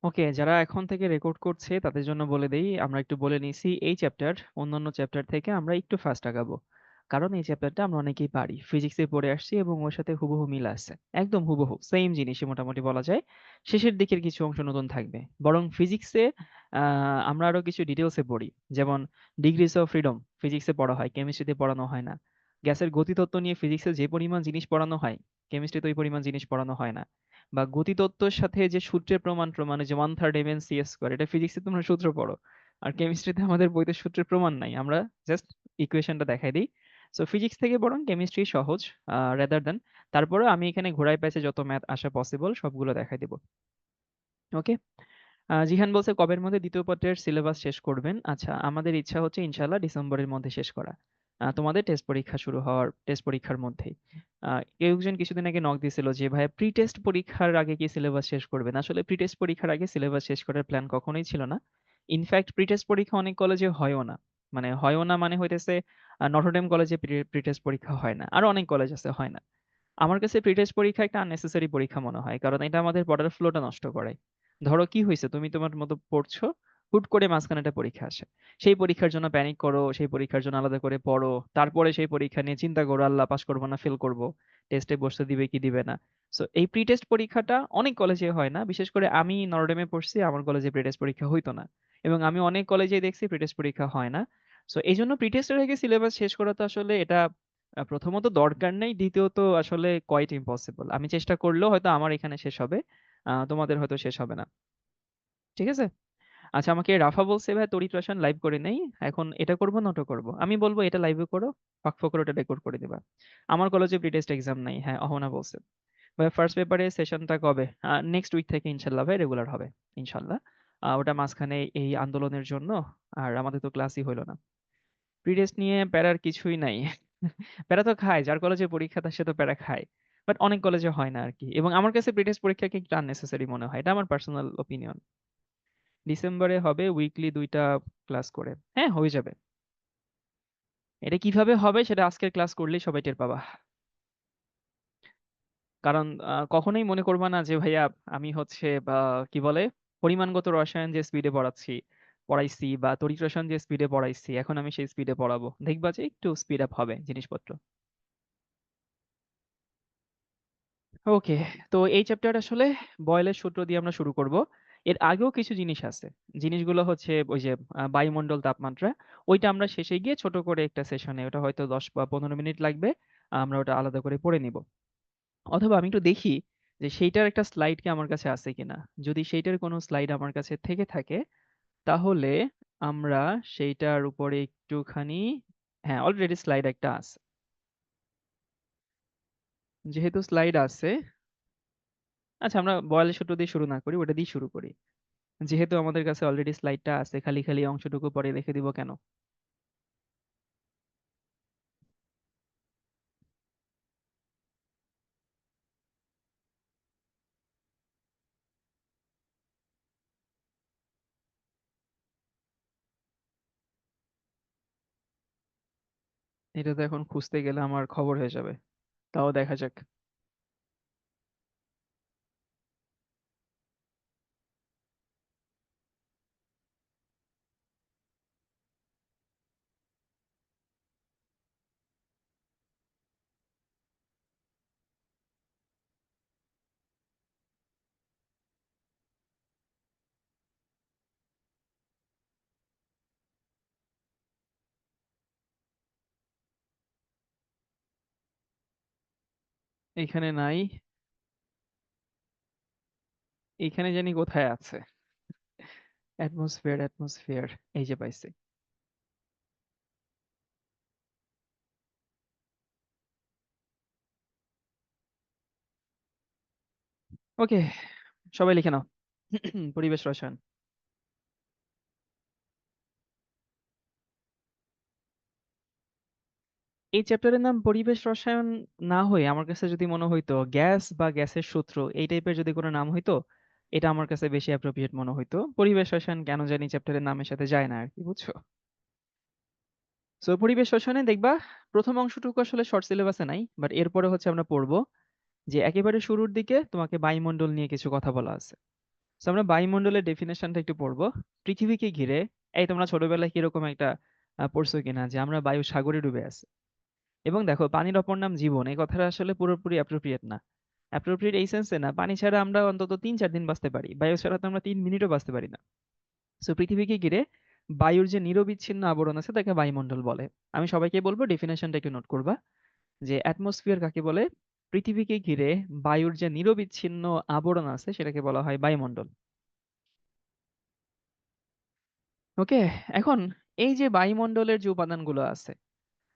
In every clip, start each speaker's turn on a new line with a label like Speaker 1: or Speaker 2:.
Speaker 1: ওকে, যারা এখন থেকে রেকর্ড করছে তাদের জন্য বলে দেই, আমরা একটু বলে নিছি এই চ্যাপ্টার অন্যান্য চ্যাপ্টার থেকে আমরা একটু ফাস্ট আগাবো। কারণ এই চ্যাপ্টারটা আমরা অনেকেই পারি, ফিজিক্সে পড়ে আসছি এবং ওর সাথে হুবহু মিল আছে, একদম হুবহু সেম জিনিসই মোটামুটি বলা যায়। শেষের দিকের কিছু অংশ নতুন থাকবে, বরং ফিজিক্সে আমরা আরো কিছু ডিটেলসে পড়ি। যেমন ডিগ্রিজ অফ ফ্রিডম ফিজিক্সে পড়া হয়, কেমিস্ট্রিতে পড়ানো হয় না। গ্যাসের গতিতত্ত্ব নিয়ে ফিজিক্সে যে পরিমাণ জিনিস পড়ানো হয়, কেমিস্ট্রিতে ওই পরিমাণ জিনিস পড়ানো হয় না। বা গতিতত্ত্বের সাথে যে সূত্রের প্রমাণ যে 1/3 mc স্কয়ার, এটা ফিজিক্সে তোমরা সূত্র পড়ো, আর কেমিস্ট্রিতে আমাদের বইতে সূত্রের প্রমাণ নাই, আমরা জাস্ট ইকুয়েশনটা দেখাই দিই। সো ফিজিক্স থেকে বরং কেমিস্ট্রি সহজ রেদার দেন। তারপরে আমি এখানে ঘোড়ায় প্যাচে যত ম্যাথ আসা পসিবল সবগুলো দেখাই দেবো। ওকে। জিহান বলছে কবের মধ্যে দ্বিতীয় পত্রের সিলেবাস শেষ করবেন? আচ্ছা, আমাদের ইচ্ছা হচ্ছে ইনশাল্লাহ ডিসেম্বরের মধ্যে শেষ করা। তোমাদের টেস্ট পরীক্ষা শুরু হওয়ার টেস্ট পরীক্ষার মধ্যেই। কেউ একজন কিছুদিন আগে নক দিছিল যে ভাইয়া প্রি টেস্ট পরীক্ষার আগে কি সিলেবাস শেষ করবেন? আসলে প্রি টেস্ট পরীক্ষার আগে সিলেবাস শেষ করার প্ল্যান কখনোই ছিল না। ইনফ্যাক্ট প্রি টেস্ট পরীক্ষা অনেক কলেজে হয়ও না। মানে হয়ও না মানে হইতেছে নটরডেম কলেজে প্রি টেস্ট পরীক্ষা হয় না, আরো অনেক কলেজ আছে হয় না। আমার কাছে প্রি-টেস্ট পরীক্ষা একটা আননেসেসারি পরীক্ষা মনে হয়, কারণ এটা আমাদের পড়ার ফ্লোটা নষ্ট করে। ধরো কি হয়েছে, তুমি তোমার মতো পড়ছো, হুট করে মাঝখানে একটা পরীক্ষা আসে, সেই পরীক্ষার জন্য প্যানিক করো, সেই পরীক্ষার জন্য আলাদা করে পড়ো, তারপরে সেই পরীক্ষা নিয়ে চিন্তা করো আল্লাহ পাস করবো না ফেল করবো, টেস্টে বসতে দিবে কি দিবে না। সো এই প্রি টেস্ট পরীক্ষাটা অনেক কলেজে হয় না, বিশেষ করে আমি নরডেমে পড়ছি, আমার কলেজে প্রি টেস্ট পরীক্ষা হইতো না। এবং আমি অনেক কলেজে দেখছি প্রি টেস্ট পরীক্ষা হয় না। সো এই জন্য প্রি টেস্টের আগে সিলেবাস শেষ করা তো আসলে এটা প্রথমত দরকার নেই, দ্বিতীয়ত আসলে কোয়াইট ইম্পসিবল। আমি চেষ্টা করলেও হয়তো আমার এখানে শেষ হবে, তোমাদের হয়তো শেষ হবে না। ঠিক আছে। আচ্ছা, আমাকে রাফা বলছে ভাই তড়িৎ রসায়ন লাইভ করে নেই, এখন এটা করবো না ওটা করবো? আমি বলবো এটা লাইভে করো, ফাঁক ফোকর ওটা রেকর্ড করে দিবা। আমার কলেজে প্রি টেস্ট এক্সাম নাই, হ্যাঁ অহনা বলছে। ভাই ফার্স্ট পেপারে সেশনটা কবে? নেক্সট উইক থেকে ইনশাল্লাহ ভাই রেগুলার হবে, ইনশাল্লাহ। ওটা মাঝখানে এই আন্দোলনের জন্য আর আমাদের তো ক্লাসই হইলো না। প্রি টেস্ট নিয়ে প্যারার কিছুই নাই। প্যারা তো খায়, যার কলেজে পরীক্ষা তার সে তো প্যারা খায়। বাট অনেক কলেজে হয় না আরকি। এবং আমার কাছে প্রি টেস্ট পরীক্ষাকে একটু আননেসেসারি মনে হয়। এটা আমার পার্সোনাল ওপিনিয়ন। ডিসেম্বরে হবে উইকলি ২ টা ক্লাস করে। হ্যাঁ, হয়ে যাবে। এটা কিভাবে হবে সেটা আজকের ক্লাস করলেই সবাই টের পাবা। কারণ কখনোই মনে করবা না যে ভাইয়া আমি হচ্ছে বা কি বলে পরিমাণগত রসায়ন যে স্পিডে পড়াইছি বা তড়িৎ রসায়ন যে স্পিডে পড়াইছি এখন আমি সেই স্পিডে পড়াবো। দেখবা যে একটু স্পিড আপ হবে জিনিসপত্র। ওকে, তো এই চ্যাপ্টার আসলে বয়েলের সূত্র দিয়ে আমরা শুরু করব। এর আগেও কিছু জিনিস আছে। জিনিসগুলো হচ্ছে ওই যে বায়ুমণ্ডল তাপমাত্রা, ওইটা আমরা শেষে গিয়ে ছোট করে একটা সেশনে, ওটা হয়তো ১০ বা ১৫ মিনিট লাগবে, আমরা ওটা আলাদা করে পড়ে নিব। অথবা আমি একটু দেখি যে সেইটার একটা স্লাইড কি আমার কাছে আছে কিনা। যদি সেইটার কোনো স্লাইড আমার কাছে থেকে থাকে তাহলে আমরা সেইটার উপরে একটুখানি, হ্যাঁ অলরেডি স্লাইড একটা আছে। যেহেতু স্লাইড আছে, আচ্ছা আমরা বয়েলের সূত্র দিয়ে শুরু না করি, ওটা দিয়ে শুরু করি। যেহেতু আমাদের কাছে অলরেডি স্লাইডটা আছে, খালি খালি অংশটুকু পরে রেখে দিব কেন? এটা তো এখন খুঁজতে গেলে আমার খবর হয়ে যাবে, তাও দেখা যাক। এইখানে নাই, এইখানে জানি কোথায় আছে। অ্যাটমসফিয়ার অ্যাটমসফিয়ার, এই যে পাইছি। ওকে, সবাই লিখে নাও। পরিবেশ রসায়ন। এই চ্যাপ্টারের নাম পরিবেশ রসায়ন না হয়ে আমার কাছে যদি মনে হইতো গ্যাস বা গ্যাসের সূত্র এই টাইপের যদি কোনো নাম হইতো, এটা আমার কাছে বেশি অ্যাপ্রোপ্রিয়েট মনে হইতো। পরিবেশ রসায়ন কেন জানি চ্যাপ্টারের নামের সাথে যায় না আর কি, বুঝছো? সো পরিবেশ রসায়নে দেখবা প্রথম অংশটুকু আসলে শর্ট সিলেবাসে নাই, বাট এরপরে হচ্ছে আমরা পড়বো যে একেবারে শুরুর দিকে তোমাকে বায়ুমণ্ডল নিয়ে কিছু কথা বলা আছে। তো আমরা বায়ুমণ্ডলের ডেফিনেশনটা একটু পড়বো। পৃথিবীকে ঘিরে, এই তোমরা ছোটবেলায় কিরকম একটা পড়ছো কিনা যে আমরা বায়ু সাগরে ডুবে আছি। এবং দেখো, পানির অপর নাম জীবন, এই কথাটা আসলে পুরোপুরি অ্যাপ্রোপ্রিয়েট না। অ্যাপ্রোপ্রিয়েট এই সেন্সে না, পানি ছাড়া আমরা অন্তত 3-4 দিন বাঁচতে পারি, বায়ু ছাড়া তো আমরা 3 মিনিটও বাঁচতে পারি না। সো পৃথিবীকে ঘিরে বায়ুর যে নিরবিচ্ছিন্ন আবরণ আছে তাকে বায়ুমণ্ডল বলে। আমি সবাইকে বলবো ডেফিনেশনটা একটু নোট করবা, যে অ্যাটমসফিয়ার কাকে বলে। পৃথিবীকে ঘিরে বায়ুর যে নিরবিচ্ছিন্ন আবরণ আছে সেটাকে বলা হয় বায়ুমণ্ডল। ওকে। এখন এই যে বায়ুমণ্ডলের যে উপাদানগুলো আছে,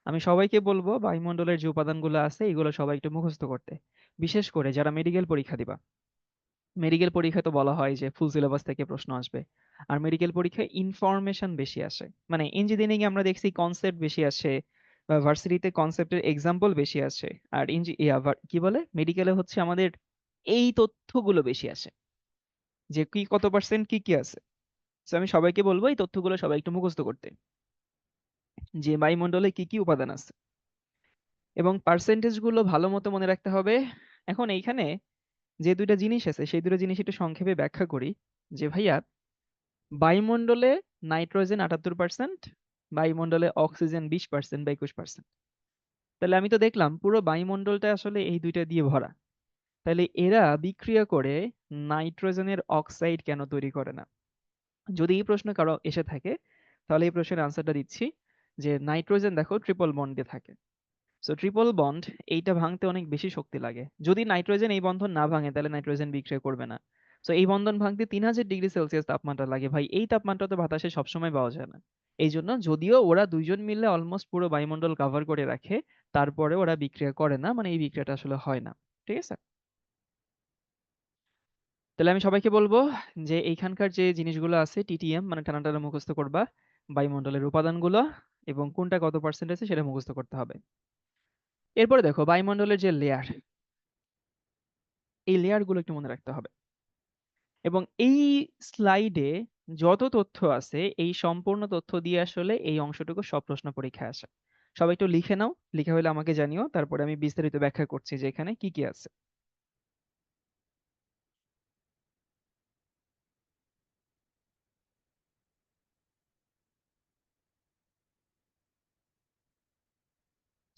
Speaker 1: আমি সবাইকে বলবো বায়ুমণ্ডলের যে উপাদানগুলো আছে এগুলো সবাই একটু মুখস্থ করতে। বিশেষ করে যারা মেডিকেল পরীক্ষা দিবা, মেডিকেল পরীক্ষায় তো বলা হয় যে ফুল সিলেবাস থেকে প্রশ্ন আসবে। আর মেডিকেল পরীক্ষায় ইনফরমেশন বেশি আসে, মানে ইঞ্জিনিয়ারিং এ আমরা দেখছি কনসেপ্ট বেশি আসে, বা ভার্সিটিতে কনসেপ্টের এক্সাম্পল বেশি আসে। আর কি বলে, মেডিকেলে হচ্ছে আমাদের এই তথ্যগুলো বেশি আসে, যে কি কত পার্সেন্ট কি কি আছে। তো আমি সবাইকে বলবো এই তথ্যগুলো সবাই একটু মুখস্থ করতে, যে বায়ুমণ্ডলে কি কি উপাদান আছে এবং পার্সেন্টেজ গুলো ভালো মতো মনে রাখতে হবে। এখন এইখানে যে দুইটা জিনিস আছে সেই দুটো জিনিস একটু সংক্ষেপে ব্যাখ্যা করি। যে ভাইয়া, বায়ুমণ্ডলে নাইট্রোজেন 78%, বায়ুমণ্ডলে অক্সিজেন 20% বা 21%। তাহলে আমি তো দেখলাম পুরো বায়ুমণ্ডলটা আসলে এই দুইটা দিয়ে ভরা। তাহলে এরা বিক্রিয়া করে নাইট্রোজেনের অক্সাইড কেন তৈরি করে না? যদি এই প্রশ্ন কারো এসে থাকে, তাহলে এই প্রশ্নের আনসারটা দিচ্ছি, যে নাইট্রোজেন দেখো ট্রিপল বন্ড দিয়ে থাকে। সো ট্রিপল বন্ড এইটা ভাঙতে অনেক বেশি শক্তি লাগে। যদি নাইট্রোজেন এই বন্ধন না ভাঙে তাহলে নাইট্রোজেন বিক্রিয়া করবে না। সো এই বন্ধন ভাঙতে 3000 ডিগ্রি সেলসিয়াস তাপমাত্রা লাগে। ভাই এই তাপমাত্রা তো বাতাসে সবসময় পাওয়া যায় না। এই জন্য যদিও ওরা দুইজন মিলে অলমোস্ট পুরো বায়ুমণ্ডল কভার করে রাখে, তারপরে ওরা বিক্রিয়া করে না, মানে এই বিক্রিয়াটা আসলে হয় না। ঠিক আছে। তাহলে আমি সবাইকে বলবো যে এইখানকার যে জিনিসগুলো আছে টিটিএম মানে টানা টানা মুখস্থ করবা, বায়ুমণ্ডলের উপাদানগুলো এবং কোনটা কত পার্সেন্ট আছে সেটা মুখস্থ করতে হবে। এরপরে দেখো বায়ুমণ্ডলের যে লেয়ার, এই লেয়ার গুলো একটু মনে রাখতে হবে। এবং এই স্লাইডে যত তথ্য আছে এই সম্পূর্ণ তথ্য দিয়ে আসলে এই অংশটুকু সব প্রশ্ন পরীক্ষায় আসে। সবাই একটু লিখে নাও, লিখে হলে আমাকে জানিও, তারপরে আমি বিস্তারিত ব্যাখ্যা করছি যে এখানে কি কি আছে।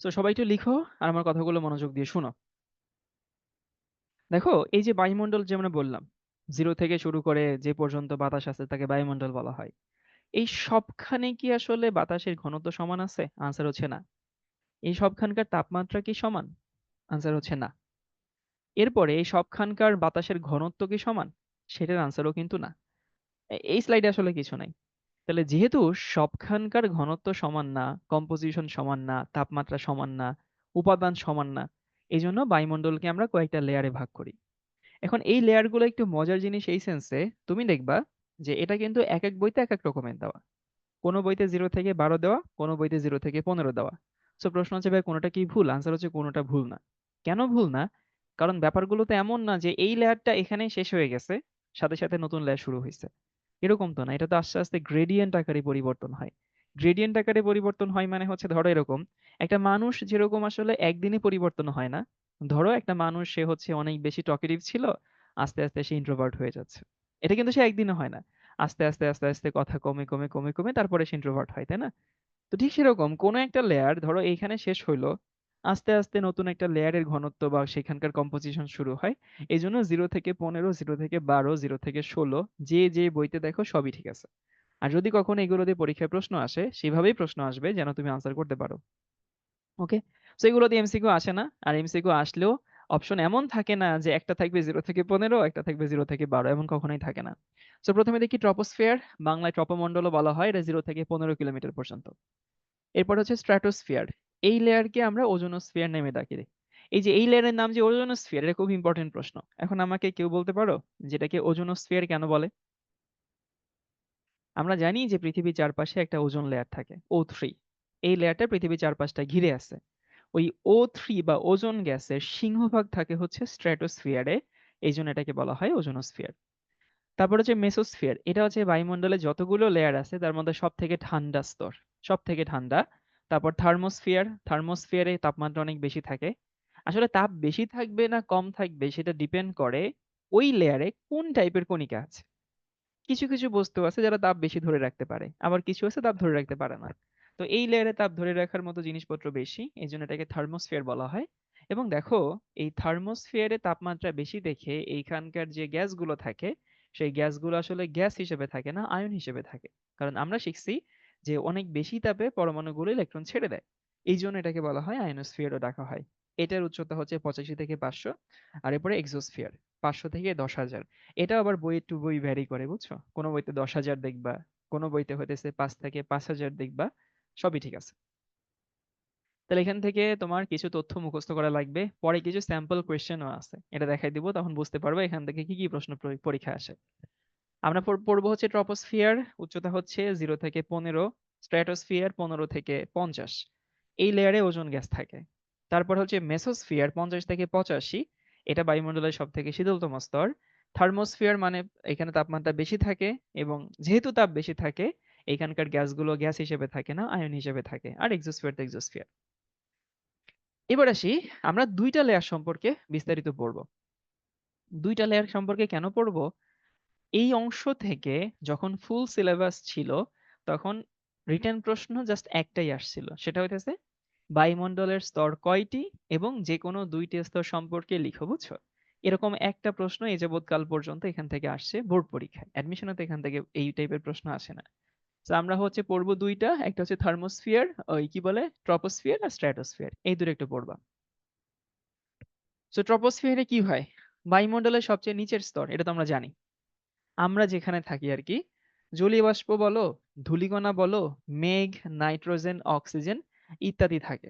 Speaker 1: তো সবাই একটু লিখো আর আমার কথাগুলো মনোযোগ দিয়ে শুনো। দেখো, এই যে বায়ুমণ্ডল যে আমরা বললাম, জিরো থেকে শুরু করে যে পর্যন্ত বাতাস আছে তাকে বায়ুমণ্ডল বলা হয়। এই সবখানে কি আসলে বাতাসের ঘনত্ব সমান আছে? আনসার হচ্ছে না। এই সবখানকার তাপমাত্রা কি সমান? আনসার হচ্ছে না। এরপরে এই সবখানকার বাতাসের ঘনত্ব কি সমান? সেটার আনসারও কিন্তু না। এই স্লাইডে আসলে কিছু নাই। তাহলে যেহেতু সবখানকার ঘনত্ব সমান না, কম্পোজিশন সমান না, তাপমাত্রা সমান না, উপাদান সমান না, এই জন্য বায়ুমণ্ডলকে আমরা কয়েকটা লেয়ারে ভাগ করি। এখন এই লেয়ারগুলো একটু মজার জিনিস এই সেন্সে, তুমি দেখবা যে এটা কিন্তু এক এক বইতে এক এক রকমের দেওয়া। কোনো বইতে 0 থেকে 12 দেওয়া, কোনো বইতে 0 থেকে 15 দেওয়া। সো প্রশ্ন হচ্ছে ভাই কোনোটা কি ভুল? আনসার হচ্ছে কোনোটা ভুল না। কেন ভুল না? কারণ ব্যাপারগুলো তো এমন না যে এই লেয়ারটা এখানেই শেষ হয়ে গেছে, সাথে সাথে নতুন লেয়ার শুরু হয়েছে। এরকম তো না, এটা তো আস্তে আস্তে গ্রেডিয়েন্ট আকারে পরিবর্তন হয়। গ্রেডিয়েন্ট আকারে পরিবর্তন হয় মানে হচ্ছে, ধরো এরকম একটা মানুষ যেরকম আসলে একদিনে পরিবর্তন হয় না। ধরো একটা মানুষ, সে হচ্ছে অনেক বেশি টকেটিভ ছিল, আস্তে আস্তে সে ইন্ট্রোভার্ট হয়ে যাচ্ছে। এটা কিন্তু সে একদিনে হয় না। আস্তে আস্তে আস্তে আস্তে কথা কমে কমে কমে কমে তারপরে সে ইন্ট্রোভার্ট হয়, তাই না? তো ঠিক সেরকম কোনো একটা লেয়ার ধরো এইখানে শেষ হইলো, আস্তে আস্তে নতুন একটা লেয়ারের ঘনত্ব বা সেখানকার কম্পোজিশন শুরু হয়। এই জন্য 0 থেকে 15, 0 থেকে 12, 0 থেকে 16, যে যে বইতে দেখো সবই ঠিক আছে। আর যদি কখনো এগুলো দিয়ে পরীক্ষায় প্রশ্ন আসে, সেভাবেই প্রশ্ন আসবে যেন তুমি আনসার করতে পারো। ওকে। তো এগুলো দিয়ে এমসিকিউ আসে না, আর এমসিকিউ আসলেও অপশন এমন থাকে না যে একটা থাকবে 0 থেকে 15, একটা থাকবে 0 থেকে 12, এমন কখনোই থাকে না। তো প্রথমে দেখি ট্রপোস্ফিয়ার, বাংলায় ট্রপোমণ্ডলও বলা হয়, এটা 0 থেকে 15 কিলোমিটার পর্যন্ত। এরপর হচ্ছে স্ট্র্যাটোস্ফিয়ার, এই লেয়ারকে আমরা ওজোনোস্ফিয়ার নামে ডাকি। এই যে এই লেয়ারের নাম যে ওজোনোস্ফিয়ার, এটা খুব ইম্পর্টেন্ট প্রশ্ন। এখন আমাকে কেউ বলতে পারো যেটাকে ওজোনোস্ফিয়ার কেন বলে? আমরা জানি যে পৃথিবীর চারপাশে একটা ওজোন লেয়ার থাকে, O3। এই লেয়ারটা পৃথিবীর চারপাশটা ঘিরে আছে। ওই O3 বা ওজোন গ্যাসের সিংহভাগ থাকে হচ্ছে স্ট্র্যাটোস্ফিয়ারে, এই জন্য এটাকে বলা হয় ওজোনোস্ফিয়ার। তারপর হচ্ছে মেসোস্ফিয়ার, এটা হচ্ছে বায়ুমণ্ডলে যতগুলো লেয়ার আছে তার মধ্যে সব থেকে ঠান্ডা স্তর, সব থেকে ঠান্ডা। তারপর থার্মোস্ফিয়ার, থার্মোস্ফিয়ারে তাপমাত্রা অনেক বেশি থাকে। আসলে তাপ বেশি থাকবে না কম থাকবে সেটা ডিপেন্ড করে ওই লেয়ারে কোন টাইপের কণিকা আছে। কিছু কিছু বস্তু আছে যারা তাপ বেশি ধরে রাখতে পারে, আবার কিছু আছে তাপ ধরে রাখতে পারে না। তো এই লেয়ারে তাপ ধরে রাখার মতো জিনিসপত্র বেশি, এই জন্য এটাকে থার্মোস্ফিয়ার বলা হয়। এবং দেখো, এই থার্মোস্ফিয়ারে তাপমাত্রা বেশি দেখে এইখানকার যে গ্যাসগুলো থাকে, সেই গ্যাসগুলো আসলে গ্যাস হিসেবে থাকে না, আয়ন হিসেবে থাকে। কারণ আমরা শিখছি যে অনেক বেশি তাপে পরমাণুগুলো ইলেকট্রন ছেড়ে দেয়, এই জন্য এটাকে বলা হয় আয়নোস্ফিয়ারও ডাকা হয়। এটার উচ্চতা হচ্ছে 85 থেকে 500। আর এরপরে এক্সোস্ফিয়ার 500 থেকে 10,000। এটা আবার বই টু বই ভ্যারি করে, বুঝছো? কোনো বইতে 10,000 দেখবা, কোনো বইতে হইতেছে 5 থেকে 5,000 দেখবা। সবই ঠিক আছে। তাহলে এখান থেকে তোমার কিছু তথ্য মুখস্থ করা লাগবে, পরে কিছু স্যাম্পল কোয়েশ্চেনও আছে, এটা দেখাই দিব, তখন বুঝতে পারবে এখান থেকে কি কি প্রশ্ন পরীক্ষা আসে। আমরা পড়বো হচ্ছে ট্রপোস্ফিয়ার, উচ্চতা হচ্ছে 0 থেকে 15, স্ট্র্যাটোস্ফিয়ার 15 থেকে 50, এই লেয়ারে ওজোন গ্যাস থাকে। তারপর হচ্ছে মেসোস্ফিয়ার 50 থেকে 85, এটা বায়ুমণ্ডলের সব থেকে শীতলতম স্তর। থার্মোস্ফিয়ার মানে এখানে তাপমাত্রা বেশি থাকে, এবং যেহেতু তাপ বেশি থাকে এখানকার গ্যাসগুলো গ্যাস হিসেবে থাকে না, আয়ন হিসেবে থাকে। আর এক্সোস্ফিয়ার তো এক্সোস্ফিয়ার। এবার আসি, আমরা দুইটা লেয়ার সম্পর্কে বিস্তারিত পড়বো। দুইটা লেয়ার সম্পর্কে কেন পড়বো? এই অংশ থেকে যখন ফুল সিলেবাস ছিল তখন রিটেন প্রশ্ন জাস্ট একটাই আসছিল, সেটা হইতেছে বায়ুমণ্ডলের স্তর কয়টি এবং যে কোনো দুইটি স্তর সম্পর্কে লিখো, বুঝছো? এরকম একটা প্রশ্ন এই যাবৎকাল পর্যন্ত এখান থেকে আসছে বোর্ড পরীক্ষায়, অ্যাডমিশনে তো এখান থেকে এই টাইপের প্রশ্ন আসে না। তো আমরা হচ্ছে পড়বো দুইটা, একটা হচ্ছে থার্মোস্ফিয়ার, ওই কি বলে ট্রপোস্ফিয়ার আর স্ট্র্যাটোস্ফিয়ার, এই দুটো একটু পড়বা। তো ট্রপোস্ফিয়ারে কি হয়? বায়ুমণ্ডলের সবচেয়ে নিচের স্তর, এটা তো আমরা জানি। আমরা যেখানে থাকি আর কি, জলীয় বাষ্প বলো, ধূলিকণা বলো, মেঘ, নাইট্রোজেন, অক্সিজেন ইত্যাদি থাকে।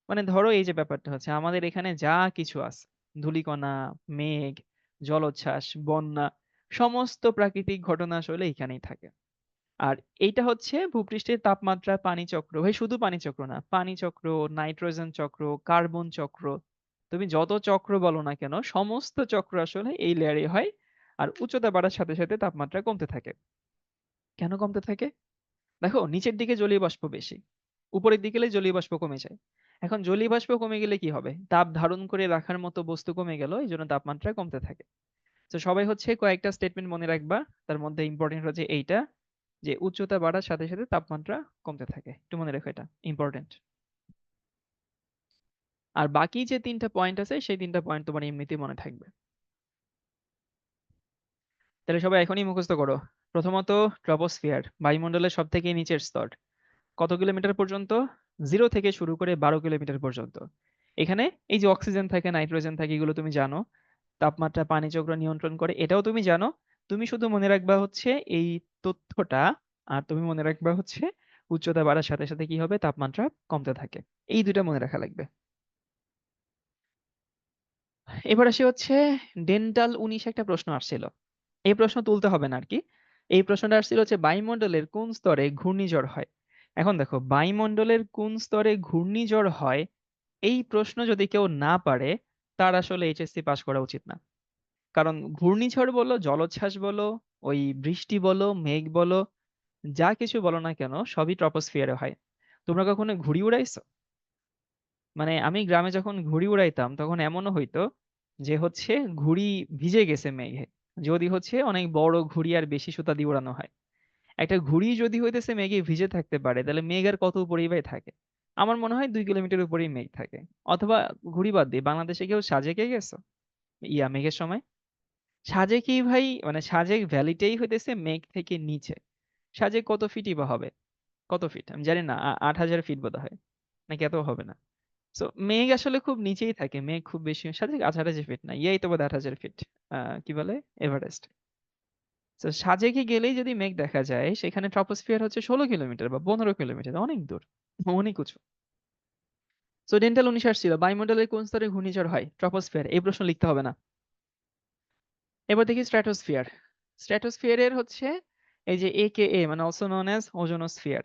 Speaker 1: মানে ধরো এই যে ব্যাপারটা হচ্ছে আমাদের এখানে যা কিছু আছে, ধূলিকণা, মেঘ, জলোচ্ছ্বাস, বন্যা, সমস্ত প্রাকৃতিক ঘটনা আসলে এখানেই থাকে। আর এইটা হচ্ছে ভূপৃষ্ঠের তাপমাত্রা পানি চক্র, ভাই শুধু পানি চক্র না, পানি চক্র, নাইট্রোজেন চক্র, কার্বন চক্র, তুমি যত চক্র বলো না কেন সমস্ত চক্র আসলে এই লেয়ারে হয়। আর উচ্চতা বাড়ার সাথে সাথে তাপমাত্রা কমতে থাকে। কেন কমতে থাকে? দেখো, নিচের দিকে জলীয় বাষ্প বেশি, উপরের দিকে গেলে জলীয় বাষ্প কমে যায়। এখন জলীয় বাষ্প কমে গেলে কি হবে? তাপ ধারণ করে রাখার মতো বস্তু কমে গেল, এই জন্য তাপমাত্রা কমতে থাকে। তো সবাই হচ্ছে কয়েকটা স্টেটমেন্ট মনে রাখবা, তার মধ্যে ইম্পর্টেন্ট হচ্ছে এইটা, যে উচ্চতা বাড়ার সাথে সাথে তাপমাত্রা কমতে থাকে, একটু মনে রেখো, এটা ইম্পর্টেন্ট। আর বাকি যে তিনটা পয়েন্ট আছে সেই তিনটা পয়েন্ট তোমার এমনিতেই মনে থাকবে। তাহলে সবাই এখনই মুখস্থ করো। প্রথমত, ট্রপোস্ফিয়ার বায়ুমণ্ডলের সব থেকে নিচের স্তর, কত কিলোমিটার পর্যন্ত? 0 থেকে শুরু করে 12 কিলোমিটার পর্যন্ত। এখানে এই যে অক্সিজেন থাকে, নাইট্রোজেন থাকে, এগুলো তুমি জানো। তাপমাত্রা পানি চক্র নিয়ন্ত্রণ করে, এটাও তুমি জানো। তুমি শুধু মনে রাখবা হচ্ছে এই তথ্যটা, আর তুমি মনে রাখবা হচ্ছে উচ্চতা বাড়ার সাথে সাথে কি হবে? তাপমাত্রা কমতে থাকে। এই দুইটা মনে রাখা লাগবে। এবার আসি হচ্ছে ডেন্টাল 19 একটা প্রশ্ন আসছিল, এই প্রশ্ন তুলতে হবে না আর কি। এই প্রশ্নটা আসছিল হচ্ছে বায়ুমণ্ডলের কোন স্তরে ঘূর্ণিঝড় হয়। এখন দেখো, বায়ুমণ্ডলের কোন স্তরে ঘূর্ণিঝড় হয়, এই প্রশ্ন যদি কেউ না পারে তার আসলে এইচএসসি পাস করা উচিত না। কারণ ঘূর্ণিঝড় বলো, জলোচ্ছ্বাস বলো, ওই বৃষ্টি বলো, মেঘ বলো, যা কিছু বলো না কেন সবই ট্রপোস্ফিয়ারে হয়। তোমরা কখনো ঘুড়ি উড়াইছো? মানে আমি গ্রামে যখন ঘুড়ি উড়াইতাম তখন এমনও হইতো যে হচ্ছে ঘুড়ি ভিজে গেছে মেঘে, যদি হচ্ছে অনেক বড় ঘুড়ি আর বেশি সুতা দিয়ে উড়ানো হয়। একটা ঘুড়ি যদি হইতেছে মেঘে ভিজে থাকতে পারে, তাহলে মেঘ আর কত উপরেই ভাই থাকে? আমার মনে হয় 2 কিলোমিটার উপরেই মেঘ থাকে। অথবা ঘুড়ি বাদ দিয়ে বাংলাদেশে কেউ সাজেকে গেছো মেঘের সময়? সাজেকেই ভাই, মানে সাজেক ভ্যালিটাই হইতেছে মেঘ থেকে নিচে। সাজেক কত ফিটই বা হবে? কত ফিট আমি জানি না, 8,000 ফিট বোধ হয়, নাকি এত হবে না। তো মেঘ আসলে খুব নিচেই থাকে, মেঘ খুব বেশি সাজেক 8,000 ফিট না, ইয়াই তো বোধ 8,000 ফিট। কি বলে, এভারেস্ট। তো সাজেকে গেলেই যদি মেঘ দেখা যায়, সেখানে ট্রপোস্ফিয়ার হচ্ছে 16 কিলোমিটার বা 15 কিলোমিটার, অনেক দূর, অনেক উঁচু। তো ডেন্টাল 19 আসছিল বায়ুমণ্ডলের কোন স্তরে ঘূর্ণিঝড় হয়, ট্রপোস্ফিয়ার, এই প্রশ্ন লিখতে হবে না। এবার দেখি স্ট্র্যাটোস্ফিয়ার। স্ট্র্যাটোস্ফিয়ারের হচ্ছে এই যে AKA, মানে অলসো নন অ্যাজ ওজোনোস্ফিয়ার,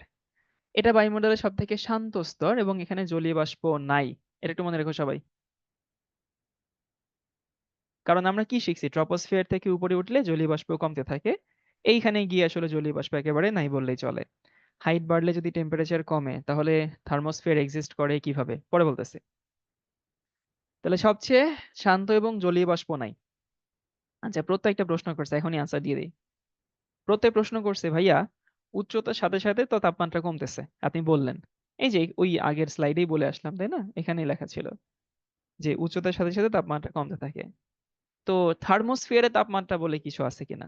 Speaker 1: এটা বায়ুমণ্ডলের সব থেকে শান্ত স্তর এবং এখানে জলীয় বাষ্প নাই। এটা একটু মনে রেখো সবাই। কারণ আমরা কি শিখছি, ট্রপোস্ফিয়ার থেকে উপরে উঠলে জলীয় বাষ্প কমতে থাকে, এইখানে গিয়ে আসলে জলীয় বাষ্প একেবারে নাই বললেই চলে। হাইট বাড়লে যদি টেম্পারেচার কমে তাহলে থার্মোস্ফিয়ার এক্সিস্ট করে কিভাবে, পরে বলতেছি। তাহলে সবচেয়ে শান্ত এবং জলীয় বাষ্প নাই। আচ্ছা, প্রত্যেকটা প্রশ্ন করছে, এখনই আনসার দিয়ে দিই। প্রত্যেক প্রশ্ন করছে ভাইয়া উচ্চতার সাথে সাথে তো তাপমাত্রা কমতেছে, আপনি বললেন। এই যে ওই আগের স্লাইডেই বলে আসলাম, তাই না? এখানেই লেখা ছিল যে উচ্চতার সাথে সাথে তাপমাত্রা কমতে থাকে। তো থার্মোস্ফিয়ারে তাপমাত্রা বলে কিছু আছে কিনা।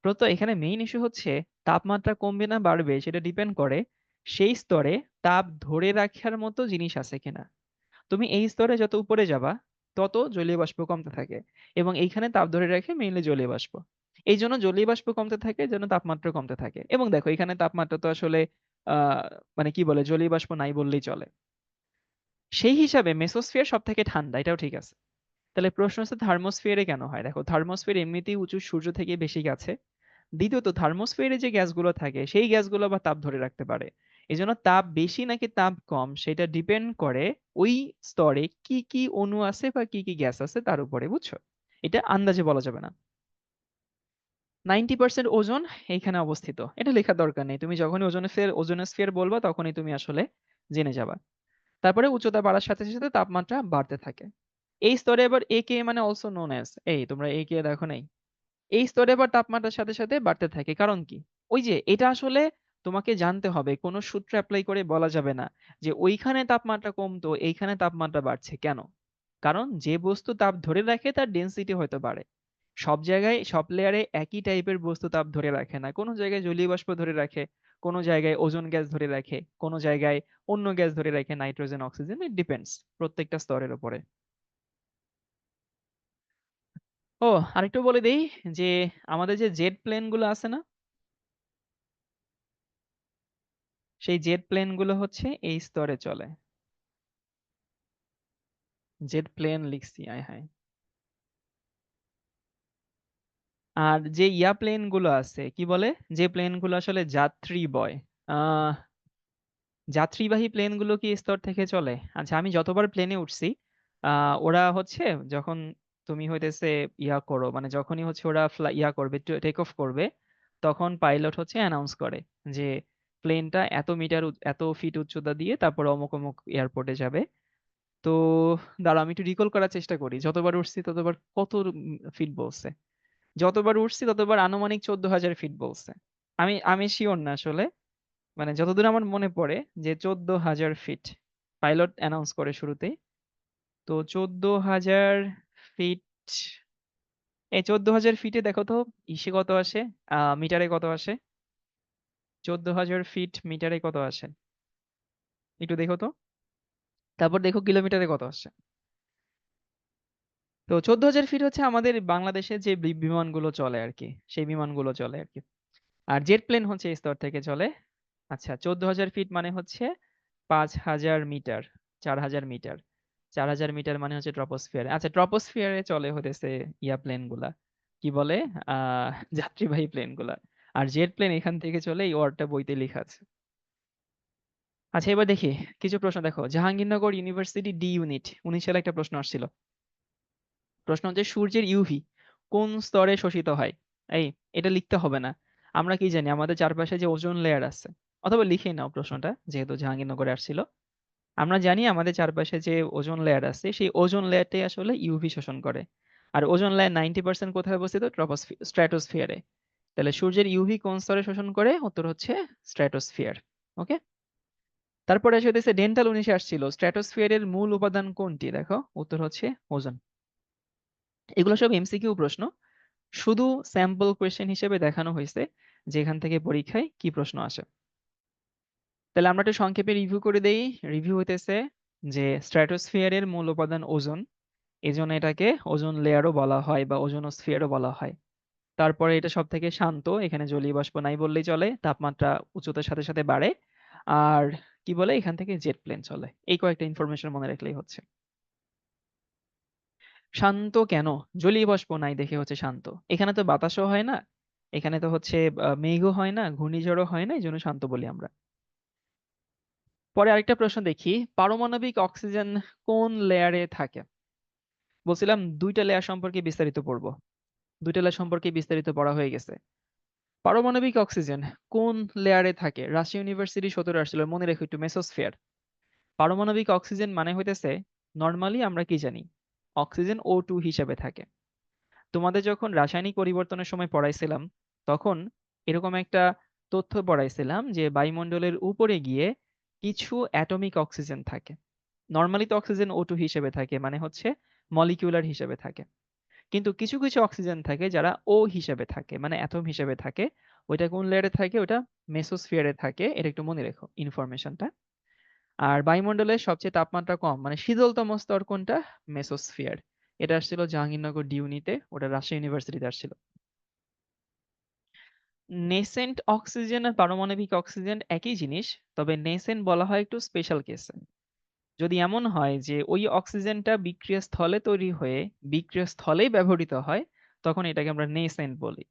Speaker 1: প্রত এখানে মেইন ইস্যু হচ্ছে তাপমাত্রা কমবে না বাড়বে সেটা ডিপেন্ড করে সেই স্তরে তাপ ধরে রাখার মতো জিনিস আছে কিনা। তুমি এই স্তরে যত উপরে যাবা তত জলীয় বাষ্প কমতে থাকে, এবং এইখানে তাপ ধরে রাখে মেইনলি জলীয় বাষ্প। এই জন্য জলীয় বাষ্প কমতে থাকে, যেন তাপমাত্রা কমতে থাকে। এবং দেখো এখানে তাপমাত্রা তো আসলে আহ মানে কি বলে, জলীয় বাষ্প নাই বললেই চলে। সেই হিসাবে মেসোস্ফিয়ার সব থেকে ঠান্ডা, এটাও ঠিক আছে। তাহলে প্রশ্ন হচ্ছে থার্মোস্ফিয়ারে কেন হয়। দেখো থার্মোস্ফিয়ার এমনিতেই উঁচু, সূর্য থেকে বেশি কাছে। দ্বিতীয়ত থার্মোস্ফিয়ারে যে গ্যাসগুলো থাকে সেই গ্যাসগুলো আবার তাপ ধরে রাখতে পারে। এই জন্য তাপ বেশি নাকি তাপ কম সেটা ডিপেন্ড করে ওই স্তরে কি কি অণু আছে বা কি কি গ্যাস আছে তার উপরে, বুঝছো? এটা আন্দাজে বলা যাবে না। 90% ওজন এইখানে অবস্থিত, এটা লেখার দরকার নেই। তুমি যখনই ওজোনোস্ফিয়ার বলবা তখনই তুমি আসলে জেনে যাবা। তারপরে উচ্চতা বাড়ার সাথে সাথে তাপমাত্রা বাড়তে থাকে। এই স্তরে এবার একে মানে অলসো নোন অ্যাজ, এই তোমরা একে দেখো নাই? এই স্তরে আবার তাপমাত্রার সাথে সাথে বাড়তে থাকে, কারণ কি? ওই যে এটা আসলে তোমাকে জানতে হবে, কোনো সূত্র অ্যাপ্লাই করে বলা যাবে না যে ওইখানে তাপমাত্রা কমতো এইখানে তাপমাত্রা বাড়ছে কেন। কারণ যে বস্তু তাপ ধরে রাখে তার ডেনসিটি হয়তো বাড়ে। সব জায়গায় সব লেয়ারে একই টাইপের বস্তু তাপ ধরে রাখে না, কোনো জায়গায় জলীয় বাষ্প ধরে রাখে, কোনো জায়গায় ওজোন গ্যাস ধরে রাখে, কোনো জায়গায় অন্য গ্যাস ধরে রাখে, নাইট্রোজেন অক্সিজেন, ইট ডিপেন্ডস প্রত্যেকটা স্তরের উপরে। ও, আরেকটু বলে দেই যে আমাদের যে জেট প্লেন গুলো আছে না, সেই জেট প্লেন গুলো হচ্ছে এই স্তরে চলে। জেট প্লেন লিখছি, আয় হায়। আর যে ইয়া প্লেন গুলো আছে, কি বলে, যে প্লেন গুলো আসলে যাত্রী বয়, আহ যাত্রীবাহী প্লেন গুলো কি এই স্তর থেকে চলে? আচ্ছা, আমি যতবার প্লেনে উঠছি ওরা হচ্ছে যখন তুমি হইতেছে ইয়া করো, মানে যখনই হচ্ছে ওরা ইয়া করবে, টেক অফ করবে, তখন পাইলট হচ্ছে অ্যানাউন্স করে যে প্লেনটা এত মিটার এত ফিট উচ্চতা দিয়ে তারপর অমুক অমুক এয়ারপোর্টে যাবে। তো দাঁড়া আমি একটু রিকল করার চেষ্টা করি, যতবার উঠছি ততবার কত ফিট বলছে। যতবার উঠছি ততবার আনুমানিক 14,000 ফিট বলছে। আমি আমি শিওর না আসলে, মানে যতদূর আমার মনে পড়ে যে 14,000 ফিট পাইলট অ্যানাউন্স করে শুরুতেই। তো 14,000 ফিট, এই 14,000 ফিটে দেখো তো ইসে কত আসে, মিটারে কত আসে? 14,000 ফিট মিটারে কত আসে একটু দেখো তো। তারপর দেখো কিলোমিটারে কত আসে। তো 14,000 ফিট হচ্ছে আমাদের বাংলাদেশে যে বিমানগুলো চলে আর কি, সেই বিমানগুলো চলে আর কি। আর জেট প্লেন হচ্ছে এই স্তর থেকে চলে। আচ্ছা, 14,000 ফিট মানে হচ্ছে 5,000 মিটার, 4,000 মিটার। 4,000 মিটার মানে হচ্ছে ট্রপোস্ফিয়ার। আচ্ছা, ট্রপোস্ফিয়ারে চলে হতেছে ইয়া প্লেন গুলা, কি বলে, আহ যাত্রীবাহী প্লেন গুলা। আর জেট প্লেন এখান থেকে চলে, এই ওয়ার্ডটা বইতে লেখা আছে। আচ্ছা, এবার দেখি কিছু প্রশ্ন। দেখো জাহাঙ্গীরনগর ইউনিভার্সিটি ডি ইউনিট 19 সালে একটা প্রশ্ন আসছিল। প্রশ্ন হচ্ছে সূর্যের ইউভি কোন স্তরে শোষিত হয়। এই, এটা লিখতে হবে না। আমরা কি জানি আমাদের চারপাশে যে ওজোন লেয়ার আছে, অথবা লিখে নাও প্রশ্নটা যেহেতু জাহাঙ্গীরনগরে আসছিল। আমরা জানি আমাদের চারপাশে যে ওজোন লেয়ার আছে সেই ওজোন লেয়ারটাই আসলে ইউভি শোষণ করে। আর ওজোন লেয়ার 90% কোথায় অবস্থিত? স্ট্র্যাটোস্ফিয়ারে। তাহলে সূর্যের ইউভি কোন স্তরে শোষণ করে? উত্তর হচ্ছে স্ট্র্যাটোস্ফিয়ার। ওকে। তারপরে এসে হচ্ছে ডেন্টাল 19-এ আসছিল স্ট্র্যাটোস্ফিয়ারের মূল উপাদান কোনটি, দেখো উত্তর হচ্ছে ওজোন। এগুলো সব এমসিকিউ প্রশ্ন, শুধু স্যাম্পল কোয়েশ্চেন হিসেবে দেখানো হয়েছে যেখান থেকে পরীক্ষায় কি প্রশ্ন আসে। তাহলে আমরা একটু সংক্ষেপে রিভিউ করে দেই। রিভিউ হইতেছে যে স্ট্র্যাটোস্ফিয়ারের মূল উপাদান ওজোন, এজন্য এটাকে ওজোন লেয়ারও বলা হয় বা ওজোনোস্ফিয়ারও বলা হয়। তারপরে এটা সব থেকে শান্ত, এখানে জলীয় বাষ্প নাই বললেই চলে, তাপমাত্রা উচ্চতার সাথে সাথে বাড়ে। আর কি বলে, এখান থেকে জেট প্লেন চলে। এই কয়েকটা ইনফরমেশন মনে রাখলেই হচ্ছে। শান্ত কেন? জলীয় বাষ্প নাই দেখে হচ্ছে শান্ত। এখানে তো বাতাসও হয় না, এখানে তো হচ্ছে মেঘও হয় না, ঘূর্ণিঝড়ও হয় না, এই জন্য শান্ত বলি আমরা। পরে আরেকটা প্রশ্ন দেখি, পারমাণবিক অক্সিজেন কোন লেয়ারে থাকে? বলছিলাম দুইটা লেয়ার সম্পর্কে বিস্তারিত পড়বো, দুইটা লেয়ার সম্পর্কে বিস্তারিত পড়া হয়ে গেছে। পারমাণবিক অক্সিজেন কোন লেয়ারে থাকে? রাজশাহী ইউনিভার্সিটি 17 আসছিল, মনে রেখো একটু, মেসোস্ফিয়ার। পারমাণবিক অক্সিজেন মানে হইতেছে, নর্মালি আমরা কি জানি, অক্সিজেন O2 হিসেবে থাকে। তোমাদের যখন রাসায়নিক পরিবর্তনের সময় পড়াইছিলাম, তখন এরকম একটা তথ্য পড়াইছিলাম যে বায়ুমণ্ডলের উপরে গিয়ে কিছু অ্যাটমিক অক্সিজেন থাকে। নর্মালি তো অক্সিজেন O2 হিসেবে থাকে, মানে হচ্ছে মলিকিউলার হিসেবে থাকে। কিন্তু কিছু কিছু অক্সিজেন থাকে যারা ও হিসেবে থাকে, মানে অ্যাটম হিসেবে থাকে। ওইটা কোন লেয়ারে থাকে? ওটা মেসোস্ফিয়ারে থাকে। এটা একটু মনে রেখো ইনফরমেশনটা। আর বায়ুমণ্ডলের সবচেয়ে তাপমাত্রা কম, মানে শীতলতম স্তর কোনটা? মেসোস্ফিয়ার। এটা আসছিল জাহাঙ্গীরনগর ডিউনিতে, ওটা রাজশাহী ইউনিভার্সিটিতে আসছিল। নেসেন্ট অক্সিজেন আর পারমাণবিক অক্সিজেন একই জিনিস, তবে নেসেন্ট বলা হয় একটু স্পেশাল কেসে। যদি এমন হয় যে ওই অক্সিজেনটা বিক্রিয়া স্থলে তৈরি হয়ে বিক্রিয়া স্থলেই ব্যবহৃত হয়, তখন এটাকে আমরা নেসেন্ট বলি।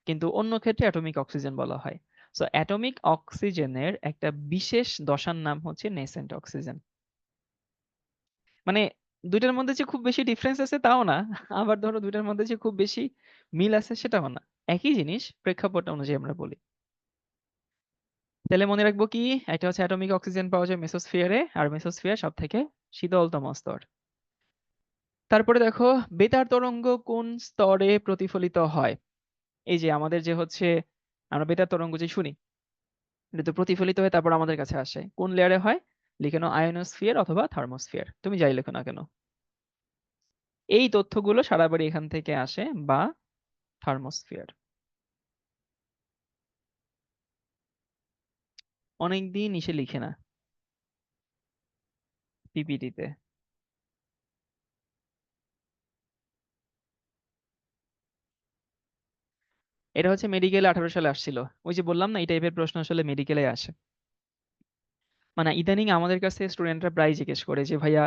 Speaker 1: কিন্তু অন্য ক্ষেত্রে অ্যাটমিক অক্সিজেন বলা হয়। সো অ্যাটমিক অক্সিজেনের একটা বিশেষ দশার নাম হচ্ছে নেসেন্ট অক্সিজেন। মানে দুইটার মধ্যে যে খুব বেশি ডিফারেন্স আছে তাও না, আবার ধরো দুইটার মধ্যে যে খুব বেশি মিল আছে সেটাও না। একই জিনিস, প্রেক্ষাপট অনুযায়ী আমরা বলি। তাহলে মনে রাখবো কি? একটা হচ্ছে অ্যাটমিক অক্সিজেন পাওয়া যায় মেসোস্ফিয়ারে, আর মেসোস্ফিয়ার সব থেকে শীতলতম স্তর। তারপরে দেখো, বেতার তরঙ্গ কোন স্তরে প্রতিফলিত হয়? এই যে আমাদের যে হচ্ছে, আমরা বেতার তরঙ্গ যে শুনি, এটা তো প্রতিফলিত হয়ে তারপর আমাদের কাছে আসে। কোন লেয়ারে হয়? লিখে নাও আয়োনোস্ফিয়ার অথবা থার্মোস্ফিয়ার, তুমি যাই লেখো না কেন। এই তথ্যগুলো সারাবারই এখান থেকে আসে, বা থার্মোস্ফিয়ার। অনেকদিন ইসে লিখে না, পিপিটিতে। এটা হচ্ছে মেডিকেলে 18 সালে আসছিল। ওই যে বললাম না, এই টাইপের প্রশ্ন আসলে মেডিকেলে আসে। মানে ইদানিং আমাদের কাছে স্টুডেন্টরা প্রায় জিজ্ঞেস করে যে ভাইয়া,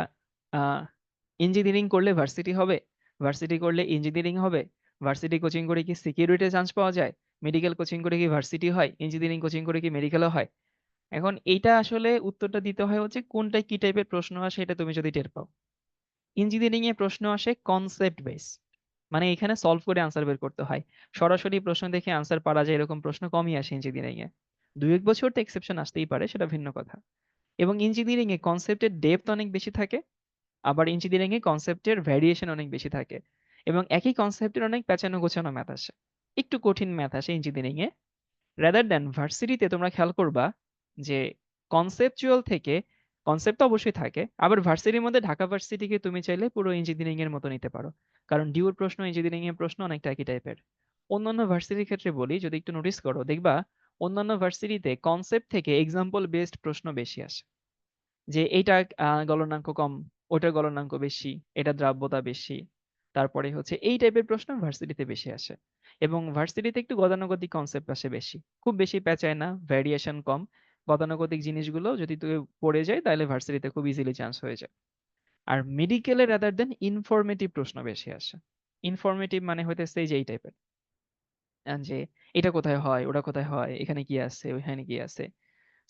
Speaker 1: ইঞ্জিনিয়ারিং করলে ভার্সিটি হবে, ভার্সিটি করলে ইঞ্জিনিয়ারিং হবে, ভার্সিটি কোচিং করে কি সিকিউরিটি চান্স পাওয়া যায়, মেডিকেল কোচিং করে কি ভার্সিটি হয়, ইঞ্জিনিয়ারিং কোচিং করে কি মেডিকেলও হয়। এখন এইটা আসলে উত্তরটা দিতে হয় হচ্ছে কোনটা কি টাইপের প্রশ্ন আসে, এটা তুমি যদি টের পাও। ইঞ্জিনিয়ারিং এ প্রশ্ন আসে কনসেপ্ট বেস, মানে এখানে সলভ করে আনসার বের করতে হয়। সরাসরি প্রশ্ন দেখে আনসার পারা যায় এরকম প্রশ্ন কমই আসে ইঞ্জিনিয়ারিং এ। দুই এক বছর তো এক্সেপশন আসতেই পারে, সেটা ভিন্ন কথা। এবং ইঞ্জিনিয়ারিং এ কনসেপ্টের ডেপথ অনেক বেশি থাকে, আবার ইঞ্জিনিয়ারিং এ কনসেপ্টের ভ্যারিয়েশন অনেক বেশি থাকে। এবং একই কনসেপ্টের অনেক পেঁচানো গোছানো ম্যাথ আসে, একটু কঠিন ম্যাথ আসে ইঞ্জিনিয়ারিং এ। রাদার দ্যান ভার্সিটিতে তোমরা খেয়াল করবা যে কনসেপচুয়াল থেকে, কনসেপ্ট তো অবশ্যই থাকে, আবার ভার্সিটির মধ্যে ঢাকা ভার্সিটিকে তুমি চাইলে পুরো ইঞ্জিনিয়ারিং এর মতো নিতে পারো। কারণ ডিউর প্রশ্ন ইঞ্জিনিয়ারিং এর প্রশ্ন অনেকটা একই টাইপের। অন্যান্য ভার্সিটির ক্ষেত্রে বলি, যদি একটু নোটিস করো দেখবা অন্যান্য ভার্সিটিতে কনসেপ্ট থেকে এক্সাম্পল বেসড প্রশ্ন বেশি আসে। যে এইটা গলনাঙ্ক কম, ওটার গলনাঙ্ক বেশি, এটা দ্রাব্যতা বেশি। তারপরে হচ্ছে এই টাইপের প্রশ্ন ভার্সিটিতে বেশি আসে। এবং ভার্সিটিতে একটু গতানুগতিক কনসেপ্ট আসে বেশি, খুব বেশি পেঁচায় না, ভ্যারিয়েশন কম। গতানুগতিক জিনিসগুলো যদি তুই পড়ে যায় তাহলে ভার্সিটিতে খুব ইজিলি চান্স হয়ে যায়। আর মেডিকেলে রাদার দেন ইনফরমেটিভ প্রশ্ন বেশি আসে। ইনফরমেটিভ মানে হইতেছে এই যে এই টাইপের, যে এটা কোথায় হয়, ওটা কোথায় হয়, এখানে কি আছে, ওইখানে কি আছে।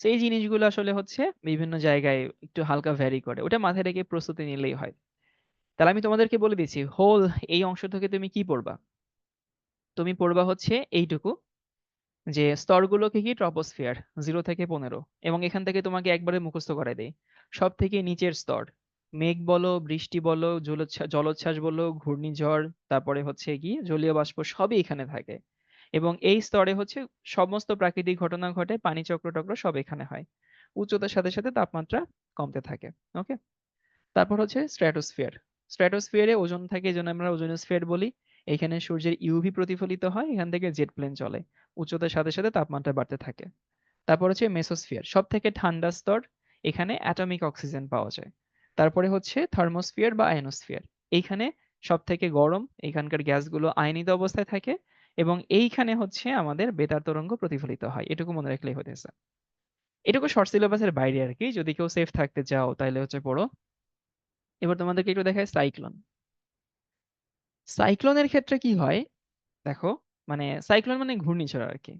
Speaker 1: তো এই জিনিসগুলো আসলে হচ্ছে বিভিন্ন জায়গায় একটু হালকা ভ্যারি করে, ওটা মাথায় রেখে প্রস্তুতি নিলেই হয়। তাহলে আমি তোমাদেরকে বলে দিচ্ছি, হোল এই অংশ থেকে তুমি কি পড়বা। তুমি পড়বা হচ্ছে এইটুকু, যে স্তরগুলো কি কি? ট্রপোস্ফিয়ার 0 থেকে 15, এবং এখান থেকে তোমাকে একবারে মুখস্থ করাই দেই। সব থেকে নিচের স্তর, মেঘ বলো, বৃষ্টি বলো, জলোচ্ছ্বাস বলো, ঘূর্ণিঝড়, তারপরে হচ্ছে কি জলীয় বাষ্প, সবই এখানে থাকে। এবং এই স্তরে হচ্ছে সমস্ত প্রাকৃতিক ঘটনা ঘটে, পানি চক্র টক্র সব এখানে হয়। উচ্চতার সাথে সাথে তাপমাত্রা কমতে থাকে। ওকে। তারপর হচ্ছে স্ট্র্যাটোস্ফিয়ার। স্ট্র্যাটোস্ফিয়ারে ওজোন থাকে, এই জন্য আমরা ওজোনোস্ফিয়ার বলি। এখানে সূর্যের ইউভি প্রতিফলিত হয়, এখান থেকে জেট প্লেন চলে। উচ্চতার সাথে সাথে তাপমাত্রা বাড়তে থাকে। তারপর হচ্ছে মেসোস্ফিয়ার, সব থেকে ঠান্ডা স্তর, এখানে অ্যাটমিক অক্সিজেন পাওয়া যায়। তারপরে হচ্ছে থার্মোস্ফিয়ার বা আয়নোস্ফিয়ার, এইখানে সব থেকে গরম, এখানকার গ্যাসগুলো আয়নিত অবস্থায় থাকে। এবং এইখানে হচ্ছে আমাদের বেতার তরঙ্গ প্রতিফলিত হয়, এটুকু মনে রাখলেই হতেছে। এটুকু শর্ট সিলেবাসের বাইরে আর কি, যদি কেউ সেফ থাকতে চাও তাহলে হচ্ছে পড়ো। এবার তোমাদেরকে একটু দেখায় সাইক্লোন। সাইক্লোনের ক্ষেত্রে কি হয় দেখো, মানে সাইক্লোন মানে ঘূর্ণিঝড় আর কি।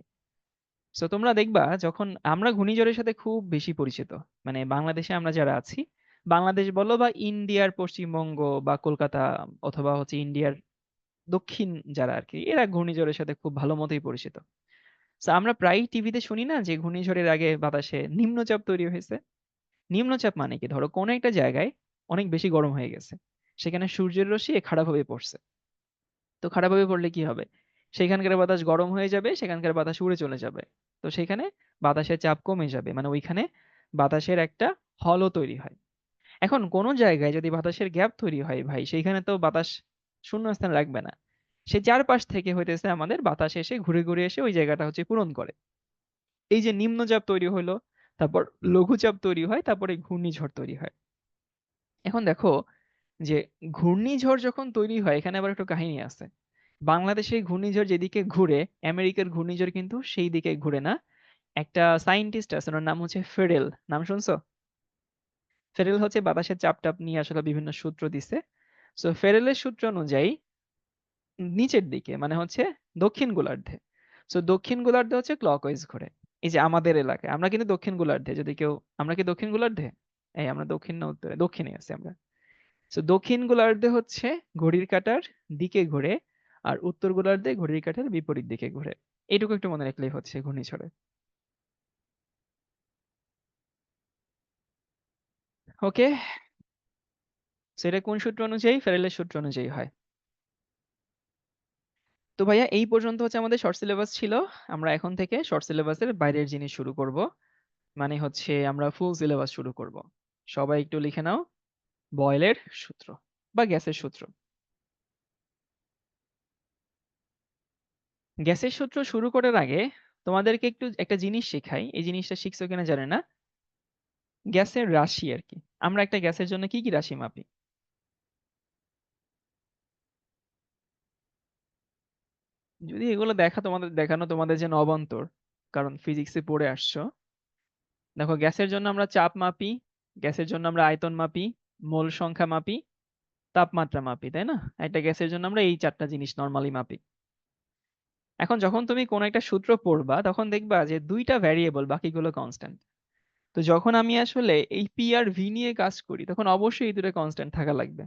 Speaker 1: তো তোমরা দেখবা যখন আমরা ঘূর্ণিঝড়ের সাথে খুব বেশি পরিচিত, মানে বাংলাদেশে আমরা যারা আছি, বাংলাদেশ বলো বা ইন্ডিয়ার পশ্চিমবঙ্গ বা কলকাতা, অথবা হচ্ছে ইন্ডিয়ার দক্ষিণ যারা আর কি, এরা ঘূর্ণিঝড়ের সাথে খুব ভালো মতোই পরিচিত। তো আমরা প্রায় টিভিতে শুনি না যে ঘূর্ণিঝড়ের আগে বাতাসে নিম্নচাপ তৈরি হয়েছে। নিম্নচাপ মানে কি? ধরো কোন একটা জায়গায় অনেক বেশি গরম হয়ে গেছে, সেখানে সূর্যের রশ্মি খারাপভাবে পড়ছে। তো খারাপভাবে পড়লে কি হবে? সেখানকার বাতাস গরম হয়ে যাবে, সেখানকার বাতাস উড়ে চলে যাবে। তো সেখানে বাতাসের চাপ কমে যাবে। মানে ওইখানে বাতাসের একটা হলও তৈরি হয়। এখন কোন জায়গায় যদি বাতাসের গ্যাপ তৈরি হয় ভাই, সেইখানে তো বাতাস শূন্যস্থান রাখবে না। সে চারপাশ থেকে হইতেছে আমাদের বাতাস এসে ঘুরে ঘুরে এসে ওই জায়গাটা হচ্ছে পূরণ করে। এই যে নিম্নচাপ তৈরি হলো, তারপর লঘুচাপ তৈরি হয়, তারপরে ঘূর্ণিঝড় তৈরি হয়। এখন দেখো যে ঘূর্ণিঝড় যখন তৈরি হয়, এখানে আবার একটু কাহিনী আছে। বাংলাদেশে ঘূর্ণিঝড় যেদিকে ঘুরে, আমেরিকার ঘূর্ণিঝড় কিন্তু সেই দিকে ঘুরে না। একটা সায়েন্টিস্ট আছে, ওনার নাম হচ্ছে ফেরেল, নাম শুনছো? ফেরেল হচ্ছে বাতাসের চাপ টাপ নিয়ে আসলে বিভিন্ন সূত্র দিছে। সো ফেরেলের সূত্র অনুযায়ী নিচের দিকে মানে হচ্ছে দক্ষিণ গোলার্ধে। সো দক্ষিণ গোলার্ধে হচ্ছে ক্লকওয়াইজ ঘোরে। এই যে আমাদের এলাকায় আমরা কিন্তু দক্ষিণ গোলার্ধে, যদি কেউ, আমরা কি দক্ষিণ গোলার্ধে? এই আমরা দক্ষিণ না উত্তরে? দক্ষিণে আছি আমরা। সো দক্ষিণ গোলার্ধে হচ্ছে ঘড়ির কাঁটার দিকে ঘুরে, আর উত্তর গোলার্ধে ঘড়ির কাঁটার বিপরীত দিকে ঘুরে। এইটুকু একটু মনে রাখলেই হচ্ছে ঘূর্ণিঝড়ে। ওকে। সেটা কোন সূত্র অনুযায়ী? ফেরেলের সূত্র অনুযায়ী হয়। তো ভাইয়া এই পর্যন্ত হচ্ছে আমাদের শর্ট সিলেবাস ছিল। আমরা এখন থেকে শর্ট সিলেবাসের বাইরের জিনিস শুরু করব। মানে হচ্ছে আমরা ফুল সিলেবাস শুরু করব। সবাই একটু লিখে নাও, বয়েলের সূত্র বা গ্যাসের সূত্র। গ্যাসের সূত্র শুরু করার আগে তোমাদেরকে একটু একটা জিনিস শেখাই, এই জিনিসটা শিখছো কিনা জানি না। গ্যাসের রাশি আর কি, আমরা একটা গ্যাসের জন্য কি কি রাশি মাপি? যদি এগুলো দেখানো তোমাদের যে অবান্তর, কারণ ফিজিক্সে পড়ে আসছো। দেখো গ্যাসের জন্য আমরা চাপ মাপি, গ্যাসের জন্য আমরা আয়তন মাপি, মোল সংখ্যা মাপি, তাপমাত্রা মাপি, তাই না? একটা গ্যাসের জন্য আমরা এই চারটা জিনিস নর্মালি মাপি। এখন যখন তুমি কোন একটা সূত্র পড়বা তখন দেখবা যে দুইটা ভ্যারিয়েবল, বাকিগুলো কনস্ট্যান্ট। তো যখন আমি আসলে এই পি আর ভি নিয়ে কাজ করি, তখন অবশ্যই এই দুটো কনস্ট্যান্ট থাকা লাগবে।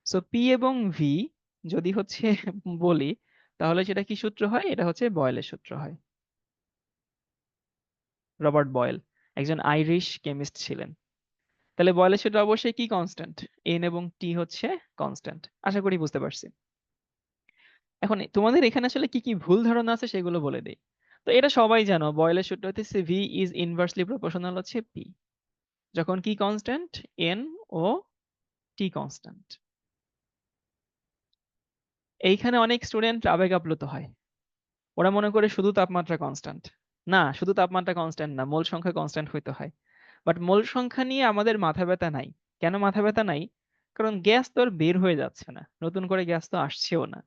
Speaker 1: সো পি এবং ভি যদি হচ্ছে বলি, তাহলে সেটা কি সূত্র হয়? এটা হচ্ছে বয়েলের সূত্র হয়। রবার্ট বয়েল একজন আইরিশ কেমিস্ট ছিলেন। তাহলে বয়েলের সূত্র অবশ্যই কি কনস্ট্যান্ট? এন এবং টি হচ্ছে কনস্ট্যান্ট। আশা করি বুঝতে পারছি। এখন তোমাদের এখানে আসলে কি কি ভুল ধারণা আছে সেগুলো বলে দিই। তো এটা সবাই জানো, বয়েলের সূত্র হচ্ছে ভি ইজ ইনভার্সলি প্রপোর্শনাল হচ্ছে পি, যখন কি কনস্ট্যান্ট? এন ও টি কনস্ট্যান্ট। এইখানে অনেক স্টুডেন্ট আবেগ আপ্লুত হয়। ওরা মনে করে শুধু তাপমাত্রা কনস্ট্যান্ট। না, শুধু তাপমাত্রা কনস্ট্যান্ট না, মোল সংখ্যা কনস্ট্যান্ট হইতে হয়। বাট মোল সংখ্যা নিয়ে আমাদের মাথা ব্যথা নাই। কেন মাথা ব্যথা নাই? কারণ গ্যাস তো আর বের হয়ে যাচ্ছে না, নতুন করে গ্যাস তো আসছেও না।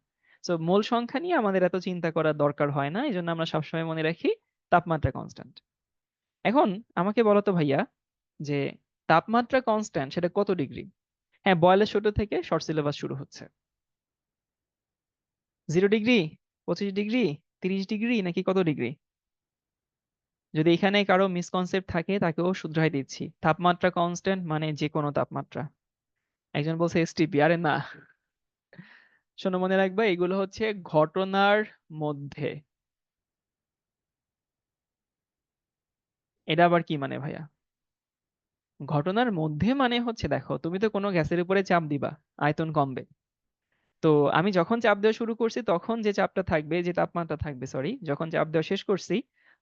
Speaker 1: সো মোল সংখ্যা নিয়ে আমাদের এত চিন্তা করার দরকার হয় না, এই জন্য আমরা সবসময় মনে রাখি তাপমাত্রা কনস্ট্যান্ট। এখন আমাকে বলো তো ভাইয়া, যে তাপমাত্রা কনস্ট্যান্ট সেটা কত ডিগ্রি? হ্যাঁ, বয়লের সূত্র থেকে শর্ট সিলেবাস শুরু হচ্ছে। 0 ডিগ্রি, 25 ডিগ্রি, 30 ডিগ্রি, নাকি কত ডিগ্রি? যদি এখানে কারো মিসকনসেপ্ট থাকে তাকেও শুধরাই দিচ্ছি, তাপমাত্রা কনস্ট্যান্ট মানে যে কোনো তাপমাত্রা। একজন বলছে এসটিপি, আরে না। শোনো, মনে রাখবে এগুলো হচ্ছে ঘটনার মধ্যে। এটা আবার কি মানে ভাইয়া? ঘটনার মধ্যে মানে হচ্ছে, দেখো তুমি তো কোনো গ্যাসের উপরে চাপ দিবা, আয়তন কমবে। তো আমি যখন চাপ দেওয়া শুরু করছি তখন যে চাপটা থাকবে, যে তাপমাত্রা থাকবে, সরি, যখন চাপ দেওয়া শেষ করছি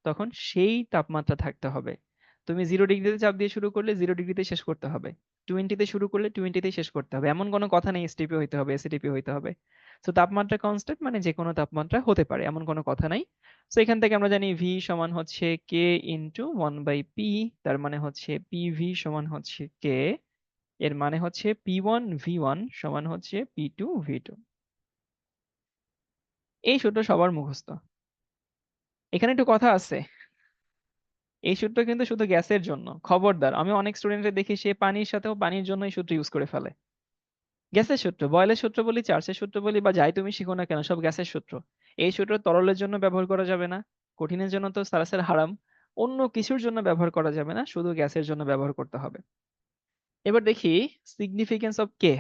Speaker 1: তখন সেই তাপমাত্রা থাকতে হবে। তুমি 0 ডিগ্রিতে চাপ দিয়ে শুরু করলে 0 ডিগ্রিতে শেষ করতে হবে, 20-তে শুরু করলে 20-তেই শেষ করতে হবে, এমন কোনো কথা নেই এসটিপি হইতে হবে, এসিটিপি হইতে হবে। তো তাপমাত্রা কনস্ট্যান্ট মানে যে কোনো তাপমাত্রা হতে পারে, এমন কোনো কথা নাই। তো এখান থেকে আমরা জানি ভি সমান হচ্ছে কে ইন্টু 1/পি। তার মানে হচ্ছে পি ভি সমান হচ্ছে কে। এর মানে হচ্ছে P1V1 সমান হচ্ছে P2V2। এই সূত্র সবার মুখস্থ। এখানে একটু কথা আছে, এই সূত্র কিন্তু শুধু গ্যাসের জন্য, খবরদার। আমি অনেক স্টুডেন্টদের দেখি সে পানির সাথেও পানির জন্য এই সূত্র ইউজ করে ফেলে। গ্যাসের সূত্র, বয়েলের সূত্র বলি, চার্লসের সূত্র বলি, বা যাই তুমি শিখো না কেন, সব গ্যাসের সূত্র। এই সূত্র তরলের জন্য ব্যবহার করা যাবে না, কঠিনের জন্য তো সারাসের হারাম, অন্য কিছুর জন্য ব্যবহার করা যাবে না, শুধু গ্যাসের জন্য ব্যবহার করতে হবে। এবার দেখি সিগনিফিকেন্স অফ কে।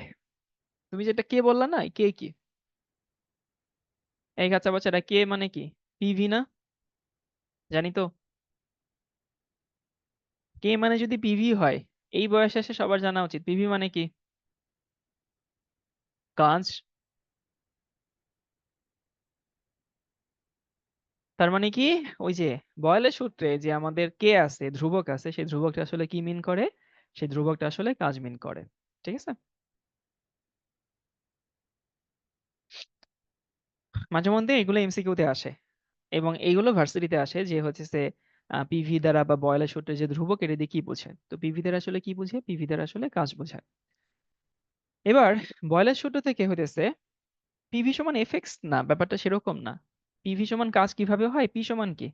Speaker 1: তুমি যেটা কে বললা না, কে কি? এই কাঁচা বাচ্চাটা কে মানে কি? পিভি না? জানি তো। কে মানে যদি পিভি হয়, এই বয়সে এসে সবার জানা উচিত পিভি মানে কি। কাজ। তার মানে কি, ওই যে বয়েলের সূত্রে যে আমাদের কে আছে, ধ্রুবক আছে, সেই ধ্রুবকটা আসলে কি মিন করে? সেই ধ্রুবকটা আসলে কাজ মিন করে। ঠিক আছে? মাঝে মধ্যে এগুলো এমসিকিউতে আসে এবং এইগুলো ভার্সিটিতে আসে যে হচ্ছে যে পিভি দ্বারা বা বয়েলের সূত্রে যে ধ্রুবক এটা দিয়ে কি বোঝে। তো পিভি দ্বারা আসলে কি বুঝে? পিভি দ্বারা আসলে কাজ বোঝায়। এবার বয়েলের সূত্র থেকে হইতেছে পিভি সমান এফএক্স, না ব্যাপারটা সেরকম না। পিভি সমান কাজ কিভাবে হয়? পি সমান কি?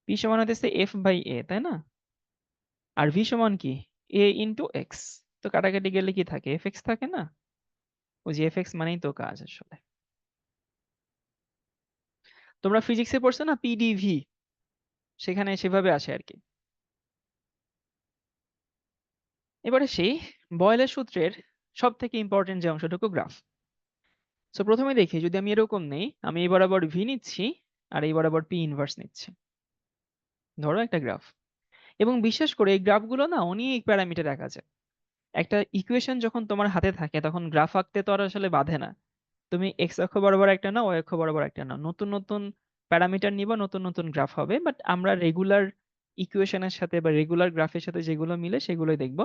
Speaker 1: পি সমান হইতেছে এফ বাই এ, তাই না? আর ভি সমান কি? এ ইন্টু এক্স। তো কাটাকাটি গেলে কি থাকে? এফ এক্স থাকে না? ওই যে এফ এক্স মানেই তো কাজ আসলে। তোমরা ফিজিক্সে পড়ছো না পিডিভি, সেখানে সেভাবে আসে আর কি। এবারে সেই বয়েলের সূত্রের সব থেকে ইম্পর্টেন্ট যে অংশটুকু, গ্রাফ। সো প্রথমে দেখি, যদি আমি এরকম নেই, আমি এই বরাবর ভি নিচ্ছি আর এই বরাবর পি ইনভার্স নিচ্ছি। ধরো একটা গ্রাফ, এবং বিশ্বাস করে এই গ্রাফগুলো না অনেক প্যারামিটার আঁকা যায়। একটা ইকুয়েশন যখন তোমার হাতে থাকে তখন গ্রাফ আঁকতে তো আর আসলে বাধে না। তুমি এক্স অক্ষ বরাবর একটা নাও, ওয়াই অক্ষ বরাবর একটা নাও, নতুন নতুন প্যারামিটার নিবা, নতুন নতুন গ্রাফ হবে। বাট আমরা রেগুলার ইকুয়েশনের সাথে বা রেগুলার গ্রাফের সাথে যেগুলো মিলে সেগুলোই দেখবো।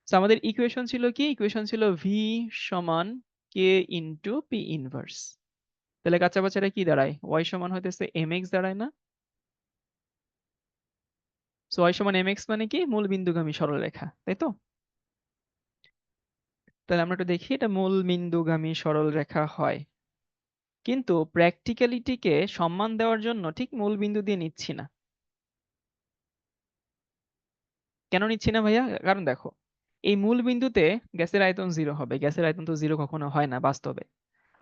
Speaker 1: তো আমাদের ইকুয়েশন ছিল কি? ইকুয়েশন ছিল ভি সমান কে ইন্টু পি ইনভার্স। তাহলে কাঁচা বাচ্চারা কি দাঁড়ায়? ওয়াই সমান হইতেছে এম এক্স দাঁড়ায় না? সো ওয়াই সমান এম এক্স মানে কি? মূল বিন্দুগামী সরলরেখা, তাই তো? তাহলে আমরা একটু দেখি, এটা মূল বিন্দুগামী সরলরেখা হয়, কিন্তু প্র্যাকটিক্যালিটিকে সম্মান দেওয়ার জন্য ঠিক মূল বিন্দু দিয়ে নিচ্ছি না। কেন নিচ্ছি না ভাইয়া? কারণ দেখো, এই মূল বিন্দুতে গ্যাসের আয়তন জিরো হবে। গ্যাসের আয়তন তো জিরো কখনো হয় না বাস্তবে।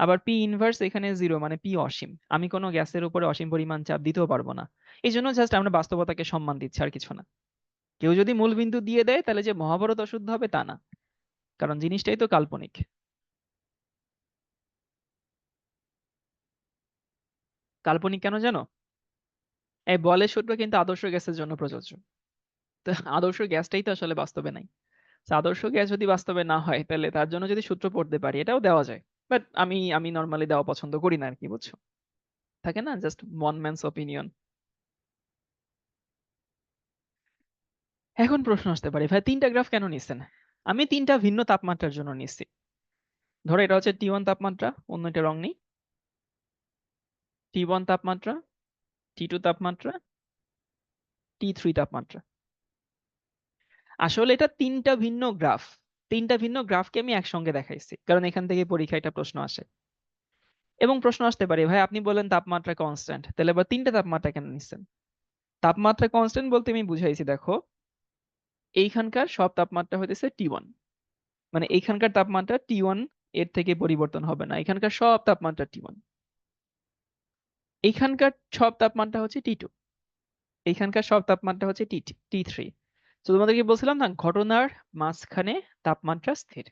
Speaker 1: আবার পি ইনভার্স এখানে জিরো, মানে পি অসীম। আমি কোনো গ্যাসের উপরে অসীম পরিমাণ চাপ দিতেও পারবো না। এই জন্য জাস্ট আমরা বাস্তবতাকে সম্মান দিচ্ছি, আর কিছু না। কেউ যদি মূল বিন্দু দিয়ে দেয় তাহলে যে মহাভারত অশুদ্ধ হবে তা না, কারণ জিনিসটাই তো কাল্পনিক। কাল্পনিক কেন জানো? এই বলের সূত্র কিন্তু আদর্শ গ্যাসের জন্য প্রযোজ্য। তো আদর্শ গ্যাসটাই তো আসলে বাস্তবে নাই। তো আদর্শ গ্যাস যদি বাস্তবে না হয় তাহলে তার জন্য যদি সূত্র পড়তে পারি, এটাও দেওয়া যায়। বাট আমি আমি নর্মালি দেওয়া পছন্দ করি না আর কি, বুঝছো? থাকে না জাস্ট ওয়ান ম্যানস অপিনিয়ন। এখন প্রশ্ন আসতে পারে, ভাই তিনটা গ্রাফ কেন নিচ্ছেন? আমি তিনটা ভিন্ন তাপমাত্রার জন্য নিচ্ছি। ধরো এটা হচ্ছে টি1 তাপমাত্রা, অন্য একটা রং নেই। টি1 তাপমাত্রা, টি2 তাপমাত্রা, টি3 তাপমাত্রা। আসলে এটা তিনটা ভিন্ন গ্রাফ। তিনটা ভিন্ন গ্রাফকে আমি একসঙ্গে দেখাইছি, কারণ এখান থেকে পরীক্ষায় একটা প্রশ্ন আসে। এবং প্রশ্ন আসতে পারে, ভাই আপনি বলেন তাপমাত্রা কনস্ট্যান্ট, তাহলে আবার তিনটা তাপমাত্রা কেন নিচ্ছেন? তাপমাত্রা কনস্ট্যান্ট বলতে আমি বুঝাইছি, দেখো এইখানকার সব তাপমাত্রা হইতেছে টি1, মানে এইখানকার তাপমাত্রা টি1 এর থেকে পরিবর্তন হবে না। এখানকার সব তাপমাত্রা টি1। এইখানকার সব তাপমাত্রা হচ্ছে টি2। এইখানকার সব তাপমাত্রা হচ্ছে টি3। তো তোমাদেরকে বলছিলাম না, ঘটনার মাঝখানে তাপমাত্রা স্থির।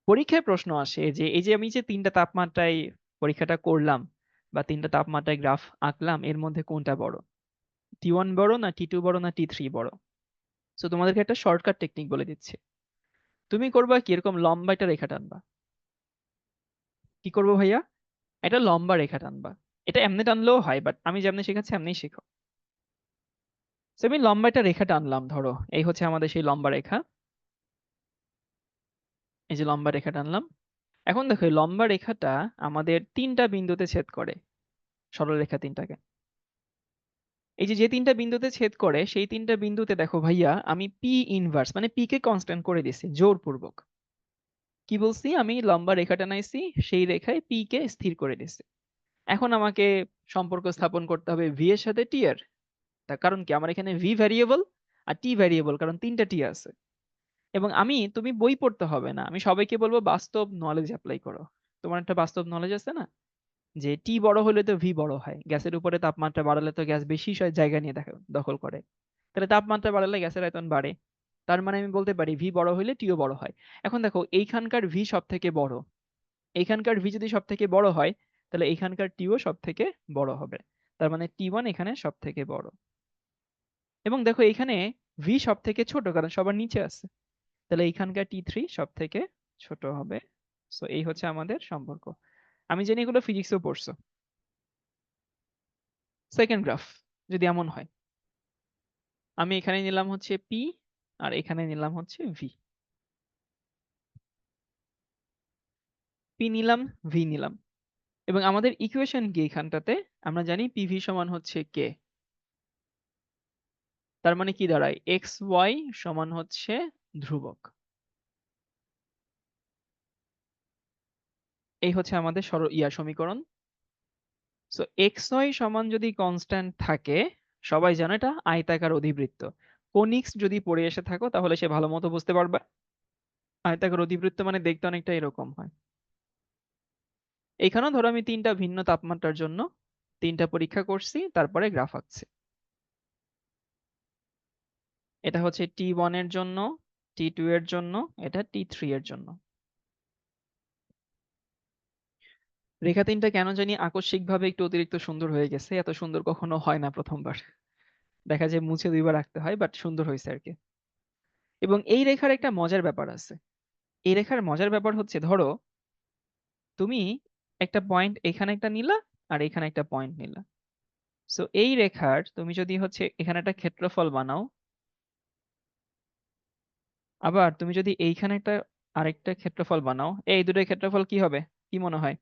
Speaker 1: পরীক্ষায় প্রশ্ন আসে যে এই যে আমি যে তিনটা তাপমাত্রায় পরীক্ষাটা করলাম বা তিনটা তাপমাত্রায় গ্রাফ আঁকলাম, এর মধ্যে কোনটা বড়? টি1 বড়, না টি2 বড়, না টি3 বড়? তো তোমাদেরকে একটা শর্টকাট টেকনিক বলে দিচ্ছি। তুমি করবা কি, এরকম লম্বা একটা রেখা টানবা। কি করবো ভাইয়া? একটা লম্বা রেখা টানবা। এটা এমনি টানলেও হয়, বাট আমি যেমনি শেখাচ্ছি এমনি শিখো। তো আমি লম্বা একটা রেখা টানলাম, ধরো এই হচ্ছে আমাদের সেই লম্বা রেখা। এই যে লম্বা রেখা টানলাম। এখন দেখো এই লম্বা রেখাটা আমাদের তিনটা বিন্দুতে ছেদ করে, সরলরেখা তিনটাকে। এই যে যে তিনটা বিন্দুতে ছেদ করে সেই তিনটা বিন্দুতে দেখো ভাইয়া, আমি পি ইনভার্স মানে পি কে কনস্ট্যান্ট করে দিছি জোরপূর্বক। কি বলছি? আমি লম্বা রেখা টানাইছি, সেই রেখায় পি কে স্থির করে দিছি। এখন আমাকে সম্পর্ক স্থাপন করতে হবে ভি এর সাথে টি এর। তার কারণ কি, আমার এখানে ভি ভ্যারিয়েবল আর টি ভ্যারিয়েবল, কারণ তিনটা টি আছে। এবং তুমি বই পড়তে হবে না, আমি সবাইকে বলবো বাস্তব নলেজ অ্যাপ্লাই করো। তোমার একটা বাস্তব নলেজ আছে না, যে টি বড় হলে তো ভি বড় হয়, গ্যাসের উপরে তাপমাত্রা বাড়ালে তো গ্যাস বেশি জায়গা নিয়ে দখল করে। তাহলে তাপমাত্রা বাড়ালে গ্যাসের আয়তন বাড়ে। তার মানে আমি বলতে পারি ভি বড় হলে টিও বড় হয়। এখন দেখো এইখানকার ভি সব থেকে বড়, এইখানকার ভি যদি সব থেকে বড় হয় তাহলে এইখানকার টিও সব থেকে বড় হবে। তার মানে টি1 এখানে সব থেকে বড়। এবং দেখো এখানে ভি সব থেকে ছোট, কারণ সবার নিচে আছে। তাহলে এইখানকার টি3 সব থেকে ছোট হবে। সো এই হচ্ছে আমাদের সম্পর্ক। আমি জানি এগুলো ফিজিক্সেও পড়ছো। সেকেন্ড গ্রাফ যদি এমন হয়, আমি এখানে নিলাম হচ্ছে পি আর এখানে নিলাম হচ্ছে ভি। পি নিলাম, ভি নিলাম, এবং আমাদের ইকুয়েশন কি এখানটাতে? আমরা জানি পিভি সমান হচ্ছে কে। তার মানে কি দাঁড়ায়? এক্স ওয়াই সমান হচ্ছে ধ্রুবক। এই হচ্ছে আমাদের সমীকরণ। সো এক্স ওয়াই সমান যদি কনস্ট্যান্ট থাকে, সবাই জানো এটা আয়তাকার অধিবৃত্ত। কোনিক্স যদি পড়ে এসে থাকো তাহলে সে ভালো মতো বুঝতে পারবে। আয়তাকার অধিবৃত্ত মানে দেখতে অনেকটা এরকম হয়। এখানেও ধরো আমি তিনটা ভিন্ন তাপমাত্রার জন্য তিনটা পরীক্ষা করছি, তারপরে গ্রাফ আঁকছি। এটা হচ্ছে T1 এর জন্য, T2 এর জন্য, এটা T3 এর জন্য। রেখা তিনটা কেন জানি আকস্মিকভাবে একটু অতিরিক্ত সুন্দর হয়ে গেছে। এত সুন্দর কখনো হয় না প্রথমবার। দেখা যায় মুছে দুইবার রাখতে হয়, বাট সুন্দর হয়েছে আর কি। এবং এই রেখার একটা মজার ব্যাপার আছে। এই রেখার মজার ব্যাপার হচ্ছে, ধরো তুমি একটা পয়েন্ট এখানে একটা নিলা আর এখানে একটা পয়েন্ট নিলা। সো এই রেখার তুমি যদি হচ্ছে এখানে একটা ক্ষেত্রফল বানাও, আবার তুমি যদি এইখানে একটা আরেকটা ক্ষেত্রফল বানাও, এই দুটোর ক্ষেত্রফল কি হবে? কি মনে হয়?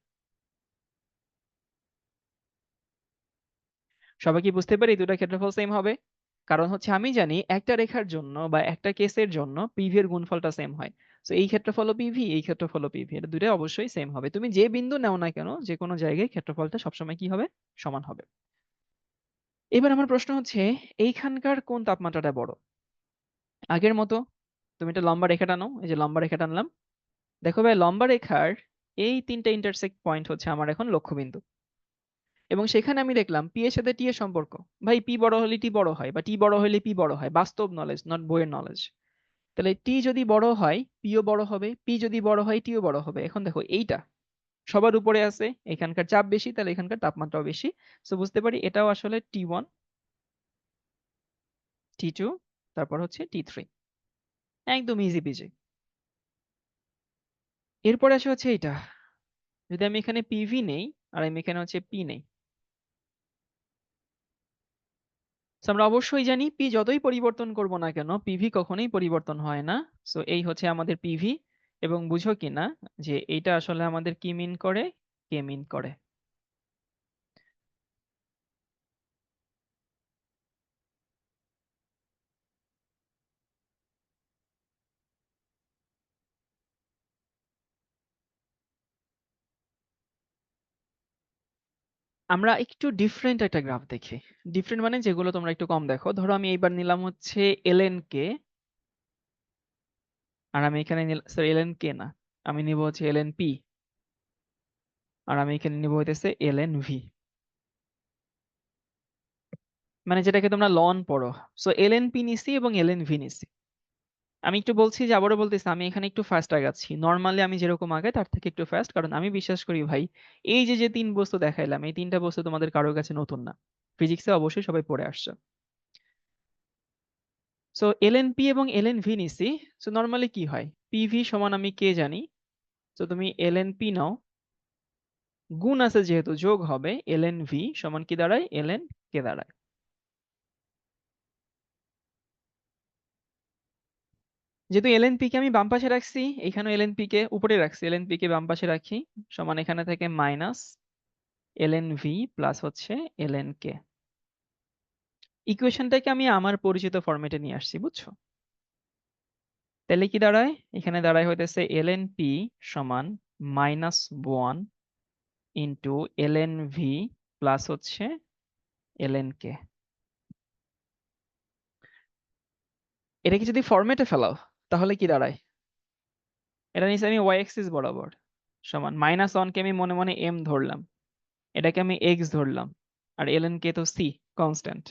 Speaker 1: সবাই কি বুঝতে পারি দুটো ক্ষেত্রফল সেম হবে? কারণ হচ্ছে আমি জানি একটা রেখার জন্য বা একটা কেসের জন্য পিভি এর গুণফলটা সেম হয়। তো এই ক্ষেত্রফলও পিভি, এই ক্ষেত্রফলও পিভি, এটা দুটোই অবশ্যই সেম হবে। তুমি যে বিন্দু নাও না কেন, যে কোনো জায়গায় ক্ষেত্রফলটা সবসময় কি হবে? সমান হবে। এবার আমার প্রশ্ন হচ্ছে, এইখানকার কোন তাপমাত্রাটা বড়? আগের মতো তুমি একটা লম্বা রেখা টানো, এই যে লম্বা রেখা টানলাম। দেখো ভাই, লম্বা রেখার এই তিনটা ইন্টারসেক্ট পয়েন্ট হচ্ছে আমার এখন লক্ষ্যবিন্দু। এবং সেখানে আমি দেখলাম পি এর সাথে টি এর সম্পর্ক। ভাই পি বড় হলে টি বড় হয়, বা টি বড় হলে পি বড় হয়, বাস্তব নলেজ, নট বইয়ের নলেজ। তাহলে টি যদি বড় হয় পিও বড় হবে, পি যদি বড় হয় টিও বড় হবে। এখন দেখো এইটা সবার উপরে আছে, এখানকার চাপ বেশি, তাহলে এখানকার তাপমাত্রাও বেশি। সো বুঝতে পারি এটাও আসলে T1, T2, তারপর হচ্ছে T3। একদম ইজি পিজি। এরপরে আসে হচ্ছে এইটা, যদি আমি এখানে পিভি নেই আর আমি এখানে হচ্ছে পি নেই। So, আমরা অবশ্যই জানি পি যতই পরিবর্তন করব না কেন পিভি কখনোই পরিবর্তন হয় না। সো এই হচ্ছে আমাদের পিভি। এবং বুঝো কিনা যে এইটা আসলে আমাদের কি মিন করে? কে মিন করে। আমরা একটু ডিফারেন্ট একটা গ্রাফ দেখি। ডিফারেন্ট মানে যেগুলো তোমরা একটু কম দেখো। ধরো আমি এইবার নিলাম হচ্ছে এলএন কে, আর আমি এখানে সরি এলএন কে না, আমি নিব হচ্ছে এলএন পি, আর আমি এখানে নিব হইতেছে এলএন ভি। মানে যেটাকে তোমরা লন পড়ো। সো এলএন পি নিছি এবং এলএন ভি নিছি। আমি একটু বলছি যে আবারও বলতেছি, আমি এখানে একটু ফাস্ট আগাচ্ছি। নর্মালি আমি যেরকম আগাই তার থেকে একটু ফাস্ট, কারণ আমি বিশ্বাস করি ভাই, এই যে যে তিন বস্তু দেখাইলাম, এই তিনটা বস্তু তোমাদের কারোর কাছে নতুন না। ফিজিক্সে অবশ্যই সবাই পড়ে আসছে। সো এলএনপি এবং এলএনভি নিছি। সো নর্মালি কি হয়? পিভি সমান আমি কে জানি। তো তুমি এলএনপি নাও, গুণ আছে যেহেতু যোগ হবে, এলএনভি সমান কি দাঁড়ায়? এলএন কে দাঁড়ায়। যেহেতু এলএনপি কে আমি বাম পাশে রাখছি, এখানে এলএনপি কে উপরে রাখছি, এলএনপি কে বাম পাশে রাখি, সমান এখানে থেকে মাইনাস এলএনভি প্লাস হচ্ছে এলএন কে। ইকুয়েশনটাকে আমি আমার পরিচিত ফরম্যাটে নিয়ে আসছি, বুঝছো? তাহলে কি দাঁড়ায়? এখানে দাঁড়ায় হইতেছে এলএনপি সমান -1 ইন্টু এলএনভি প্লাস হচ্ছে এলএনকে। এটাকে যদি ফরম্যাটে ফেলাও তাহলে কি দাঁড়ায়? এটা নিচে আমি ওয়াই অ্যাক্সিস বরাবর সমান -1 কে আমি মনে মনে এম ধরলাম, এটাকে আমি এক্স ধরলাম, আর এলএন কে তো সি, কনস্ট্যান্ট।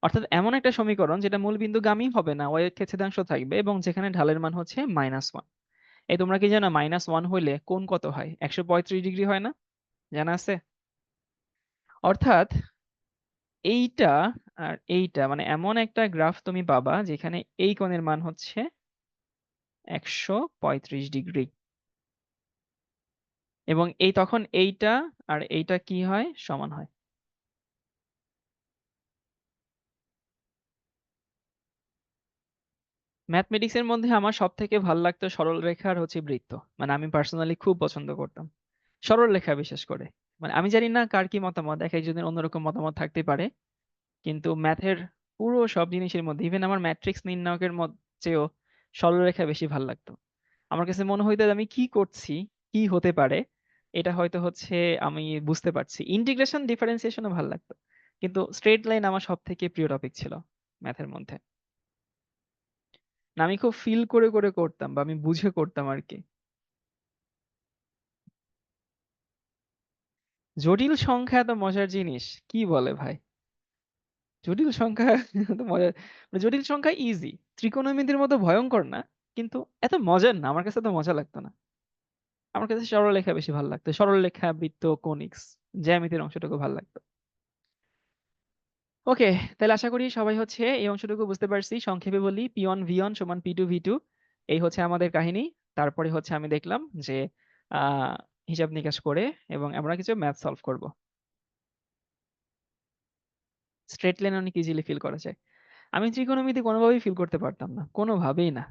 Speaker 1: অর্থাৎ এমন একটা সমীকরণ যেটা মূল বিন্দুগামী হবে না, ওয়াই এর ছেদাংশ থাকবে এবং যেখানে ঢালের মান হচ্ছে -1। এই তোমরা কি জানো -1 হইলে কোণ কত হয়? 135 ডিগ্রি হয় না? জানা আছে? অর্থাৎ এইটা আর এইটা মানে এমন একটা গ্রাফ তুমি পাবা যেখানে এই কোণের মান হচ্ছে 135 ডিগ্রি। এবং এই তখন এইটা আর এইটা কি হয়? সমান হয়। ম্যাথমেটিক্স এর মধ্যে আমার সব থেকে ভালো লাগতো সরল রেখা আর হচ্ছে বৃত্ত। মানে আমি পার্সোনালি খুব পছন্দ করতাম সরল রেখা, বিশেষ করে। মানে আমি জানি না কার কি মতামত, এক একজনের অন্যরকম মতামত থাকতে পারে, কিন্তু ম্যাথের পুরো সব জিনিসের মধ্যে ইভেন আমার ম্যাট্রিক্স নির্ণায়কের চেয়েও সরলরেখা বেশি ভালো লাগতো। আমার কাছে মনে হইতো যে আমি কি করছি, কি হতে পারে, এটা হয়তো হচ্ছে আমি বুঝতে পারছি। ইন্টিগ্রেশন ডিফারেন্সিয়েশনও ভালো লাগতো, কিন্তু স্ট্রেট লাইন আমার সব থেকে প্রিয় টপিক ছিল ম্যাথের মধ্যে। না, আমি খুব ফিল করে করে করতাম, বা আমি বুঝে করতাম আর কি। জটিল সংখ্যা এত মজার জিনিস, কি বলে ভাই! জটিল সংখ্যা এত মজার, মানে জটিল সংখ্যা ইজি, ত্রিকোণমিতির মতো ভয়ঙ্কর না, কিন্তু এত মজার না, আমার কাছে তো মজা লাগতো না। আমার কাছে সরলরেখা বেশি ভালো লাগতো, সরলরেখা, বৃত্ত, কোনিক্স, জ্যামিতির অংশটুকু ভালো লাগতো। ওকে, তাহলে আশা করি সবাই হচ্ছে এই অংশটুকু বুঝতে পারছি। সংক্ষেপে বলি, P1 V1 সমান P2 V2, এই হচ্ছে আমাদের কাহিনী। তারপরে হচ্ছে আমি দেখলাম যে আহ হিসাব নিকাশ করে এবং আমরা কিছু ম্যাথ সলভ করব। স্ট্রেট লাইন অনেক ইজিলি ফিল করা যায়। আমি ত্রিকোণমিতি কোনোভাবেই ফিল করতে পারতাম না, কোনোভাবেই না।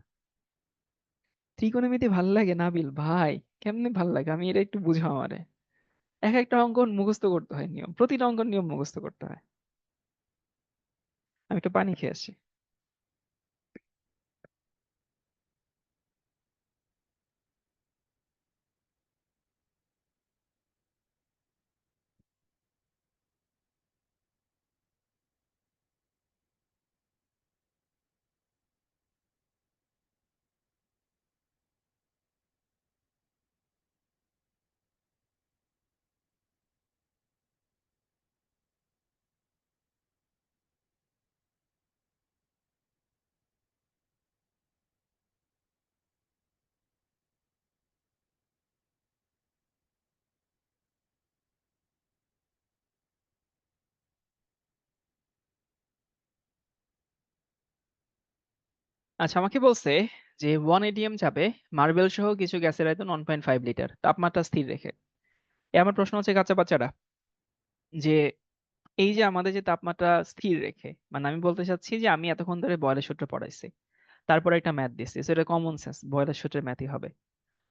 Speaker 1: ত্রিকোণমিতি ভাল লাগে নাবিল ভাই? কেমনে ভাল লাগে, আমি এটা একটু বুঝাও আমারে। এক একটা অঙ্কন মুখস্থ করতে হয়, নিয়ম, প্রতিটা অঙ্কন নিয়ম মুখস্থ করতে হয়। আমি একটু পানি খেয়ে আসি। আচ্ছা, আমাকে বলছে যে 1 ATM চাপে মার্বেল সহ কিছু গ্যাসের আয়তন 1.5 লিটার, তাপমাত্রা স্থির রেখে। আমার প্রশ্ন হচ্ছে কাচ্চা বাচ্চারা, যে এই যে আমাদের যে তাপমাত্রা স্থির রেখে, মানে আমি বলতে চাচ্ছি যে আমি এতক্ষণ ধরে বয়লের সূত্র পড়াইছি, তারপরে একটা ম্যাথ দিচ্ছি, সেটা কমন সেন্স, বয়লের সূত্রের ম্যাথই হবে।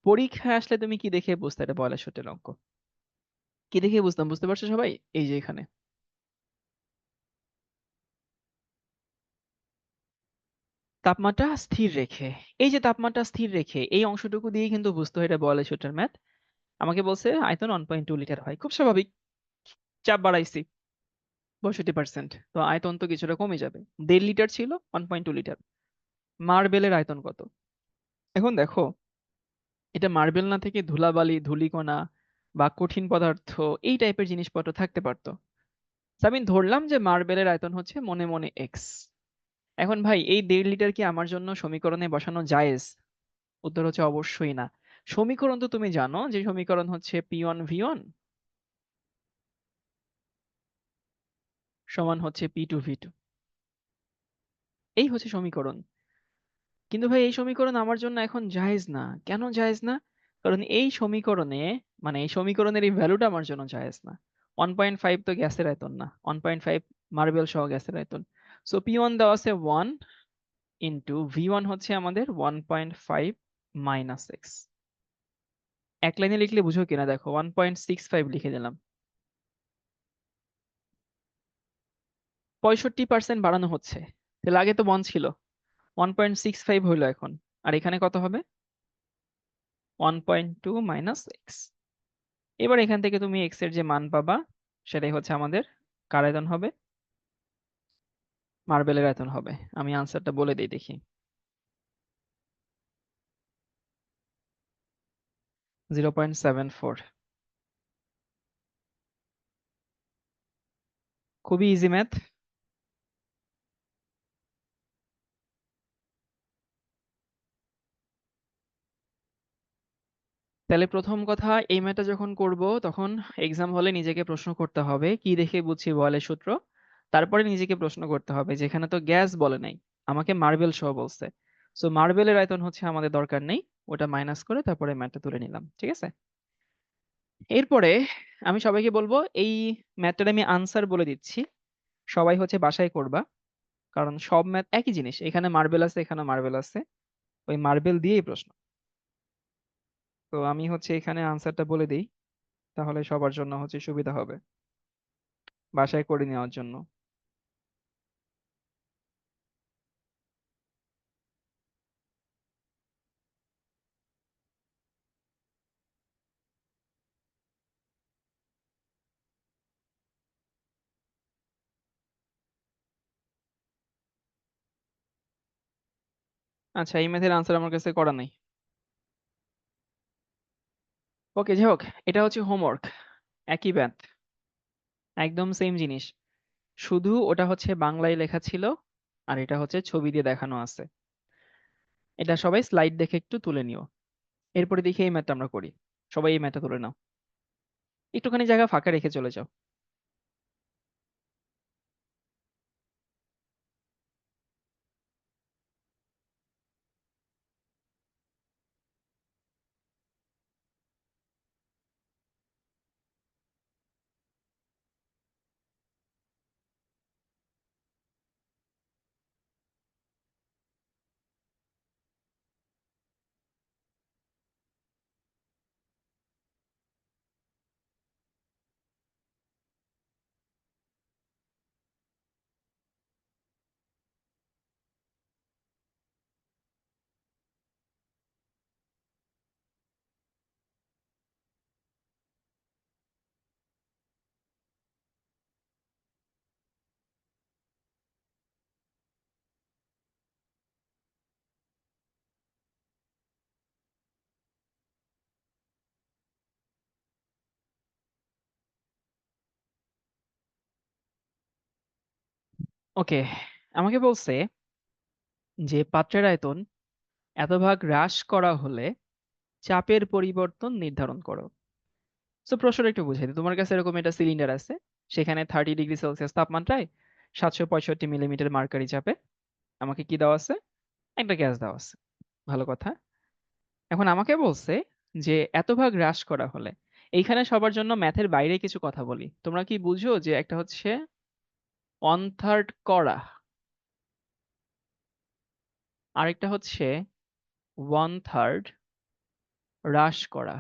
Speaker 1: পরীক্ষায় আসলে তুমি কি দেখে বুঝতে এটা বয়লের সূত্রের অঙ্ক? কি দেখে বুঝতাম, বুঝতে পারছো সবাই? এই যে এখানে তাপমাত্রা স্থির রেখে, এই যে তাপমাত্রা স্থির রেখে এই অংশটুকু দিয়ে কিন্তু বুঝতে হয় এটা বয়লের সূত্রের ম্যাথ। আমাকে বলছে আয়তন 1.2 লিটার হয়, খুব স্বাভাবিক। চাপ বাড়াইছি 65%, তো আয়তন তো কিছুটা কমে যাবে। 1.5 লিটার ছিল, 1.2 লিটার। মার্বেলের আয়তন কত? এখন দেখো, এটা মার্বেল না থেকে ধুলাবালি, ধূলিকণা বা কঠিন পদার্থ, এই টাইপের জিনিসপত্র থাকতে পারতো। তো আমি ধরলাম যে মার্বেলের আয়তন হচ্ছে মনে মনে এক্স। এখন ভাই, এই 1.5 লিটার কি আমার জন্য সমীকরণে বসানো জায়েজ? উত্তর হচ্ছে অবশ্যই না। সমীকরণ তো তুমি জানো, যে সমীকরণ হচ্ছে P1 V1 সমান হচ্ছে P2 V2, এই হচ্ছে সমীকরণ। কিন্তু ভাই এই সমীকরণ আমার জন্য এখন জায়েজ না। কেন জায়েজ না? কারণ এই সমীকরণে, মানে এই সমীকরণের এই ভ্যালুটা আমার জন্য জায়েজ না। 1.5 তো গ্যাসের আয়তন না, 1.5 মার্বেল সহ গ্যাসের আয়তন। সো P1 দেওয়া আছে 1, ইন্টু V1 হচ্ছে আমাদের 1.5 মাইনাস এক্স। এক লাইনে লিখলে বুঝো কিনা দেখো, 1.65 লিখে দিলাম। 65% বাড়ানো হচ্ছে, তাহলে আগে তো 1 ছিল, 1.65 হইলো এখন। আর এখানে কত হবে? 1.2 মাইনাস এক্স। এবার এখান থেকে তুমি এক্স এর যে মান পাবা, সেটাই হচ্ছে আমাদের কার আয়তন হবে? মার্বেলের আয়তন হবে। আমি আনসারটা বলে দিই দেখি। 0.74। খুবই ইজি ম্যাথ। তাহলে প্রথম কথা, এই ম্যাথটা যখন করব তখন এক্সাম হলে নিজেকে প্রশ্ন করতে হবে কি দেখে বুঝছি বয়লের সূত্র। তারপরে নিজেকে প্রশ্ন করতে হবে, যেখানে তো গ্যাস বলে নাই, আমাকে মার্বেল সহ বলছে। সো মার্বেলের আয়তন হচ্ছে আমাদের দরকার নেই, ওটা মাইনাস করে তারপরে ম্যাথটা তুলে নিলাম, ঠিক আছে? এরপরে আমি সবাইকে বলবো, এই ম্যাথটার আমি আনসার বলে দিচ্ছি, সবাই হচ্ছে বাসায় করবা। কারণ সব ম্যাথ একই জিনিস, এখানে মার্বেল আছে, এখানে মার্বেল আছে, ওই মার্বেল দিয়েই প্রশ্ন। তো আমি হচ্ছে এখানে আনসারটা বলে দিই, তাহলে সবার জন্য হচ্ছে সুবিধা হবে বাসায় করে নেওয়ার জন্য। আচ্ছা, এই ম্যাথের আনসার আমার কাছে করা নাই। ওকে, যাই হোক, এটা হচ্ছে হোমওয়ার্ক, একই ম্যাথ, একদম সেম জিনিস, শুধু ওটা হচ্ছে বাংলায় লেখা ছিল আর এটা হচ্ছে ছবি দিয়ে দেখানো আছে। এটা সবাই স্লাইড দেখে একটু তুলে নিও, এরপরে দেখি এই ম্যাথটা আমরা করি। সবাই এই ম্যাথটা তুলে নাও, একটুখানি জায়গা ফাঁকা রেখে চলে যাও। ওকে, আমাকে বলছে যে পাত্রের আয়তন এত ভাগ হ্রাস করা হলে চাপের পরিবর্তন নির্ধারণ করো। তো প্রশ্নটা একটু বুঝাই দিই। তোমার কাছে এরকম একটা সিলিন্ডার আছে, সেখানে 30°C তাপমাত্রায় 765 মিলিমিটার মার্কারি চাপে আমাকে কি দেওয়া আছে, একটা গ্যাস দেওয়া আছে। ভালো কথা। এখন আমাকে বলছে যে এত ভাগ হ্রাস করা হলে, এইখানে সবার জন্য ম্যাথের বাইরে কিছু কথা বলি। তোমরা কি বুঝো যে একটা হচ্ছে 1/3 করা, আরেকটা হচ্ছে 1/3 হ্রাস করা?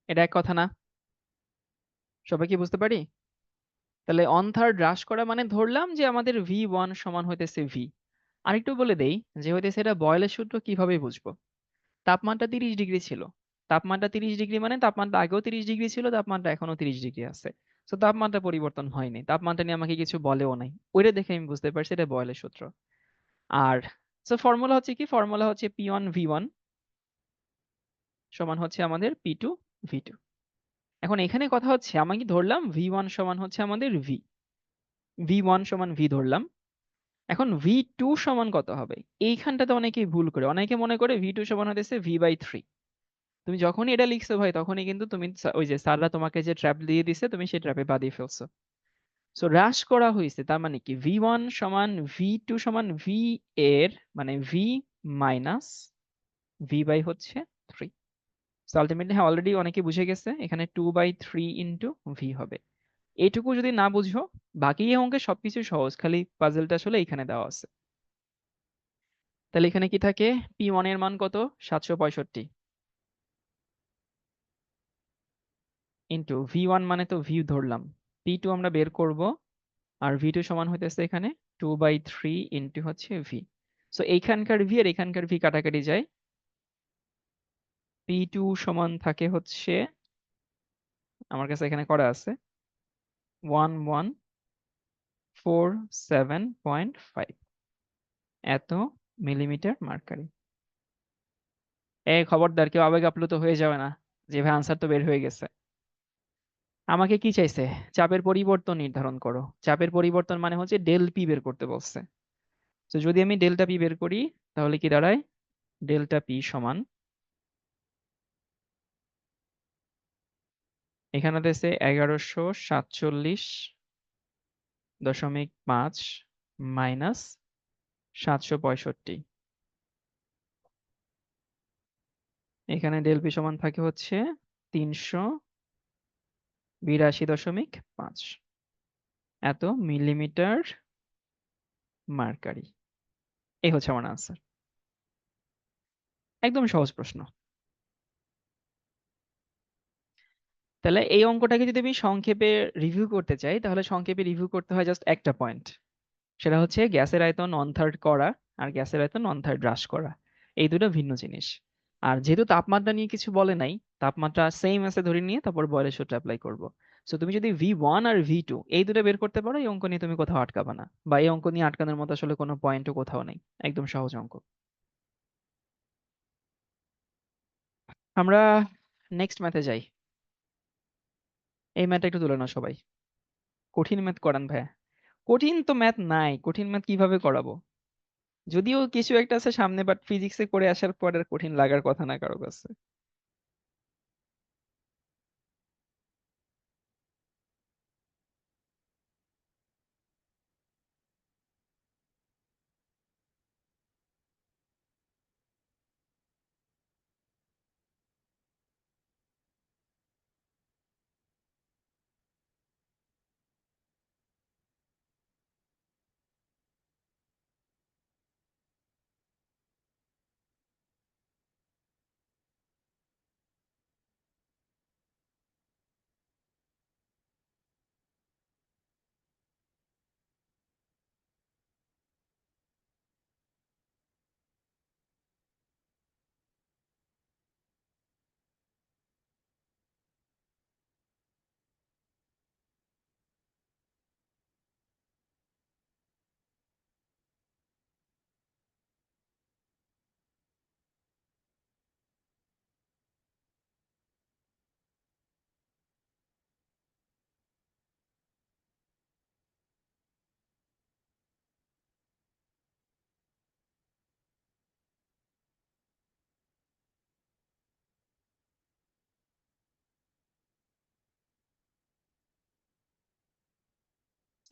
Speaker 1: এটা এক কথা না? সবাই কি বুঝতে পারি? তাহলে 1/3 হ্রাস করা মানে ধরলাম যে আমাদের V1 সমান হইতেছে V। আরেকটু বলে দেই যে হইতেছে এটা বয়েলের সূত্র, কিভাবে বুঝবো। তাপমাত্রা 30 ডিগ্রি ছিল, তাপমাত্রা 30 ডিগ্রি মানে তাপমাত্রা আগেও 30 ডিগ্রি ছিল, তাপমাত্রা এখনো 30 ডিগ্রি আছে। তো তাপমাত্রা পরিবর্তন হয়নি, তাপমাত্রা নিয়ে আমাকে কিছু বলেও নাই, ওইটা দেখে আমি বুঝতে পারছি এটা বয়েলের সূত্র। আর ফর্মুলা হচ্ছে কি, ফর্মুলা হচ্ছে P1 V1 সমান হচ্ছে আমাদের P2 V2। এখন এখানে কথা হচ্ছে, আমি কি ধরলাম V1 সমান হচ্ছে আমাদের V1 সমান V ধরলাম। এখন V2 সমান কত হবে? এইখানটাতে অনেকেই ভুল করে, অনেকে মনে করে V2 সমান হতেছে V/3। তুমি যখনই এটা লিখছো ভাই, তখনই কিন্তু তুমি ওই যে স্যাররা তোমাকে যে ট্র্যাপ দিয়ে দিছে, তুমি সেই ট্র্যাপে পা দিয়ে ফেলছো। সো হ্রাস করা হয়েছে, তার মানে কি V1 সমান V2 সমান V এর মানে V - V/3। সো আলটিমেটলি হ্যাঁ, অলরেডি অনেকে বুঝে গেছে, এখানে 2/3 ইন্টু ভি হবে। এইটুকু যদি না বুঝো, বাকি এই অঙ্কে সবকিছু সহজ, খালি পাজলটা আসলে এখানে দেওয়া আছে। তাহলে এখানে কি থাকে, P1 এর মান কত, 765, ইন্টু V1 মানে তো ভি ধরলাম, P2 আমরা বের করব, আর V2 সমান হইতেছে এখানে 2/3 ইন্টু হচ্ছে ভি। সো এইখানকার ভি আর এখানকার ভি কাটাকাটি যায়, P2 সমান থাকে হচ্ছে, আমার কাছে এখানে করা আছে 1147.5 এত মিলিমিটার মার্কারি। এই খবরদার কেউ আবেগ আপ্লুত হয়ে যাবে না যে ভাই আনসার তো বের হয়ে গেছে। আমাকে কি চাইছে, চাপের পরিবর্তন নির্ধারণ করো। চাপের পরিবর্তন মানে হচ্ছে ডেল পি বের করতে বলছে। তো যদি আমি ডেল্টা পি বের করি, তাহলে কি দাঁড়ায়, ডেল্টা পি সমান, এখানে দিয়েছে 1147.5 মাইনাস 765। এখানে ডেল পি সমান থাকে হচ্ছে 382.5 এত মিলিমিটার মার্কারি। এই হচ্ছে আমার আনসার। একদম সহজ প্রশ্ন। তাহলে এই অঙ্কটাকে যদি আমি সংক্ষেপে রিভিউ করতে চাই, তাহলে সংক্ষেপে রিভিউ করতে হয় জাস্ট একটা পয়েন্ট। সেটা হচ্ছে গ্যাসের আয়তন 1/3 করা আর গ্যাসের আয়তন 1/3 হ্রাস করা। এই দুটো ভিন্ন জিনিস। আর যেহেতু তাপমাত্রা নিয়ে কিছু বলে নাই, তাপমাত্রা সেম আছে ধরে নিয়ে তারপর বয়লের সূত্র অ্যাপ্লাই করব। সো তুমি যদি V1 আর V2 এই দুটো বের করতে পারো, এই অঙ্ক নিয়ে তুমি কোথাও আটকাবা না, বা এই অঙ্ক নিয়ে আটকানোর মতো আসলে কোনো পয়েন্টও কোথাও নেই। একদম সহজ অঙ্ক। আমরা নেক্সট ম্যাথে যাই। এই ম্যাথটা একটু তুলে নাও সবাই। কঠিন ম্যাথ করান ভাইয়া। কঠিন তো ম্যাথ নাই, কঠিন ম্যাথ কিভাবে করাবো? যদিও কিছু একটা আছে সামনে, বাট ফিজিক্সে করে আসার পর আর কঠিন লাগার কথা না কারো কাছে।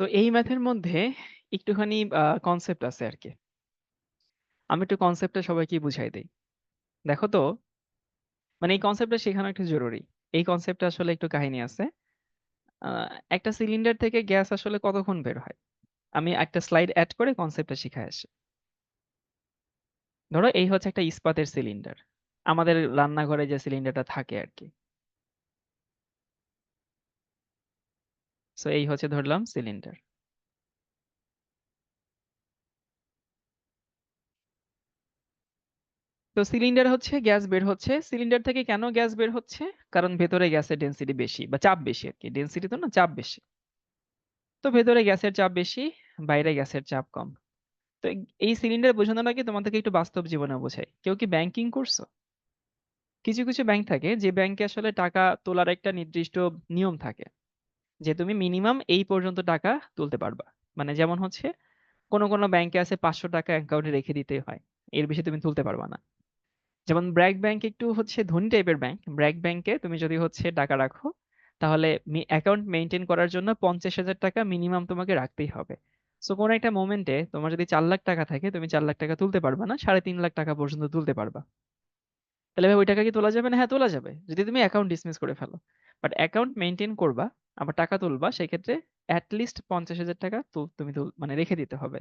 Speaker 1: তো এই ম্যাথের মধ্যে একটুখানি কনসেপ্ট আছে আর কি। আমি একটু কনসেপ্টটা সবাইকে বুঝাই দেই। দেখো তো, মানে এই কনসেপ্টটা শেখানো একটু জরুরি। এই কনসেপ্টটা আসলে একটু কাহিনী আছে। একটা সিলিন্ডার থেকে গ্যাস আসলে কতক্ষণ বের হয়? আমি একটা স্লাইড অ্যাড করে কনসেপ্টটা শিখাই আসি। ধরো এই হচ্ছে একটা ইস্পাতের সিলিন্ডার, আমাদের রান্নাঘরে যে সিলিন্ডারটা থাকে আর কি। সো এই হচ্ছে ধরলাম সিলিন্ডার। তো সিলিন্ডার হচ্ছে গ্যাস বের হচ্ছে, সিলিন্ডার থেকে কেন গ্যাস বের হচ্ছে? কারণ ভেতরে গ্যাসের ডেনসিটি বেশি বা চাপ বেশি আর কি, ডেনসিটি তো না, চাপ বেশি। তো ভেতরে গ্যাসের চাপ বেশি, বাইরে গ্যাসের চাপ কম। তো এই সিলিন্ডার বোঝানোর আগে তোমাদেরকে একটু বাস্তব জীবনে বোঝাই। কেউ কি ব্যাংকিং করছো? কিছু কিছু ব্যাংক থাকে যে ব্যাংকে আসলে টাকা তোলার একটা নির্দিষ্ট নিয়ম থাকে, যে তুমি মিনিমাম এই পর্যন্ত টাকা তুলতে পারবা। মানে যেমন হচ্ছে কোনো কোনো ব্যাংকে আছে 500 টাকা অ্যাকাউন্টে রেখে দিতে হয়, এর বেশি তুমি তুলতে পারবা না। যেমন ব্র্যাক ব্যাংক একটু হচ্ছে ধনী টাইপের ব্যাংক, ব্র্যাক ব্যাংকে তুমি যদি হচ্ছে টাকা রাখো, তাহলে অ্যাকাউন্ট মেনটেন করার জন্য 50,000 টাকা মিনিমাম তোমাকে রাখতেই হবে। সো কোনো একটা মোমেন্টে তোমার যদি 4 লাখ টাকা থাকে, তুমি 4 লাখ টাকা তুলতে পারবা না, 3.5 লাখ টাকা পর্যন্ত তুলতে পারবা। তাহলে ভাই ওই টাকা কি তোলা যাবে না? হ্যাঁ, তোলা যাবে যদি তুমি অ্যাকাউন্ট ডিসমিস করে ফেলো। বাট অ্যাকাউন্ট মেনটেন করবা, আবার টাকা তুলবা, সেক্ষেত্রে অ্যাটলিস্ট 50,000 টাকা মানে রেখে দিতে হবে।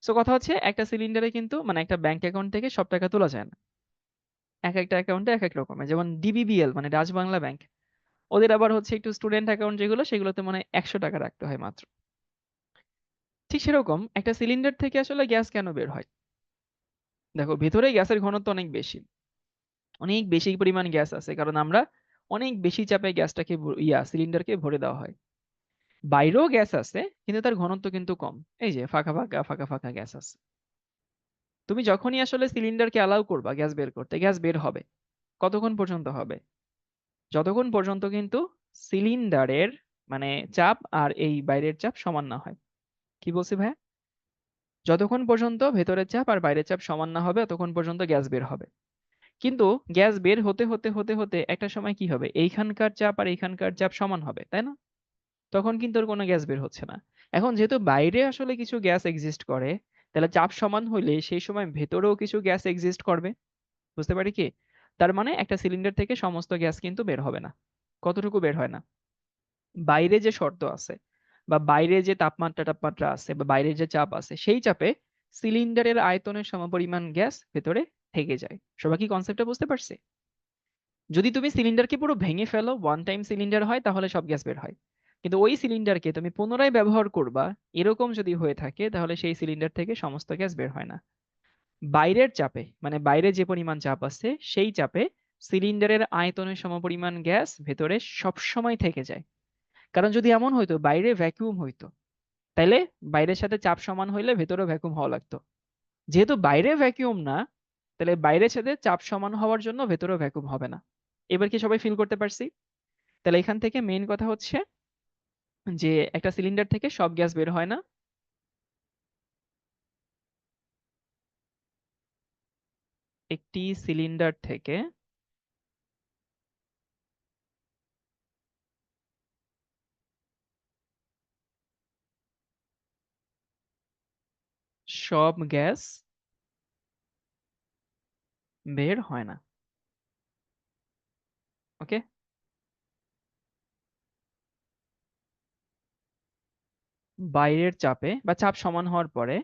Speaker 1: সো কথা হচ্ছে একটা সিলিন্ডারে কিন্তু মানে একটা ব্যাংক অ্যাকাউন্ট থেকে সব টাকা তোলা যায় না। এক একটা অ্যাকাউন্টে এক এক রকমের, যেমন ডিবিবিএল মানে ডাচ বাংলা ব্যাংক, ওদের আবার হচ্ছে একটু স্টুডেন্ট অ্যাকাউন্ট যেগুলো, সেগুলোতে মানে 100 টাকা রাখতে হয় মাত্র। ঠিক সেরকম একটা সিলিন্ডার থেকে আসলে গ্যাস কেন বের হয়? দেখো ভেতরে গ্যাসের ঘনত্ব অনেক বেশি, অনেক বেশি পরিমাণ গ্যাস আছে, কারণ আমরা অনেক বেশি চাপে গ্যাসটাকে সিলিন্ডারকে ভরে দেওয়া হয়। বাইরেও গ্যাস আছে, কিন্তু তার ঘনত্ব কিন্তু কম। এই যে ফাঁকা ফাঁকা ফাঁকা ফাঁকা গ্যাস আছে। তুমি যখনই আসলে সিলিন্ডারকে অ্যালাউ করবা গ্যাস বের করতে, গ্যাস বের হবে। কতক্ষণ পর্যন্ত হবে? যতক্ষণ পর্যন্ত কিন্তু সিলিন্ডারের মানে চাপ আর এই বাইরের চাপ সমান না হয়। কি বলছি ভাইয়া? যতক্ষণ পর্যন্ত ভেতরের চাপ আর বাইরের চাপ সমান না হবে, ততক্ষণ পর্যন্ত গ্যাস বের হবে। কিন্তু গ্যাস বের হতে হতে হতে হতে একটা সময় কি হবে, এইখানকার চাপ আর এইখানকার চাপ সমান হবে, তাই না? তখন কিন্তু আর কোনো গ্যাস বের হচ্ছে না। এখন যেহেতু বাইরে আসলে কিছু গ্যাস এক্সিস্ট করে, তাহলে চাপ সমান হইলে সেই সময় ভেতরেও কিছু গ্যাস এক্সিস্ট করবে। বুঝতে পারি কি? তার মানে একটা সিলিন্ডার থেকে সমস্ত গ্যাস কিন্তু বের হবে না। কতটুকু বের হয় না? বাইরে যে শর্ত আছে বা বাইরে যে তাপমাত্রা আছে বা বাইরে যে চাপ আছে, সেই চাপে সিলিন্ডারের আয়তনের সমপরিমাণ গ্যাস ভেতরে থেকে যায়। সবাই কি কনসেপ্টটা বুঝতে পারছে? যদি তুমি সিলিন্ডারকে পুরো ভেঙে ফেলো, ওয়ান টাইম সিলিন্ডার হয়, তাহলে সব গ্যাস বের হয়। কিন্তু ওই সিলিন্ডারকে তুমি পুনরায় ব্যবহার করবা, এরকম যদি হয়ে থাকে, তাহলে সেই সিলিন্ডার থেকে সমস্ত গ্যাস বের হয় না। বাইরের চাপে, মানে বাইরে যে পরিমাণ চাপ আছে, সেই চাপে সিলিন্ডারের আয়তনের সমপরিমাণ গ্যাস ভেতরে সবসময় থেকে যায়। কারণ যদি এমন হইতো বাইরে ভ্যাকুয়াম হইতো, তাইলে বাইরের সাথে চাপ সমান হইলে ভেতরেও ভ্যাকুয়াম হওয়া লাগতো। যেহেতু বাইরে ভ্যাকুয়াম না, তাহলে বাইরের সাথে চাপ সমান হওয়ার জন্য ভেতরেও ভ্যাকুয়াম হবে না। এবার কি সবাই ফিল করতে পারছি? তাহলে এখান থেকে মেইন কথা হচ্ছে যে একটা সিলিন্ডার থেকে সব গ্যাস বের হয় না। একটি সিলিন্ডার থেকে সব গ্যাস বের হয় না। ওকে। বাইরের চাপে বা চাপ সমান হওয়ার পরে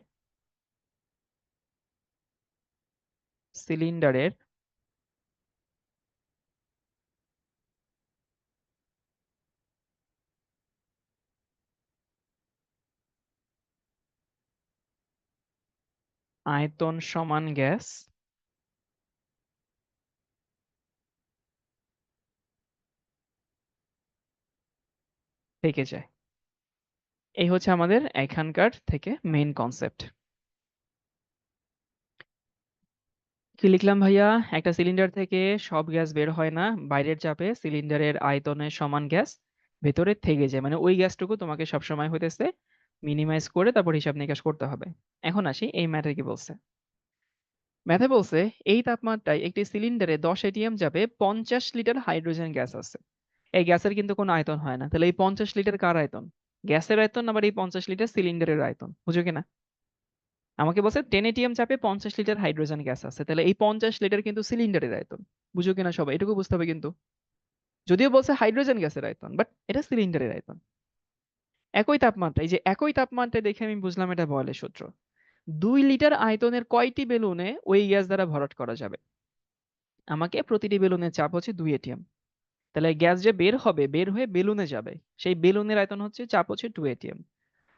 Speaker 1: সিলিন্ডারের আয়তন সমান গ্যাস থেকে যায়। এই হচ্ছে আমাদের এখানকার থেকে মেইন কনসেপ্ট। কি লিখলাম ভাইয়া? একটা সিলিন্ডার থেকে সব গ্যাস বের হয় না, বাইরের চাপে সিলিন্ডারের আয়তনের সমান গ্যাস ভেতরে থেকে যায়, মানে ওই গ্যাসটুকু তোমাকে সবসময় হইতেছে মিনিমাইজ করে তারপর হিসাব নিকাশ করতে হবে। এখন আসি এই ম্যাথে কি বলছে। ম্যাথে বলছে এই তাপমাত্রায় একটি সিলিন্ডারে 10 এটিএম যাবে 50 লিটার হাইড্রোজেন গ্যাস আছে। এই গ্যাসের কিন্তু কোনো আয়তন হয় না, তাহলে এই 50 লিটার কার আয়তন? গ্যাসের আয়তন, আবার এই 50 লিটার সিলিন্ডারের আয়তন, বুঝো কিনা? আমাকে বলছে 10 এটিএম চাপে 50 লিটার হাইড্রোজেন গ্যাস আছে, তাহলে এই 50 লিটার কিন্তু সিলিন্ডারের আয়তন। বুঝো কিনা সবাই? এটুকু বুঝতে হবে কিন্তু। যদিও বলছে হাইড্রোজেন গ্যাসের আয়তন, বাট এটা সিলিন্ডারের আয়তন। একই তাপমাত্রা, এই যে একই তাপমাত্রায় দেখে আমি বুঝলাম এটা বয়লের সূত্র। 2 লিটার আয়তনের কয়টি বেলুনে ওই গ্যাস দ্বারা ভরাট করা যাবে? আমাকে প্রতিটি বেলুনের চাপ হচ্ছে 2 এটিএম। তাহলে গ্যাস যে বের হবে, বের হয়ে বেলুনে যাবে, সেই বেলুনের আয়তন হচ্ছে, চাপ হচ্ছে 2 এটিএম।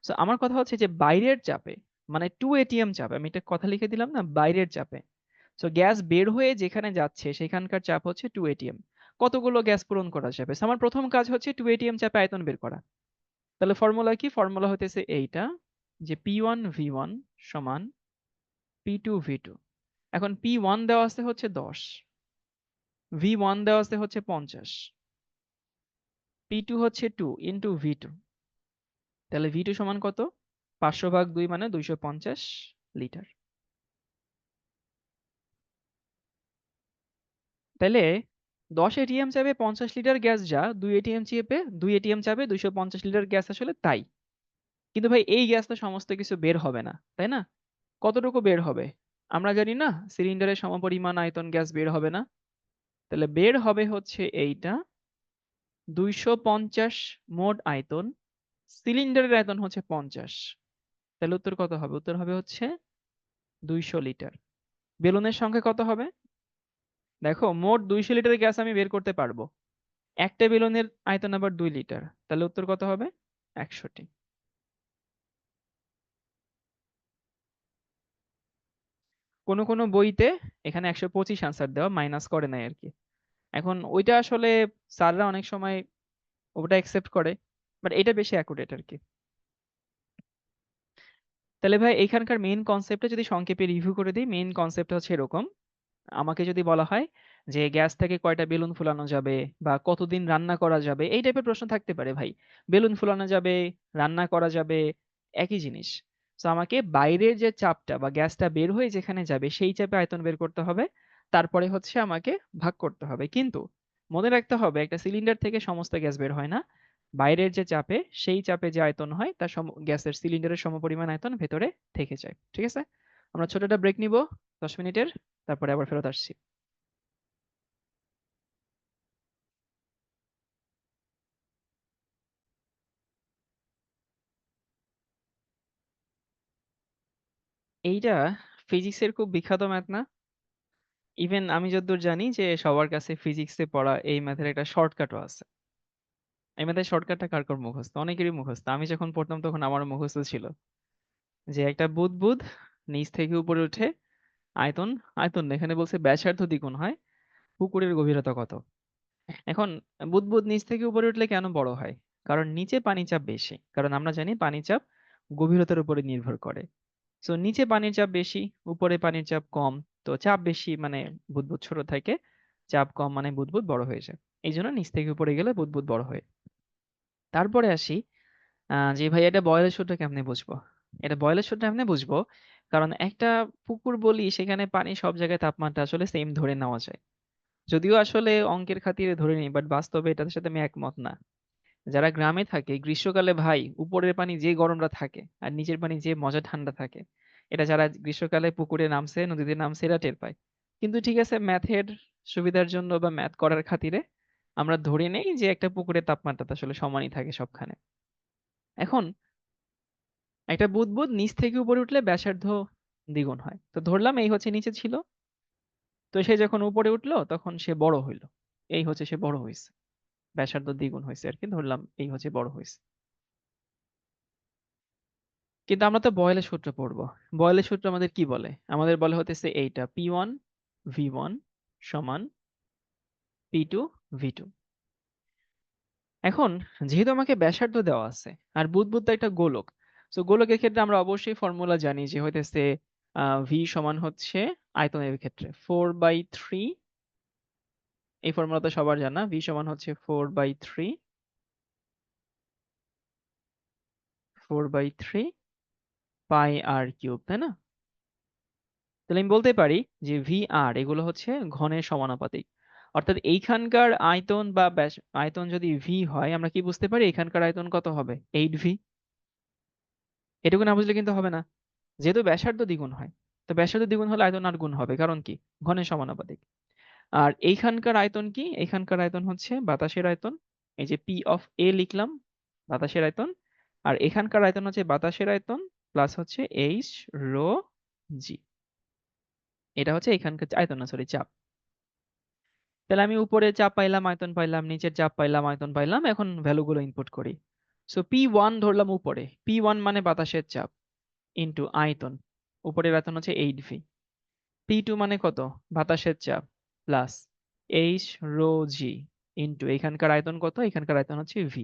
Speaker 1: সো আমার কথা হচ্ছে যে বাইরের চাপে, মানে 2 এটিএম চাপে, আমি একটা কথা লিখে দিলাম না, বাইরের চাপে। সো গ্যাস বের হয়ে যেখানে যাচ্ছে সেখানকার চাপ হচ্ছে 2 এটিএম। কতগুলো গ্যাস পূরণ করা যাবে? So আমার প্রথম কাজ হচ্ছে 2 এটিএম চাপে আয়তন বের করা। তাহলে ফর্মুলা কি? ফর্মুলা হতেছে এইটা, যে P1 V1 সমান P2 V2। এখন P1 দেওয়া আছে হচ্ছে 10, V1 দেওয়া আছে হচ্ছে 50, P2 হচ্ছে 2 ইন্টু V2। তাহলে V2 সমান কত? 500/2 মানে 250 লিটার। তাহলে 10 এটিএম চাপে 50 লিটার গ্যাস, যা 2 এটিএম চেপে 2 এটিএম চাপে 250 লিটার গ্যাস, আসলে তাই। কিন্তু ভাই এই গ্যাস তো সমস্ত কিছু বের হবে না, তাই না? কতটুকু বের হবে? আমরা জানি না সিলিন্ডারের সমপরিমাণ আয়তন গ্যাস বের হবে না। তাহলে বের হবে হচ্ছে এইটা, 250 মোট আয়তন, সিলিন্ডারের আয়তন হচ্ছে 50। তাহলে উত্তর কত হবে? উত্তর হবে হচ্ছে 200 লিটার। বেলুনের সংখ্যা কত হবে? দেখো, মোট 200 লিটার গ্যাস আমি বের করতে পারবো, একটা বেলুনের আয়তন আবার 2 লিটার, তাহলে উত্তর কত হবে? 100টি। কোনো কোনো বইতে এখানে 125 আনসার দেওয়া, মাইনাস করে নাই আর কি। এখন ওইটা আসলে স্যাররা অনেক সময় ওটা একসেপ্ট করে, বাট এটা বেশি অ্যাকুরেট আর কি। তাহলে ভাই এখানকার মেইন কনসেপ্টটা যদি সংক্ষেপে রিভিউ করে দিই, মেইন কনসেপ্ট হচ্ছে এরকম। আমাকে যদি বলা হয় যে গ্যাস থেকে কয়টা বেলুন ফুলানো যাবে বা কতদিন রান্না করা যাবে, এই টাইপের প্রশ্ন থাকতে পারে ভাই। বেলুন ফুলানো যাবে, রান্না করা যাবে, একই জিনিস। তো আমাকে বাইরের যে চাপটা বা গ্যাসটা বের হয়ে যেখানে যাবে সেই চাপে আয়তন বের করতে হবে, তারপরে হচ্ছে আমাকে ভাগ করতে হবে। কিন্তু মনে রাখতে হবে একটা সিলিন্ডার থেকে সমস্ত গ্যাস বের হয় না, বাইরের যে চাপে সেই চাপে যে আয়তন হয় তার গ্যাসের সিলিন্ডারের সমপরিমাণ আয়তন ভেতরে থেকে যায়। ঠিক আছে, আমরা ছোট একটা ব্রেক নিব 10 মিনিটের, তারপরে আবার ফেরত আসছি। এইটা ফিজিক্সের খুব বিখ্যাত ম্যাথ না? ইভেন আমি যতদূর জানি যে সবার কাছে ফিজিক্সে পড়া এই ম্যাথের একটা শর্টকাটও আছে। এই ম্যাথের শর্টকাটটা কার কার মুখস্থ? অনেকেরই মুখস্থ। আমি যখন পড়তাম তখন আমারও মুখস্থ ছিল। যে একটা বুদবুদ নিচ থেকে উপরে উঠে আয়তন, আয়তন না, এখানে বলছে ব্যাসার্ধ দ্বিগুণ হয় পুকুরের গভীরতা কত? এখন বুদবুদ নিচ থেকে উপরে উঠলে কেন বড় হয়? কারণ নিচে পানির চাপ বেশি। কারণ আমরা জানি পানির চাপ গভীরতার উপরে নির্ভর করে। সো নিচে পানির চাপ বেশি, উপরে পানির চাপ কম। তো চাপ বেশি মানে বুদবুদ ছোট থাকে, চাপ কম মানে বুদবুদ বড় হয়ে যায়। এই জন্য নিচ থেকে উপরে গেলে বুদবুদ বড় হয়। তারপরে আসি যে ভাই এটা বয়লের সূত্র কেমনে বুঝবো? এটা বয়লের সূত্র কেমনে বুঝবো? কারণ একটা পুকুর বলি সেখানে পানি সব জায়গায় তাপমাত্রা আসলে সেম ধরে নেওয়া যায়। যদিও আসলে অঙ্কের খাতিরে ধরে নিই, বাট বাস্তবে এটার সাথে আমি একমত না। যারা গ্রামে থাকে গ্রীষ্মকালে ভাই উপরের পানি যে গরমটা থাকে আর নিচের পানি যে মজা ঠান্ডা থাকে, এটা যারা গ্রীষ্মকালে পুকুরে নামছে নদীতে নামছে এরা টের পায়। কিন্তু ঠিক আছে, ম্যাথের সুবিধার জন্য বা ম্যাথ করার খাতিরে আমরা ধরে নেই যে একটা পুকুরের তাপমাত্রা তো আসলে সমানই থাকে সবখানে। এখন একটা বুদবুদ নিচ থেকে উপরে উঠলে ব্যাসার্ধ দ্বিগুণ হয়, তো ধরলাম এই হচ্ছে নিচে ছিল। তো সে যখন উপরে উঠলো তখন সে বড় হইলো। এই হচ্ছে সে বড় হয়েছে, ব্যাসার্ধ দ্বিগুণ হয়েছে আর কি, ধরলাম এই হচ্ছে বড় হয়েছে। কিন্তু আমরা তো বয়েলের সূত্র পড়বো। বয়েলের সূত্র আমাদের কি বলে? আমাদের বলে হতেছে এইটা P1 V1 সমান P2 V2। এখন যেহেতু আমাকে ব্যাসার্ধ দেওয়া আছে আর বুদবুদ তো একটা গোলক, তো গোলকের ক্ষেত্রে আমরা অবশ্যই ফর্মুলা জানি যে হইতেছে ভি সমান হচ্ছে আয়তনের ক্ষেত্রে 4/3। এই ফর্মুলা তো সবার জানা, ভি সমান হচ্ছে 4/3 পাই আর কিউব, তাই না? তাহলে আমি বলতে পারি যে ভি আর এগুলো হচ্ছে ঘনের সমানুপাতিক। অর্থাৎ এইখানকার আয়তন বা আয়তন যদি ভি হয়, আমরা কি বুঝতে পারি এখানকার আয়তন কত হবে? 8V। এটুকু না বুঝলে কিন্তু হবে না। যেহেতু ব্যাসার্ধ দ্বিগুণ হয়, তো ব্যাসার্ধ দ্বিগুণ হলে আয়তন আর গুণ হবে, কারণ কি? ঘনের সমানুপাতিক। আর এইখানকার আয়তন কি? এইখানকার আয়তন হচ্ছে বাতাসের আয়তন। এই যে P লিখলাম, বাতাসের আয়তন। আর এখানকার আয়তন হচ্ছে বাতাসের আয়তন প্লাস হচ্ছে H ρ g। এটা হচ্ছে এখানকার আয়তন না, সরি, চাপ। তাহলে আমি উপরে চাপ পাইলাম, আয়তন পাইলাম, নিচের চাপ পাইলাম, আয়তন পাইলাম। এখন ভ্যালুগুলো ইনপুট করি। সো P1 ধরলাম উপরে, P1 মানে বাতাসের চাপ ইনটু আয়তন, উপরের আয়তন হচ্ছে 8V। P2 মানে কত? বাতাসের চাপ প্লাস H ρ g ইনটু এখানকার আয়তন কত? এখানকার আয়তন হচ্ছে V।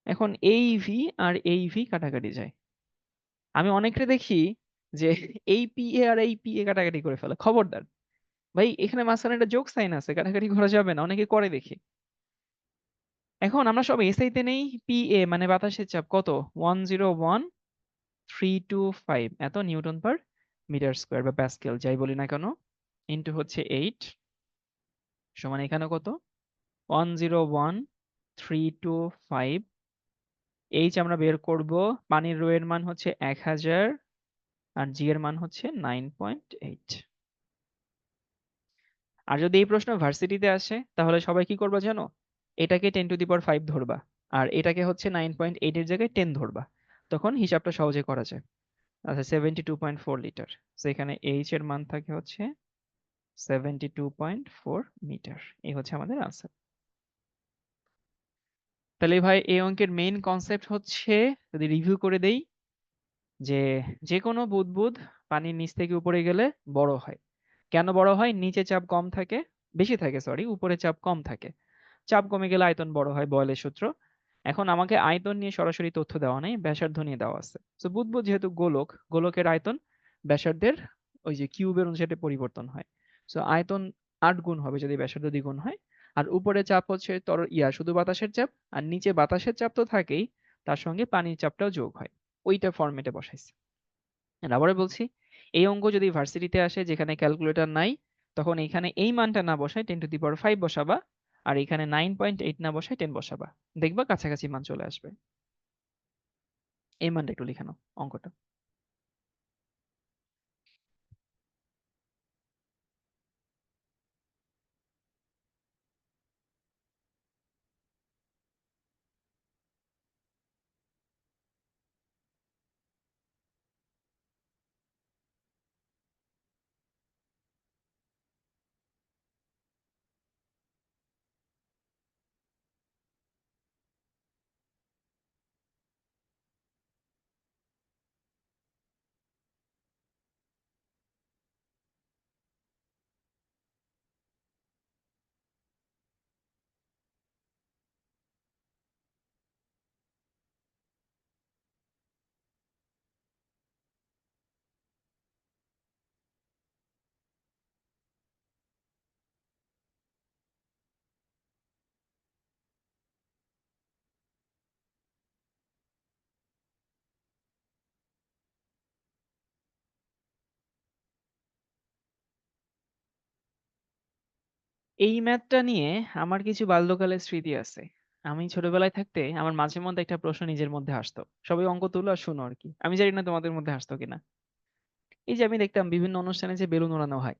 Speaker 1: এখন এই V আর এই V কাটাকাটি যায়। আমি অনেকটা দেখি যে এই PA আর এই PA কাটাকাটি করে ফেলে, খবরদার ভাই, এখানে মাঝখানে একটা যোগ সাইন আছে, কাটাকাটি করা যাবে না, অনেকে করে দেখি। এখন আমরা সব এসআই তে নেই। PA মানে বাতাসের চাপ কত? 101,325 এত নিউটন পার মিটার স্কয়ার বা প্যাসকেল যাই বলি না কেন, ইনটু হচ্ছে 8 সমান এখানে কত? 101,325। এইচ আমরা বের করব, পানির রো এর মান হচ্ছে 1000 আর জি এর মান হচ্ছে 9.8। আর যদি এই প্রশ্ন ভার্সিটিতে আসে তাহলে সবাই কি করবা জানো? এটাকে 10⁵ ধরবা আর এটাকে হচ্ছে 9.8 এর জায়গায় 10 ধরবা। তখন হিসাবটা সহজে করা যায়। আচ্ছা, 72.4 লিটার। তো এখানে এইচ এর মান থাকে হচ্ছে 72.4 মিটার। এই হচ্ছে আমাদের আনসার। তাহলে ভাই এই অঙ্কের মেইন কনসেপ্ট হচ্ছে, যদি রিভিউ করে দেই, যে যে কোনো বুদবুদ পানির নিচ থেকে উপরে গেলে বড় হয়। কেন বড় হয়? নিচে চাপ কম থাকে, বেশি থাকে সরি, উপরে চাপ কম থাকে। চাপ কমে গেলে আয়তন বড় হয়, বয়েলের সূত্র। এখন আমাকে আয়তন নিয়ে সরাসরি তথ্য দেওয়া নেই, ব্যাসার্ধ নিয়ে দেওয়া আছে। তো বুদবুদ যেহেতু গোলক, গোলকের আয়তন ব্যাসার্ধের ওই যে কিউবের অনুসারে পরিবর্তন হয়। সো আয়তন 8 গুণ হবে যদি ব্যাসার্ধ দ্বিগুণ হয়। আর উপরে চাপ হচ্ছে শুধু বাতাসের চাপ, আর নিচে বাতাসের চাপ তো থাকেই, তার সঙ্গে পানির চাপটাও যোগ হয়। ওইটা ফরম্যাটে বসাইছে। আবারও বলছি, এই অঙ্ক যদি ভার্সিটিতে আসে যেখানে ক্যালকুলেটর নাই, তখন এখানে এই মানটা না বসায় 10⁵ বসাবা, আর এখানে 9.8 না বসায় 10 বসাবা। দেখবা কাছাকাছি মান চলে আসবে। এই মানটা একটু লিখে নাও অঙ্কটা। এই ম্যাথটা নিয়ে আমার কিছু বাল্যকালের স্মৃতি আছে। আমি ছোটবেলায় থাকতে আমার মাঝে মধ্যে একটা প্রশ্ন নিজের মধ্যে আসতো। সবাই অঙ্ক তুলো আর শোনো আরকি। আমি জানি না তোমাদের মধ্যে আসতো কিনা। এই যে আমি দেখতাম বিভিন্ন অনুষ্ঠানে যে বেলুন ওড়ানো হয়।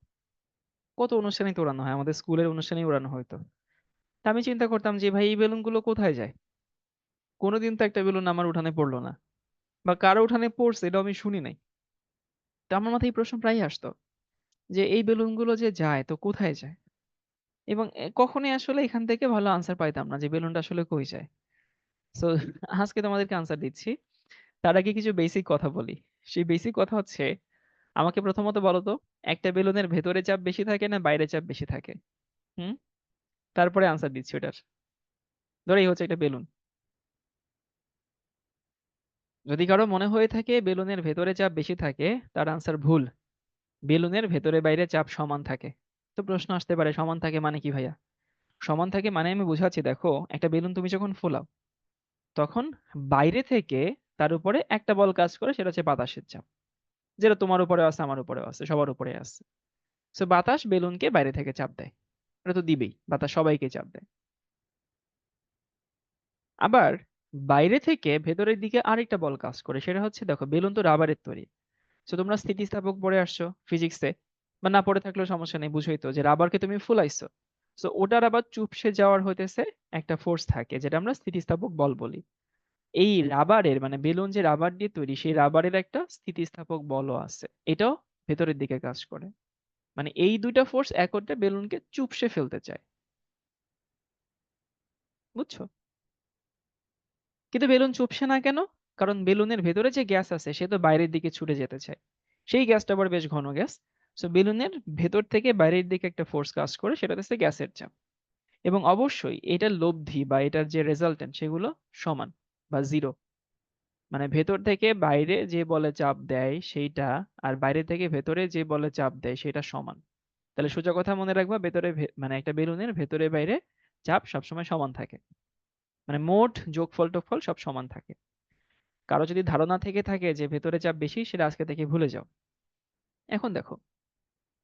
Speaker 1: কত অনুষ্ঠানেই তো ওড়ানো হয়। আমাদের স্কুলের অনুষ্ঠানেই ওড়ানো হইতো। তা আমি চিন্তা করতাম যে ভাই এই বেলুনগুলো কোথায় যায়? কোনোদিন তো একটা বেলুন আমার উঠানে পড়লো না। বা কারো উঠানে পড়ছে এটাও আমি শুনি নাই। তো আমার মাথায় এই প্রশ্ন প্রায়ই আসতো যে এই বেলুনগুলো যে যায় তো কোথায় যায়? এবং কখনোই আসলে এখান থেকে ভালো আনসার পাইতাম না যে বেলুনটা আসলে কই যায়। সো আজকে তোমাদেরকে আনসার দিচ্ছি। তার আগে কিছু বেসিক কথা বলি। সেই বেসিক কথা হচ্ছে, আমাকে প্রথমত বলো তো, একটা বেলুনের ভেতরে চাপ বেশি থাকে না বাইরে চাপ বেশি থাকে? হুম? তারপরে আনসার দিচ্ছি ওটার। ধরো এই হচ্ছে একটা বেলুন। যদি কারো মনে হয়ে থাকে বেলুনের ভেতরে চাপ বেশি থাকে, তার আনসার ভুল। বেলুনের ভেতরে বাইরে চাপ সমান থাকে। তো প্রশ্ন আসতে পারে সমান থাকে মানে কি ভাইয়া? সমান থাকে মানে আমি বুঝাচ্ছি, দেখো একটা বেলুন তুমি যখন ফোলাও তখন বাইরে থেকে তার উপরে একটা বল কাজ করে, সেটা হচ্ছে বাতাসের চাপ। যেটা তোমার উপরেও আছে, আমার উপরেও আছে, সবার উপরে আছে। সো বাতাস বেলুনকে বাইরে থেকে চাপ দেয়। এটা তো দিবেই, বাতাস সবাইকে চাপ দেয়। আবার বাইরে থেকে ভেতরের দিকে আরেকটা বল কাজ করে, সেটা হচ্ছে দেখো বেলুন তো রাবারের তৈরি। তো তোমরা স্থিতিস্থাপক পড়ে আসছো ফিজিক্সে, বা না পড়ে থাকলেও সমস্যা নেই, বুঝোই তো যে রাবারকে তুমি ফুলাইছো। তো ওটার আবার চুপসে যাওয়ার হইতেছে একটা ফোর্স থাকে, যেটা আমরা স্থিতিস্থাপক বল বলি। এই রাবারের মানে বেলুন যে রাবার দিয়ে তৈরি, সেই রাবারের একটা স্থিতিস্থাপক বলও আছে, এটাও ভেতরের দিকে কাজ করে। মানে এই দুইটা ফোর্স একত্রে বেলুনকে চুপসে ফেলতে চায়। বুঝছো? কিন্তু বেলুন চুপসে না কেন? কারণ বেলুনের ভেতরে যে গ্যাস আছে সে তো বাইরের দিকে ছুটে যেতে চায়। সেই গ্যাসটা আবার বেশ ঘন গ্যাস। সো বেলুনের ভেতর থেকে বাইরের দিকে একটা ফোর্স কাজ করে, সেটা হচ্ছে গ্যাসের চাপ। এবং অবশ্যই এটার লব্ধি বা এটার যে রেজাল্টেন্ট সেগুলো সমান বা জিরো। মানে ভেতর থেকে বাইরে যে বলে চাপ দেয় সেইটা, আর বাইরে থেকে ভেতরে যে বলে চাপ দেয় সেটা সমান। তাহলে সোজা কথা মনে রাখবা, ভেতরে মানে একটা বেলুনের ভেতরে বাইরে চাপ সবসময় সমান থাকে। মানে মোট যোগফল টোগফল সব সমান থাকে। কারো যদি ধারণা থেকে থাকে যে ভেতরে চাপ বেশি, সেটা আজকে থেকে ভুলে যাও। এখন দেখো,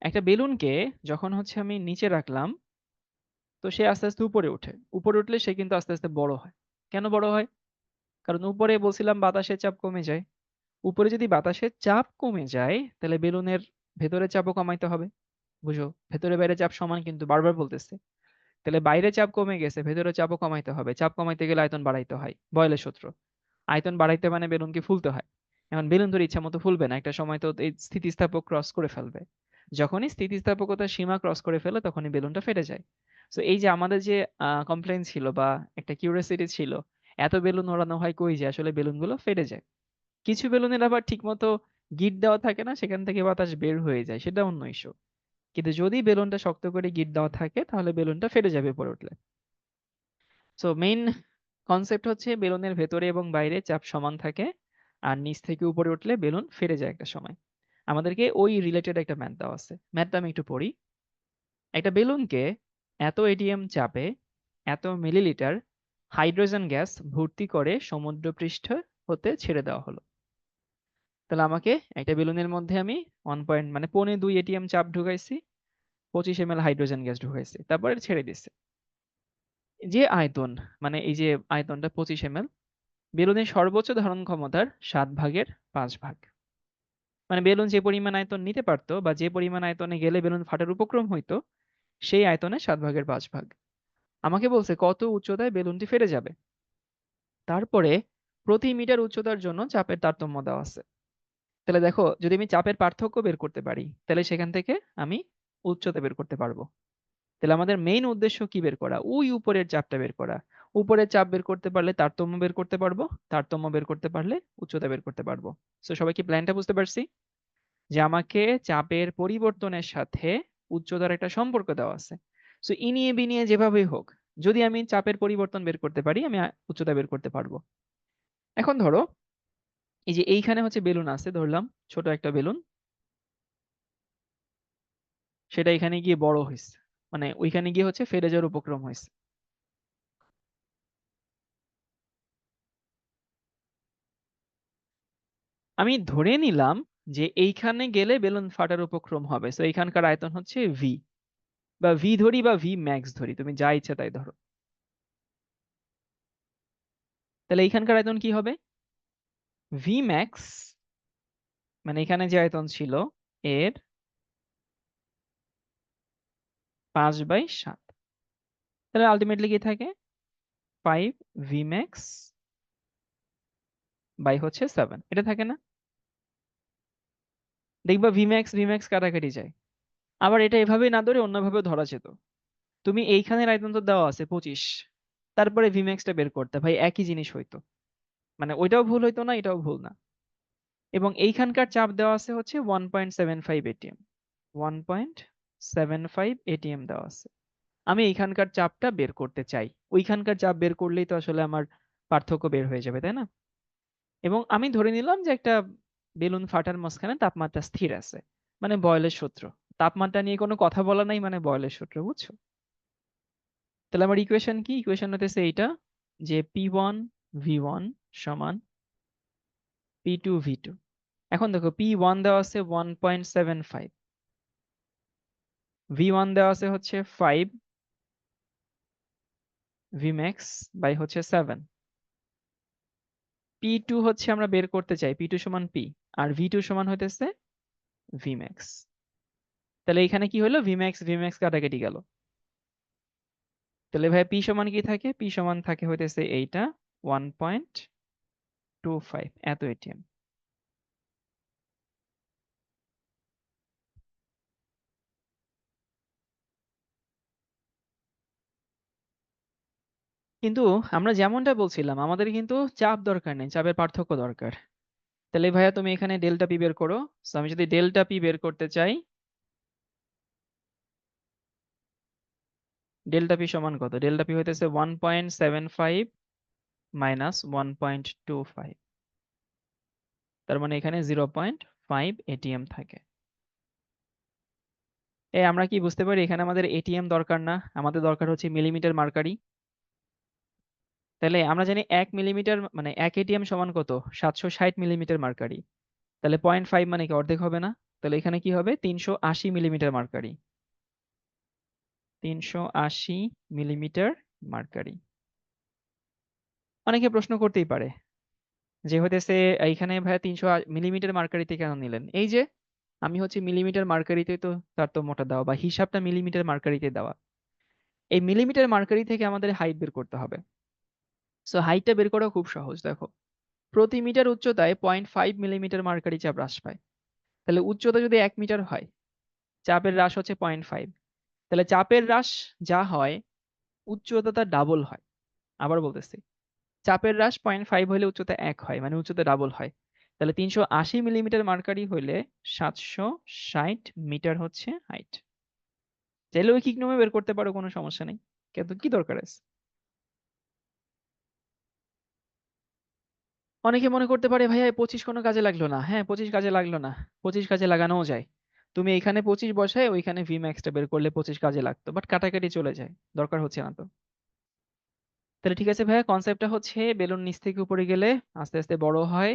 Speaker 1: একটা বেলুনকে যখন হচ্ছে আমি নিচে রাখলাম, তো সে আস্তে আস্তে উপরে ওঠে। উপরে উঠলে সে কিন্তু আস্তে আস্তে বড় হয়। কেন বড় হয়? কারণ উপরে বলছিলাম বাতাসের চাপ কমে যায়। উপরে যদি বাতাসের চাপ কমে যায়, তাহলে বেলুনের ভেতরে চাপও কমাইতে হবে। বুঝো, ভেতরে বাইরে চাপ সমান কিন্তু বারবার বলতেছে। তাহলে বাইরে চাপ কমে গেছে, ভেতরে চাপও কমাইতে হবে। চাপ কমাইতে গেলে আয়তন বাড়াইতে হয়, বয়লের সূত্র। আয়তন বাড়াইতে মানে বেলুনকে ফুলতে হয়। এখন বেলুন তোর ইচ্ছা মতো ফুলবে না, একটা সময় তো এই স্থিতিস্থাপক ক্রস করে ফেলবে। যখনই স্থিতিস্থাপকতার সীমা ক্রস করে ফেলে তখনই বেলুনটা ফেটে যায়। তো এই যে আমাদের যে কমপ্লেইন ছিল বা একটা কিউরিওসিটি ছিল, এত বেলুন ওড়ানো হয় কই যে আসলে বেলুনগুলো ফেটে যায়। কিছু বেলুনের আবার ঠিক মতো গিঁট দেওয়া থাকে না, সেখান থেকে বাতাস বের হয়ে যায়, সেটা অন্য ইস্যু। কিন্তু যদি বেলুনটা শক্ত করে গিঁট দেওয়া থাকে তাহলে বেলুনটা ফেটে যাবে উপরে উঠলে। সো মেইন কনসেপ্ট হচ্ছে বেলুনের ভেতরে এবং বাইরে চাপ সমান থাকে, আর নিচ থেকে উপরে উঠলে বেলুন ফেটে যায় একটা সময়। আমাদেরকে ওই রিলেটেড একটা ম্যাথ দেওয়া আছে, ম্যাথটা আমি একটু পড়ি। একটা বেলুনকে এত এটিএম চাপে এত মিলিলিটার হাইড্রোজেন গ্যাস ভর্তি করে সমুদ্রপৃষ্ঠ হতে ছেড়ে দেওয়া হলো। তাহলে আমাকে একটা বেলুনের মধ্যে আমি 1 মানে 2.5 এটিএম চাপ ঢুকাইছি, 25 ml হাইড্রোজেন গ্যাস ঢুকাইছি, তারপরে ছেড়ে দিচ্ছি। যে আয়তন, মানে এই যে আয়তনটা 25 ml, বেলুনের সর্বোচ্চ ধারণ ক্ষমতার 7/5 মানে বেলুন যে পরিমাণ আয়তন নিতে পারতো বা যে পরিমাণ আয়তনে গেলে বেলুন ফাটার উপক্রম হইতো, সেই আয়তনের 7/5 আমাকে বলছে কত উচ্চতায় বেলুনটি ফেটে যাবে। তারপরে প্রতি মিটার উচ্চতার জন্য চাপের তারতম্য দেওয়া আছে। তাহলে দেখো, যদি আমি চাপের পার্থক্য বের করতে পারি তাহলে সেখান থেকে আমি উচ্চতা বের করতে পারবো। তাহলে আমাদের মেইন উদ্দেশ্য কি বের করা? ওই উপরের চাপটা বের করা। উপরের চাপ বের করতে পারলে তারতম্য বের করতে পারবো, তারতম্য বের করতে পারলে উচ্চতা বের করতে পারবো। তো সবাই কি প্ল্যানটা বুঝতে পারছি? যে আমাকে চাপের পরিবর্তনের সাথে উচ্চতার একটা সম্পর্ক দেওয়া আছে। সো ইনিয়ে বিনিয়ে যেভাবেই হোক, যদি আমি চাপের পরিবর্তন বের করতে পারি, আমি উচ্চতা বের করতে পারবো। এখন ধরো, এই যে এইখানে হচ্ছে বেলুন আছে ধরলাম, ছোট একটা বেলুন, সেটা এখানে গিয়ে বড় হয়েছে, মানে ওইখানে গিয়ে হচ্ছে ফেটে যাওয়ার উপক্রম হয়েছে। আমি ধরে নিলাম যে এইখানে গেলে বেলুন ফাটার উপক্রম হবে, তো এইখানকার আয়তন হচ্ছে ভি। বা ভি ধরি বা ভি ম্যাক্স ধরি, তুমি যা ইচ্ছা তাই ধরো। তাহলে এইখানকার আয়তন কি হবে? ভি ম্যাক্স মানে এখানে যে আয়তন ছিল এর 5/7। তাহলে আলটিমেটলি কি থাকে? 5 ভি ম্যাক্স বাই হচ্ছে 7, এটা থাকে না? দেখবা ভি ম্যাক্স কাটাকাটি যায়। আবার এটা এভাবে না ধরে অন্যভাবে ধরা যেত। তুমি এইখানের আয়তন তো দেওয়া আছে 25, তারপরে ভি ম্যাক্সটা বের করতে, ভাই একই জিনিস হইতো। মানে ওইটাও ভুল হইতো না, এটাও ভুল না। এবং এইখানকার চাপ দেওয়া আছে হচ্ছে 1.75 এটিএম, 1.75 এটিএম দেওয়া আছে। আমি এইখানকার চাপটা বের করতে চাই। ওইখানকার চাপ বের করলেই তো আসলে আমার পার্থক্য বের হয়ে যাবে, তাই না? এবং আমি ধরে নিলাম যে একটা বেলুন ফাটার মাঝখানে তাপমাত্রা স্থির আছে, মানে বয়লের সূত্র। তাপমাত্রা নিয়ে কোনো কথা বলা নাই, মানে বয়লের সূত্র, বুঝছো? তাহলে আমার ইকুয়েশন কি? ইকুয়েশন হতেছে এইটা, যে P1 V1 সমান P2 V2। এখন দেখো P1 দেওয়া আছে 1.75, V1 দেওয়া আছে হচ্ছে 5 Vmax বাই হচ্ছে 7। P2 হচ্ছে আমরা বের করতে চাই, P2 সমান P, আর V2 সমান হইতেছে Vmax। তাহলে এখানে কি হলো? Vmax কাটাকাটি গেল। তাহলে ভাই P সমান কি থাকে? P সমান থাকে হইতেছে এইটা 1.25 এত এটিএম। কিন্তু আমরা যেমনটা বলছিলাম, আমাদের কিন্তু চাপ দরকার নেই, চাপের পার্থক্য দরকার। তাহলে ভাইয়া তুমি এখানে ডেল্টা পি বের করো। So আমি যদি ডেল্টা পি বের করতে চাই, ডেল্টা পি সমান কত? ডেল্টা পি হইতেছে 1.75 মাইনাস 1.25, তার মানে এখানে 0.5 এটিএম থাকে। আমরা কি বুঝতে পারি এখানে আমাদের এটিএম দরকার না, আমাদের দরকার হচ্ছে মিলিমিটার মার্কারি। তাহলে আমরা জানি 1 মিলিমিটার মানে 1 এটিএম সমান কত? 760 মিলিমিটার মার্কারি। তাহলে 0.5 মানে কি অর্ধেক হবে না? তাহলে এখানে কি হবে? 380 মিলিমিটার মার্কারি, 380 মিলিমিটার মার্কারি। অনেকে প্রশ্ন করতেই পারে যে হইতেছে এইখানে ভাইয়া 300 মিলিমিটার মার্কারিতে কেন নিলেন? এই যে আমি হচ্ছে মিলিমিটার মার্কারিতে তো তারতম্যটা দেওয়া বা হিসাবটা মিলিমিটার মার্কারিতে দেওয়া। এই মিলিমিটার মার্কারি থেকে আমাদের হাইট বের করতে হবে। সো হাইটটা বের করা খুব সহজ, দেখো প্রতি মিটার উচ্চতায় 0.5 মিলিমিটার মার্কারি চাপ হ্রাস পায়। তাহলে উচ্চতা যদি 1 মিটার হয়, চাপের হ্রাস হচ্ছে 0.5। তাহলে চাপের হ্রাস যা হয়, উচ্চতা তার ডাবল হয়। আবার বলতেছি, চাপের হ্রাস 0.5 হলে উচ্চতা 1 হয়, মানে উচ্চতা ডাবল হয়। তাহলে 380 মিলিমিটার মার্কারি হইলে 760 মিটার হচ্ছে হাইট। চাইলে ঐকিক নিয়মে বের করতে পারো, কোনো সমস্যা নেই, কিন্তু কি দরকার আছে? অনেকে মনে করতে পারে ভাইয়া 25 কোনো কাজে লাগলো না। হ্যাঁ, 25 কাজে লাগলো না, 25 কাজে লাগানোও যায়। তুমি এখানে 25 বসায় ওইখানে ভি ম্যাক্সটা বের করলে 25 কাজে লাগতো, বাট কাটাকাটি চলে যায়, দরকার হচ্ছে না তো। তাহলে ঠিক আছে ভাইয়া, কনসেপ্টটা হচ্ছে বেলুন নিচ থেকে উপরে গেলে আস্তে আস্তে বড় হয়।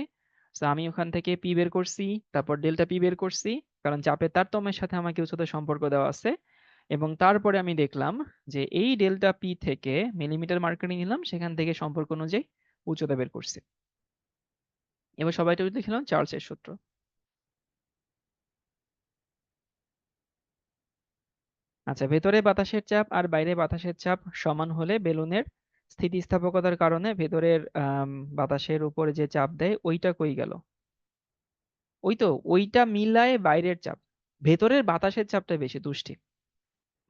Speaker 1: So আমি ওখান থেকে পি বের করছি, তারপর ডেল্টা পি বের করছি, কারণ চাপের তারতম্যের সাথে আমাকে উচ্চতার সম্পর্ক দেওয়া আছে। এবং তারপরে আমি দেখলাম যে এই ডেল্টা পি থেকে মিলিমিটার মার্কারি নিলাম, সেখান থেকে সম্পর্ক অনুযায়ী উচ্চতা বের করছি। এবার সবাইটা লিখলাম চার্লসের সূত্র। আচ্ছা, ভেতরে বাতাসের চাপ আর বাইরে বাতাসের চাপ সমান হলে বেলুনের স্থিতিস্থাপকতার কারণে ভেতরের বাতাসের উপরে যে চাপ দেয় ওইটা কই গেল? ওই তো, ওইটা মিলায় বাইরের চাপ। ভেতরের বাতাসের চাপটা বেশি তুষ্টি।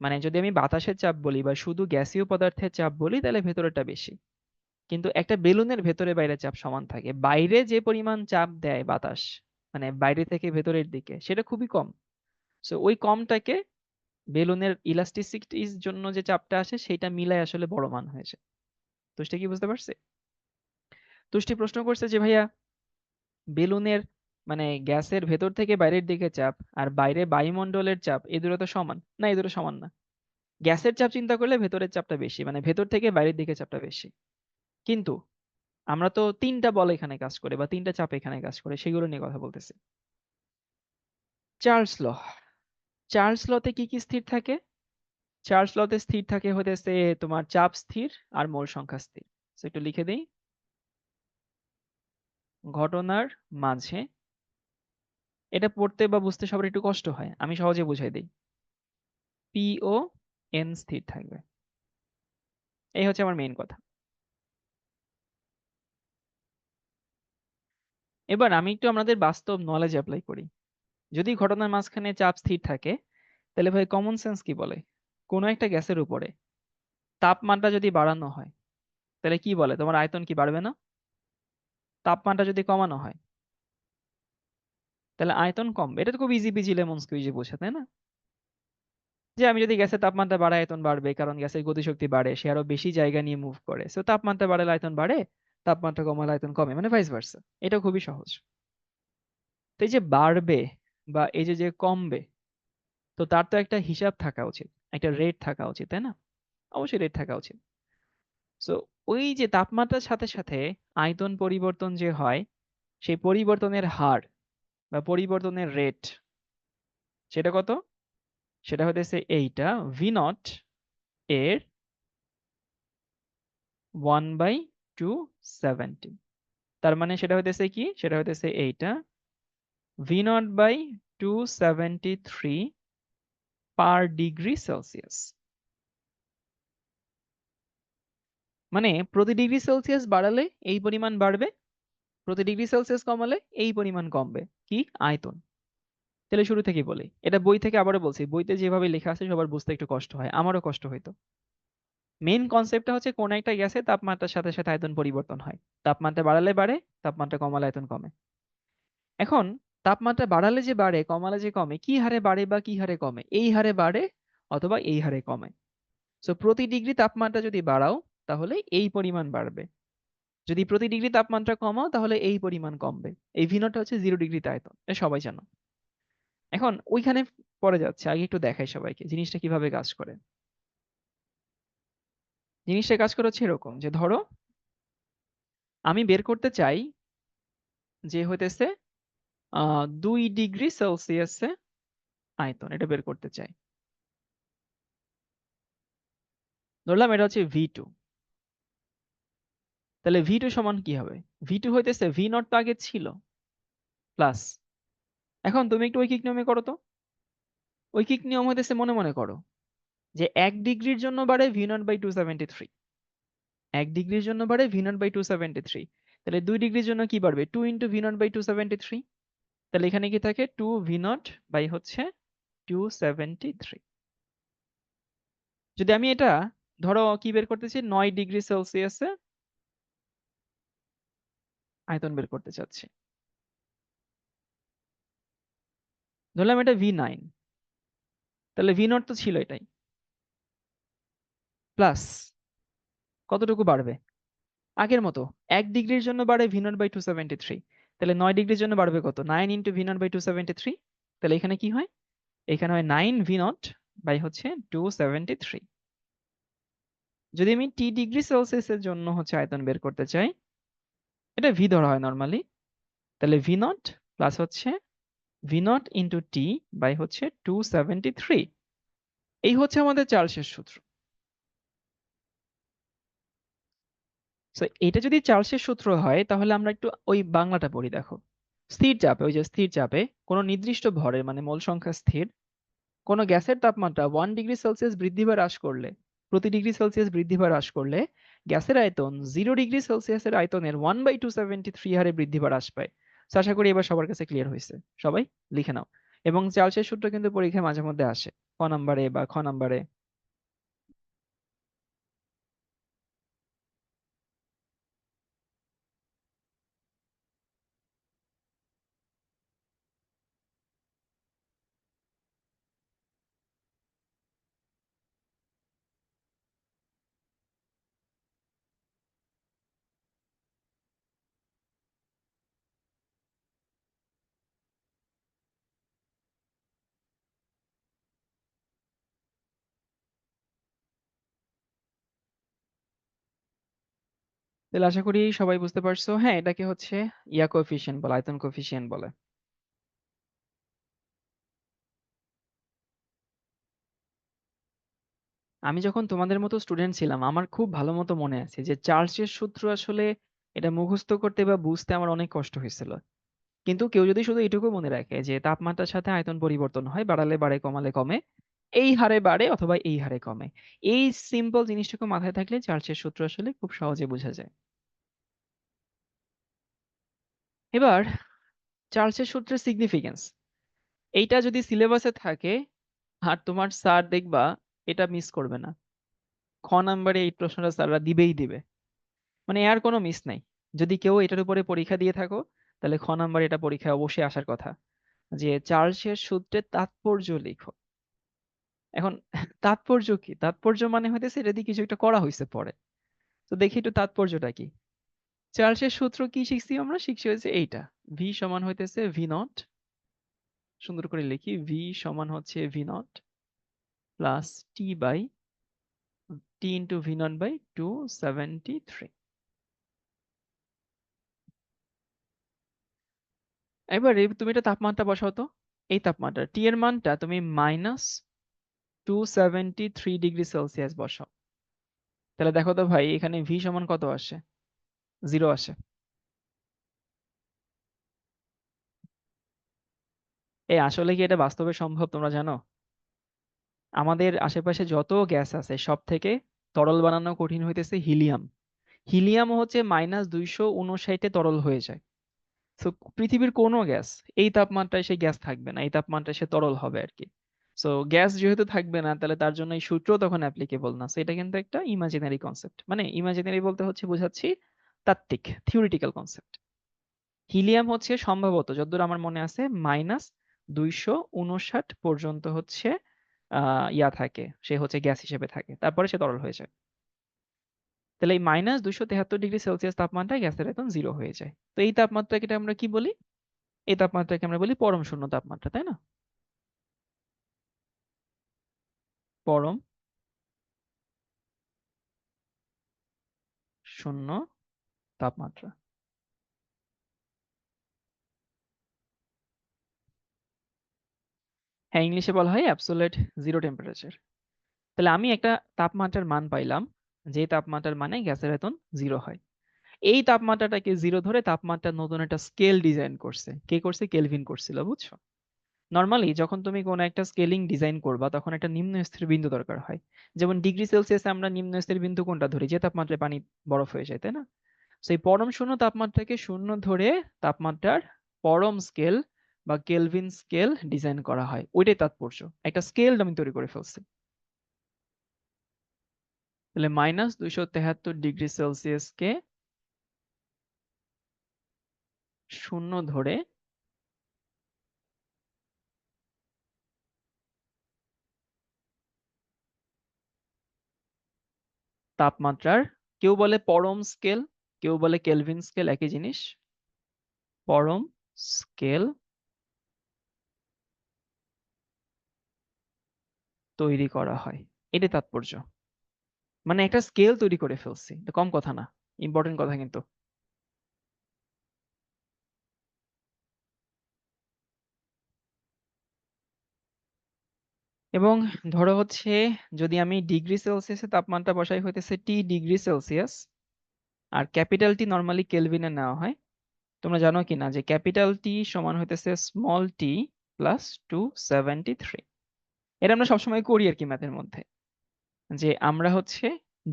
Speaker 1: মানে যদি আমি বাতাসের চাপ বলি বা শুধু গ্যাসীয় পদার্থের চাপ বলি, তাহলে ভেতরেরটা বেশি। কিন্তু একটা বেলুনের ভেতরে বাইরে চাপ সমান থাকে, বাইরে যে পরিমাণ চাপ দেয় বাতাস, মানে বাইরে থেকে ভেতরের দিকে, সেটা খুবই কম। সো ওই কমটাকে বেলুনের ইলাস্টিসিটির জন্য যে চাপটা আসে সেটা মিলাই আসলে বড় মান হয়েছে। তুষ্টি কি বুঝতে পারছে? তুষ্টি প্রশ্ন করছে যে ভাইয়া বেলুনের মানে গ্যাসের ভেতর থেকে বাইরের দিকে চাপ আর বাইরে বায়ুমণ্ডলের চাপ, এই দুটো তো সমান না? এই দুটো সমান না। গ্যাসের চাপ চিন্তা করলে ভেতরের চাপটা বেশি, মানে ভেতর থেকে বাইরের দিকে চাপটা বেশি। কিন্তু আমরা তো তিনটা বল এখানে কাজ করে বা তিনটা চাপ এখানে কাজ করে, সেগুলো নিয়ে কথা বলতেছি। চার্লস ল, চার্লস লতে কি কি স্থির থাকে? চার্লস লতে স্থির থাকে হইতেছে তোমার চাপ স্থির আর মোল সংখ্যা স্থির। So, একটু লিখে দেই, ঘটনার মাঝে, এটা পড়তে বা বুঝতে সবার একটু কষ্ট হয়, আমি সহজে বুঝাই দিই। পি ও এন স্থির থাকবে, এই হচ্ছে আমার মেইন কথা। এবার আমি একটু আমাদের বাস্তব নলেজ অ্যাপ্লাই করি। যদি ঘটনার মাঝখানে চাপ স্থির থাকে, তাহলে ভাই কমন সেন্স কি বলে? কোনো একটা গ্যাসের উপরে তাপমাত্রা যদি বাড়ানো হয়, তাহলে কি বলে? তোমার আয়তন কি বাড়বে না? তাপমাত্রা যদি কমানো হয়, তাহলে আয়তন কমবে। এটা তো খুব ইজি পিজি লেমন স্কুইজে বোঝা, তাই না? যে আমি যদি গ্যাসের তাপমাত্রা বাড়াই, আয়তন বাড়বে, কারণ গ্যাসের গতিশক্তি বাড়ে, সে আরো বেশি জায়গা নিয়ে মুভ করে। সো তাপমাত্রা বাড়ালে আয়তন বাড়ে, তাপমাত্রা কমালে আয়তন কমে, মানে ভাইস ভার্সা। এটা খুবই সহজ। তো এই যে বাড়বে বা এই যে যে কমবে, তো তার তো একটা হিসাব থাকা উচিত, একটা রেট থাকা উচিত, তাই না? অবশ্যই রেট থাকা উচিত। সো ওই যে তাপমাত্রার সাথে সাথে আয়তন পরিবর্তন যে হয়, সেই পরিবর্তনের হার বা পরিবর্তনের রেট, সেটা কত? সেটা হতেছে এইটা, ভি নট এর 1/270। তার মানে সেটা হইতেছে কি? সেটা হইতেছে এইটা, V naught by 273 per degree Celsius. মানে প্রতি ডিগ্রি সেলসিয়াস বাড়ালে এই পরিমাণ বাড়বে, প্রতি ডিগ্রি সেলসিয়াস কমালে এই পরিমাণ কমবে। কি? আয়তন। তাহলে শুরু থেকেই বলি, এটা বই থেকে আবারও বলছি, বইতে যেভাবে লেখা আছে সবার বুঝতে একটু কষ্ট হয়, আমারও কষ্ট হইতো। মেইন কনসেপ্টটা হচ্ছে কোন একটা গ্যাসে তাপমাত্রার সাথে সাথে আয়তন পরিবর্তন হয়। তাপমাত্রা বাড়ালে বাড়ে, তাপমাত্রা কমালে আয়তন কমে। এখন তাপমাত্রা বাড়ালে যে বাড়ে, কমালে যে কমে, কি হারে বাড়ে বা কি হারে কমে? এই হারে বাড়ে অথবা এই হারে কমে। সো প্রতি ডিগ্রি তাপমাত্রা যদি বাড়াও, তাহলে এই পরিমাণ বাড়বে। যদি প্রতি ডিগ্রি তাপমাত্রা কমাও, তাহলে এই পরিমাণ কমবে। এই ভিনোটা হচ্ছে 0 ডিগ্রিতে আয়তন, এটা সবাই জানো। এখন ওইখানে পরে যাচ্ছে, আগে একটু দেখাই সবাইকে জিনিসটা কিভাবে কাজ করে। জিনিসটা কাজ করে হচ্ছে এরকম, যে ধরো আমি বের করতে চাই যে হইতেছে 2 ডিগ্রি সেলসিয়াসে আয়তন, এটা বের করতে চাই। ধরলাম এটা হচ্ছে ভি 2। তাহলে ভি 2 সমান কি হবে? ভি 2 হইতেছে ভি নট তো আগে ছিল, প্লাস, এখন তুমি একটু ঐকিক নিয়মে করো তো। ঐকিক নিয়ম হইতেছে, মনে মনে করো, যে 1 ডিগ্রির জন্য বাড়ে ভি নট বাই 273। 1 ডিগ্রির জন্য বাড়ে ভি নট বাই 273। তাহলে 2 ডিগ্রির জন্য কি বাড়বে? 2 × ভি নট বাই 273। তাহলে এখানে কি থাকে? 2 ভি নট বাই হচ্ছে 273। যদি আমি এটা ধরো কি বের করতেছি, 9 ডিগ্রি সেলসিয়াসে আয়তন বের করতে চাচ্ছি, ধরলাম এটা ভি 9, তাহলে ভি নট তো ছিল এটাই, প্লাস কতটুকু বাড়বে? আগের মতো 1 ডিগ্রির জন্য বাড়ে ভি নট বাই 273। তাহলে 9 ডিগ্রির জন্য বাড়বে কত? 9 × ভি নট বাই 273। তাহলে এখানে কি হয়? এখানে হয় 9 ভি নট বাই হচ্ছে 273। যদি আমি টি ডিগ্রি সেলসিয়াসের জন্য হচ্ছে আয়তন বের করতে চাই, এটা ভি ধরা হয় নর্মালি, তাহলে ভি নট প্লাস হচ্ছে V naught into T by হচ্ছে 273। এই হচ্ছে আমাদের চার্লসের সূত্র। তো এটা যদি চার্লসের সূত্র হয়, তাহলে আমরা একটু ওই বাংলাটা পড়ি, দেখো। স্থির চাপে, ওই যে স্থির চাপে কোনো নির্দিষ্ট ভরের মানে মোল সংখ্যা স্থির কোনো গ্যাসের তাপমাত্রা 1 ডিগ্রি সেলসিয়াস বৃদ্ধি বা হ্রাস করলে, প্রতি ডিগ্রি সেলসিয়াস বৃদ্ধি বা হ্রাস করলে গ্যাসের আয়তন 0 ডিগ্রি সেলসিয়াসের আয়তনের 1/273 হারে বৃদ্ধি বা হ্রাস পায়। তো আশা করি এবার সবার কাছে ক্লিয়ার হয়েছে। সবাই লিখে নাও। এবং চার্লসের সূত্র কিন্তু পরীক্ষায় মাঝে মধ্যে আসে, ক নাম্বারে বা খ নাম্বারে। তাহলে আশা করি সবাই বুঝতে পারছো। হ্যাঁ, এটাকে হচ্ছে ইয়া কোএফিসিয়েন্ট বলে, আয়তন কোএফিসিয়েন্ট বলে। আমি যখন তোমাদের মতো স্টুডেন্ট ছিলাম আমার খুব ভালো মতো মনে আছে যে চার্লসের সূত্র আসলে এটা মুখস্থ করতে বা বুঝতে আমার অনেক কষ্ট হয়েছিল। কিন্তু কেউ যদি শুধু এটুকু মনে রাখে যে তাপমাত্রার সাথে আয়তন পরিবর্তন হয়, বাড়ালে বাড়ে কমালে কমে, এই হারে বাড়ে অথবা এই হারে কমে, এই সিম্পল জিনিসটুকু মাথায় থাকলে চার্লসের সূত্র আসলে খুব সহজে বোঝা যায়। এবার চার্লসের সূত্রের সিগনিফিকেন্স, এইটা যদি সিলেবাসে থাকে আর তোমার স্যার দেখবা এটা মিস করবে না, খ নাম্বারে এই প্রশ্নটা স্যাররা দিবেই দিবে, মানে আর কোনো মিস নাই। যদি কেউ এটার উপরে পরীক্ষা দিয়ে থাকো তাহলে খ নাম্বার এটা পরীক্ষায় অবশ্যই আসার কথা, যে চার্লসের সূত্রের তাৎপর্য লিখো। এখন তাৎপর্য কি? তাৎপর্য মানে হইতেছে এটা দিয়ে কিছু একটা করা হয়েছে পরে। তো দেখি একটু তাৎপর্যটা কি। চার্লসের সূত্র কি শিখছি? আমরা শিখছি হয়েছে এইটা, ভি সমান হইতেছে ভি নট, সুন্দর করে লিখি, ভি সমান হচ্ছে V naught plus T by T into V naught by 273। এবারে তুমি এটা তাপমাত্রা বসাও তো। এই তাপমাত্রা টি এর মানটা তুমি -273 ডিগ্রি সেলসিয়াস বসাও। তাহলে দেখো তো ভাই এখানে ভি সমান কত আসে? 0 আসে। এই আসলে কি এটা বাস্তবে সম্ভব তোমরা জানো? আমাদের আশেপাশে যত গ্যাস আছে সব থেকে তরল বানানো কঠিন হইতেছে হিলিয়াম। হিলিয়াম হচ্ছে -259-এ তরল হয়ে যায়। তো পৃথিবীর কোনো গ্যাস এই তাপমাত্রায় সে গ্যাস থাকবে না, এই তাপমাত্রায় সে তরল হবে আর কি। সো গ্যাস যেহেতু থাকবে না তাহলে তার জন্য এই সূত্র তখন অ্যাপ্লিকেবল না। সো এটা কিন্তু একটা ইমাজিনারি কনসেপ্ট, মানে ইমাজিনারি বলতে হচ্ছে বোঝাচ্ছি তাত্ত্বিক, থিওরিটিক্যাল কনসেপ্ট। হিলিয়াম হচ্ছে সম্ভবত যতদূর আমার মনে আছে -259 পর্যন্ত হচ্ছে ইয়া থাকে, সে হচ্ছে গ্যাস হিসেবে থাকে, তারপরে সে তরল হয়ে যায়। তাহলে এই -273 ডিগ্রি সেলসিয়াস তাপমাত্রায় গ্যাসের আয়তন 0 হয়ে যায়। তো এই তাপমাত্রাকে আমরা কি বলি? এই তাপমাত্রাকে আমরা বলি পরম শূন্য তাপমাত্রা, তাই না? পরম শূন্য তাপমাত্রা। হ্যাঁ, ইংলিশে বলা হয় অ্যাবসোলিউট জিরো টেম্পারেচার। তাহলে আমি একটা তাপমাত্রার মান পাইলাম, যে তাপমাত্রার মানে গ্যাসের আয়তন 0 হয়। এই তাপমাত্রাটাকে 0 ধরে তাপমাত্রার নতুন একটা স্কেল ডিজাইন করছে। কে করছে? কেলভিন করছিল, বুঝছো? নরমালি যখন তুমি কোনো একটা স্কেলিং ডিজাইন করবা তখন একটা নিম্ন স্তরের বিন্দু দরকার হয়। যেমন ডিগ্রি সেলসিয়াসে আমরা নিম্ন স্তরের বিন্দু কোনটা ধরি? যে তাপমাত্রায় পানি বরফ হয়ে যায়, তাই না? সেই পরম শূন্য তাপমাত্রাকে শূন্য ধরে তাপমাত্রার পরম স্কেল বা কেলভিন স্কেল ডিজাইন করা হয়, ওইটাই তাৎপর্য। একটা স্কেল আমি তৈরি করে ফেলছি। তাহলে -273 ডিগ্রি সেলসিয়াসকে শূন্য ধরে তাপমাত্রার, কেউ বলে পরম স্কেল, কেউ বলে কেলভিন স্কেল, একই জিনিস, পরম স্কেল তৈরি করা হয়, এটাই তাৎপর্য। মানে একটা স্কেল তৈরি করে ফেলছি, এটা কম কথা না, ইম্পর্টেন্ট কথা কিন্তু। এবং ধরো হচ্ছে যদি আমি ডিগ্রি সেলসিয়াসে তাপমাত্রা বসাই হইতেছে টি ডিগ্রি সেলসিয়াস, আর ক্যাপিটাল টি নর্মালি কেলভিনে নেওয়া হয়। তোমরা জানো কিনা যে ক্যাপিটাল টি সমান হইতেছে স্মল টি প্লাস 273। এটা আমরা সবসময় করি আর কি ম্যাথের মধ্যে, যে আমরা হচ্ছে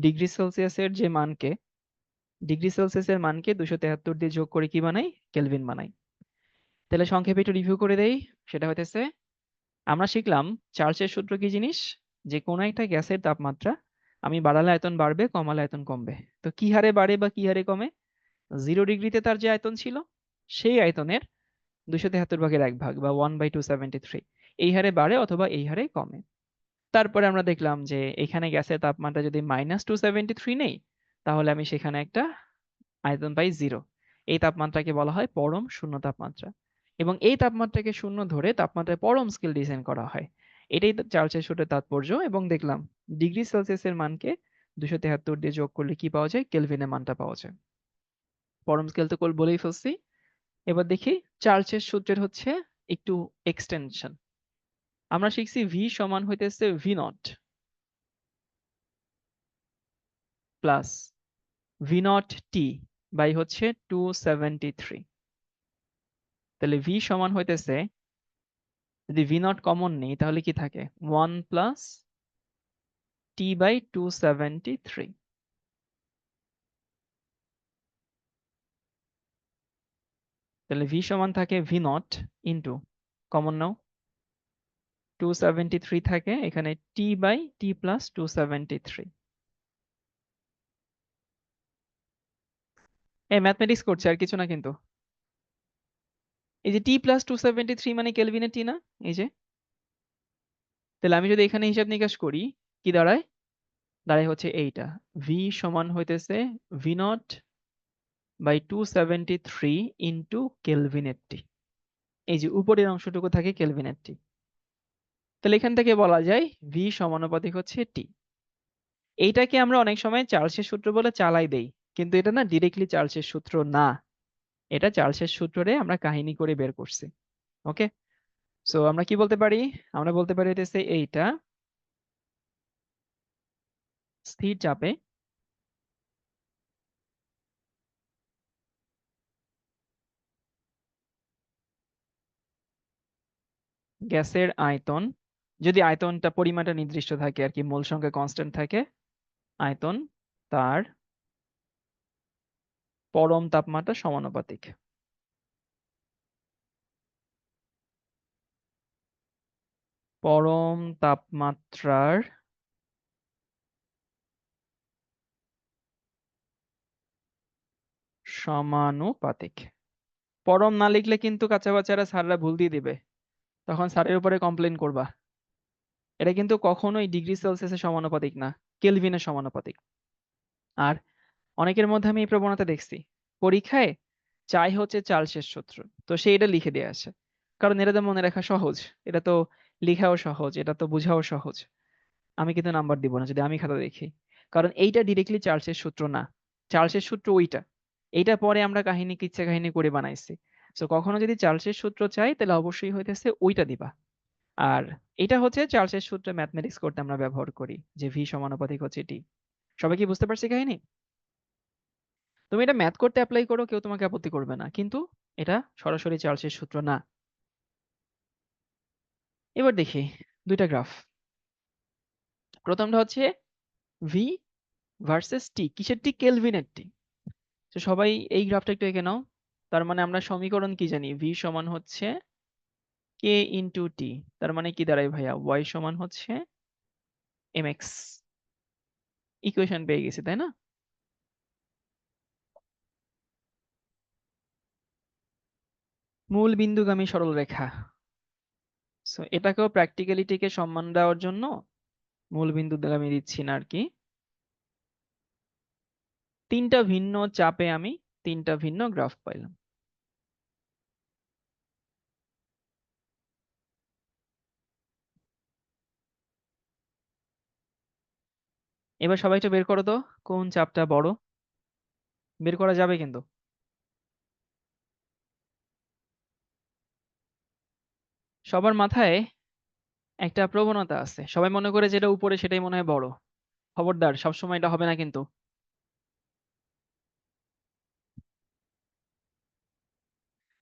Speaker 1: ডিগ্রি সেলসিয়াসের যে মানকে, ডিগ্রি সেলসিয়াসের মানকে 273 দিয়ে যোগ করে কি বানাই? কেলভিন বানাই। তাহলে সংক্ষেপে একটু রিভিউ করে দেই। সেটা হইতেছে, আমরা শিখলাম চার্লসের সূত্র কি জিনিস, যে কোনো একটা গ্যাসের তাপমাত্রা আমি বাড়ালে আয়তন বাড়বে, কমালে আয়তন কমবে। তো কি হারে বাড়ে বা কি হারে কমে? 0 ডিগ্রিতে তার যে আয়তন ছিল সেই আয়তনের 273 ভাগের 1 ভাগ বা 1/273, এই হারে বাড়ে অথবা এই হারে কমে। তারপরে আমরা দেখলাম যে এখানে গ্যাসের তাপমাত্রা যদি -273 নেই তাহলে আমি সেখানে একটা আয়তন পাই 0। এই তাপমাত্রাকে বলা হয় পরম শূন্য তাপমাত্রা। এবং এই তাপমাত্রাকে শূন্য ধরে তাপমাত্রায় পরম স্কেল ডিজাইন করা হয়। এটাই চার্লসের সূত্রের তাৎপর্য। এবং দেখলাম ডিগ্রি সেলসিয়াসের মানকে 273 দিয়ে যোগ করলে কি পাওয়া যায়? কেলভিনের মানটা পাওয়া যায়। পরম স্কেল তো বলেই ফেলছি। এবার দেখি চার্লসের সূত্রের হচ্ছে একটু এক্সটেনশন। আমরা শিখছি ভি সমান হইতেছে V naught, plus V naught T by হচ্ছে 273। তাহলে ভি সমান হইতেছে, যদি ভি নট কমন নেই তাহলে কি থাকে, 1 প্লাস টি বাই 273। তাহলে ভি সমান থাকে ভি নট ইন্টু, কমন নাও, 273 থাকে এখানে, টি বাই টি প্লাস 273। এই ম্যাথমেটিক্স করছে আর কিছু না কিন্তু। এই যে টি প্লাস 273 মানে কেলভিনের টি না, এই যে। তাহলে আমি যদি এখানে হিসাব নিকাশ করি, কি দাঁড়ায়, দাঁড়ায় হচ্ছে এইটা, ভি সমান হইতেছে ভি নট বাই 273 ইন্টু কেলভিনের টি। এই যে উপরের অংশটুকু থাকে কেলভিনের টি। তাহলে এখান থেকে বলা যায় ভি সমানুপাতিক হচ্ছে টি। এইটাকে আমরা অনেক সময় চার্লসের সূত্র বলে চালাই দেই, কিন্তু এটা না ডিরেক্টলি চার্লসের সূত্র না, এটা চার্লসের সূত্রে আমরা কাহিনী করে বের করছি। ওকে, সো আমরা কি বলতে পারি, আমরা বলতে পারি হচ্ছে এইটা স্থির চাপে গ্যাসের আয়তন, যদি আয়তনটা পরিমাণটা নির্দিষ্ট থাকে আর কি, মোল সংখ্যা কনস্ট্যান্ট থাকে, আয়তন তার পরম তাপমাত্রা সমানুপাতিক। পরম তাপমাত্রার সমানুপাতিক। পরম না লিখলে কিন্তু কাঁচা বাচ্চারা স্যাররা ভুল দিয়ে দিবে, তখন স্যারের উপরে কমপ্লেন করবা। এটা কিন্তু কখনোই ডিগ্রি সেলসিয়াসের সমানুপাতিক না, কেলভিনের সমানুপাতিক। আর অনেকের মধ্যে আমি এই প্রবণতা দেখছি, পরীক্ষায় চাই হচ্ছে চার্লসের সূত্র, তো সে এটা লিখে দিয়ে আসে, কারণ এটা তো মনে রাখা সহজ, এটা তো লেখাও সহজ, এটা তো বোঝাও সহজ। আমি কিন্তু নাম্বার দিব না যদি আমি খাতা দেখি, কারণ এইটা ডিরেক্টলি চার্লসের সূত্র না, চার্লসের সূত্র ওইটা, এইটা পরে আমরা কাহিনী কিচ্ছা কাহিনী করে বানাইছি। তো কখনো যদি চার্লসের সূত্র চাই তাহলে অবশ্যই হইতেছে ওইটা দিবা। আর এটা হচ্ছে চার্লসের সূত্র ম্যাথমেটিক্স করতে আমরা ব্যবহার করি, যে ভি সমানুপাতিক হচ্ছে টি। সবাই কি বুঝতে পারছি কাহিনী? তুমি এটা ম্যাথ করতে অ্যাপ্লাই করো, কেউ তোমাকে আপত্তি করবে না, কিন্তু এটা সরাসরি চার্লসের সূত্র না। এবার দেখি দুইটা গ্রাফ। প্রথমটা হচ্ছে ভি ভার্সেস টি, কিসের টি, কেলভিনের টি। তো সবাই এই গ্রাফটা একটু এঁকে নাও। তার মানে আমরা সমীকরণ কি জানি, ভি সমান হচ্ছে কে ইন্টু টি, তার মানে কি দাঁড়ায় ভাইয়া, ওয়াই সমান হচ্ছে এম এক্স। ইকুয়েশন পেয়ে গেছি তাই না? মূল বিন্দুগামী সরলরেখা, সো এটাকেও প্র্যাকটিক্যালিটিকে সম্মান দেওয়ার জন্য মূল বিন্দুগামী দিচ্ছি না আর কি। তিনটা ভিন্ন চাপে আমি তিনটা ভিন্ন গ্রাফ পাইলাম। এবার সবাই একটু বের করো তো কোন চাপটা বড়, বের করা যাবে কিন্তু। সবার মাথায় একটা প্রবণতা আছে, সবাই মনে করে যেটা উপরে সেটাই মনে হয় বড়। খবরদার, সবসময় এটা হবে না কিন্তু।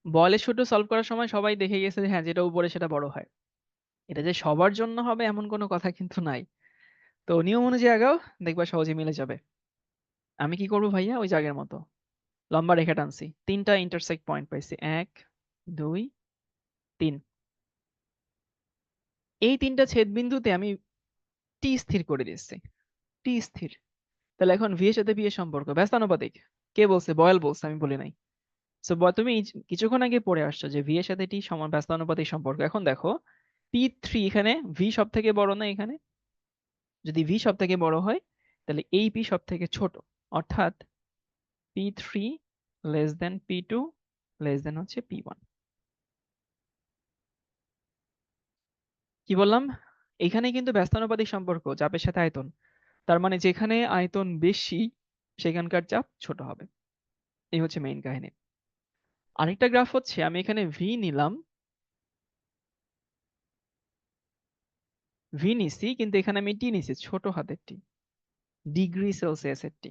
Speaker 1: বয়েলের সূত্র সলভ করার সময় সবাই দেখে গেছে যে হ্যাঁ যেটা উপরে সেটা বড় হয়। এটা যে সবার জন্য হবে এমন কোনো কথা কিন্তু নাই। তো নিয়ম অনুযায়ী আগাও, দেখবা সহজে মিলে যাবে। আমি কি করবো ভাইয়া, ওই জায়গার মতো লম্বা রেখা টানছি, তিনটা ইন্টারসেক্ট পয়েন্ট পাইছি, 1 2 3। এই তিনটা ছেদ বিন্দুতে আমি টি স্থির করে দিচ্ছি, টি স্থির। তাহলে এখন ভি এর সাথে পি এর সম্পর্ক ব্যস্তানুপাতিক। কে বলছে, বয়েল বলছে, আমি বলি নাই। সো তুমি কিছুক্ষণ আগে পড়ে আসছো যে ভি এর সাথে টি সমান ব্যস্তানুপাতিক সম্পর্ক। এখন দেখো P3, এখানে ভি সব থেকে বড় না, এখানে যদি ভি সব থেকে বড় হয় তাহলে এই পি সব থেকে ছোট, অর্থাৎ P3 less than P2 less than হচ্ছে P1। কি বললাম, এখানে কিন্তু ব্যস্তানুপাতিক সম্পর্ক চাপের সাথে আয়তন, তার মানে যেখানে আয়তন বেশি সেখানকার চাপ ছোট হবে। এই হচ্ছে মেইন কাহিনী। আরেকটা গ্রাফ হচ্ছে, আমি এখানে ভি নিলাম, ভি নিছি কিন্তু এখানে আমি টি নিছি, ছোট হাতের টি। ডিগ্রি সেলসিয়াসের টি।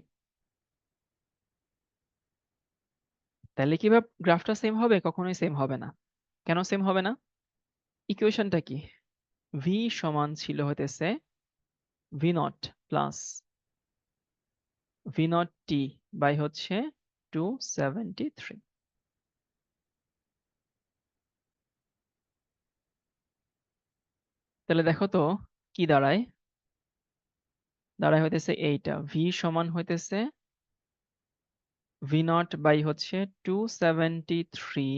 Speaker 1: তাহলে কি ভাব গ্রাফটা সেম হবে? কখনোই সেম হবে না। কেন সেম হবে না? ইকুয়েশনটা কি? ভি সমান ছিল হইতেছে V naught plus V naught T by হচ্ছে 273। তাহলে দেখো তো কি দাঁড়ায়? দাঁড়ায় হইতেছে এইটা, ভি সমান হইতেছে ভি নট বাই হচ্ছে 273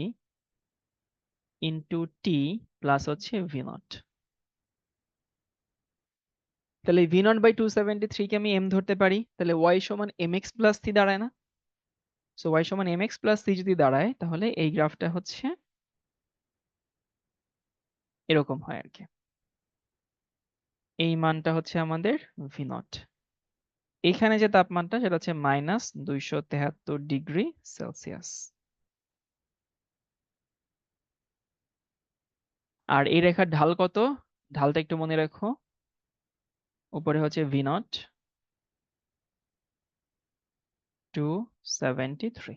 Speaker 1: ইন্টু টি প্লাস হচ্ছে ভি নট। তাহলে ভি নট বাই 273 কে আমি এম ধরতে পারি, তাহলে ওয়াই সমান এম এক্স প্লাস সি দাঁড়ায় না? সো ওয়াই সমান এম এক্স প্লাস সি যদি দাঁড়ায়, তাহলে এই গ্রাফটা হচ্ছে এরকম হয় আর কি। এই মানটা হচ্ছে আমাদের ভি নট। এখানে যে তাপমানটা সেটা হচ্ছে -273 ডিগ্রি সেলসিয়াস। আর এই রেখার ঢাল কত? ঢালটা একটু মনে রাখো, উপরে হচ্ছে ভি নট 273।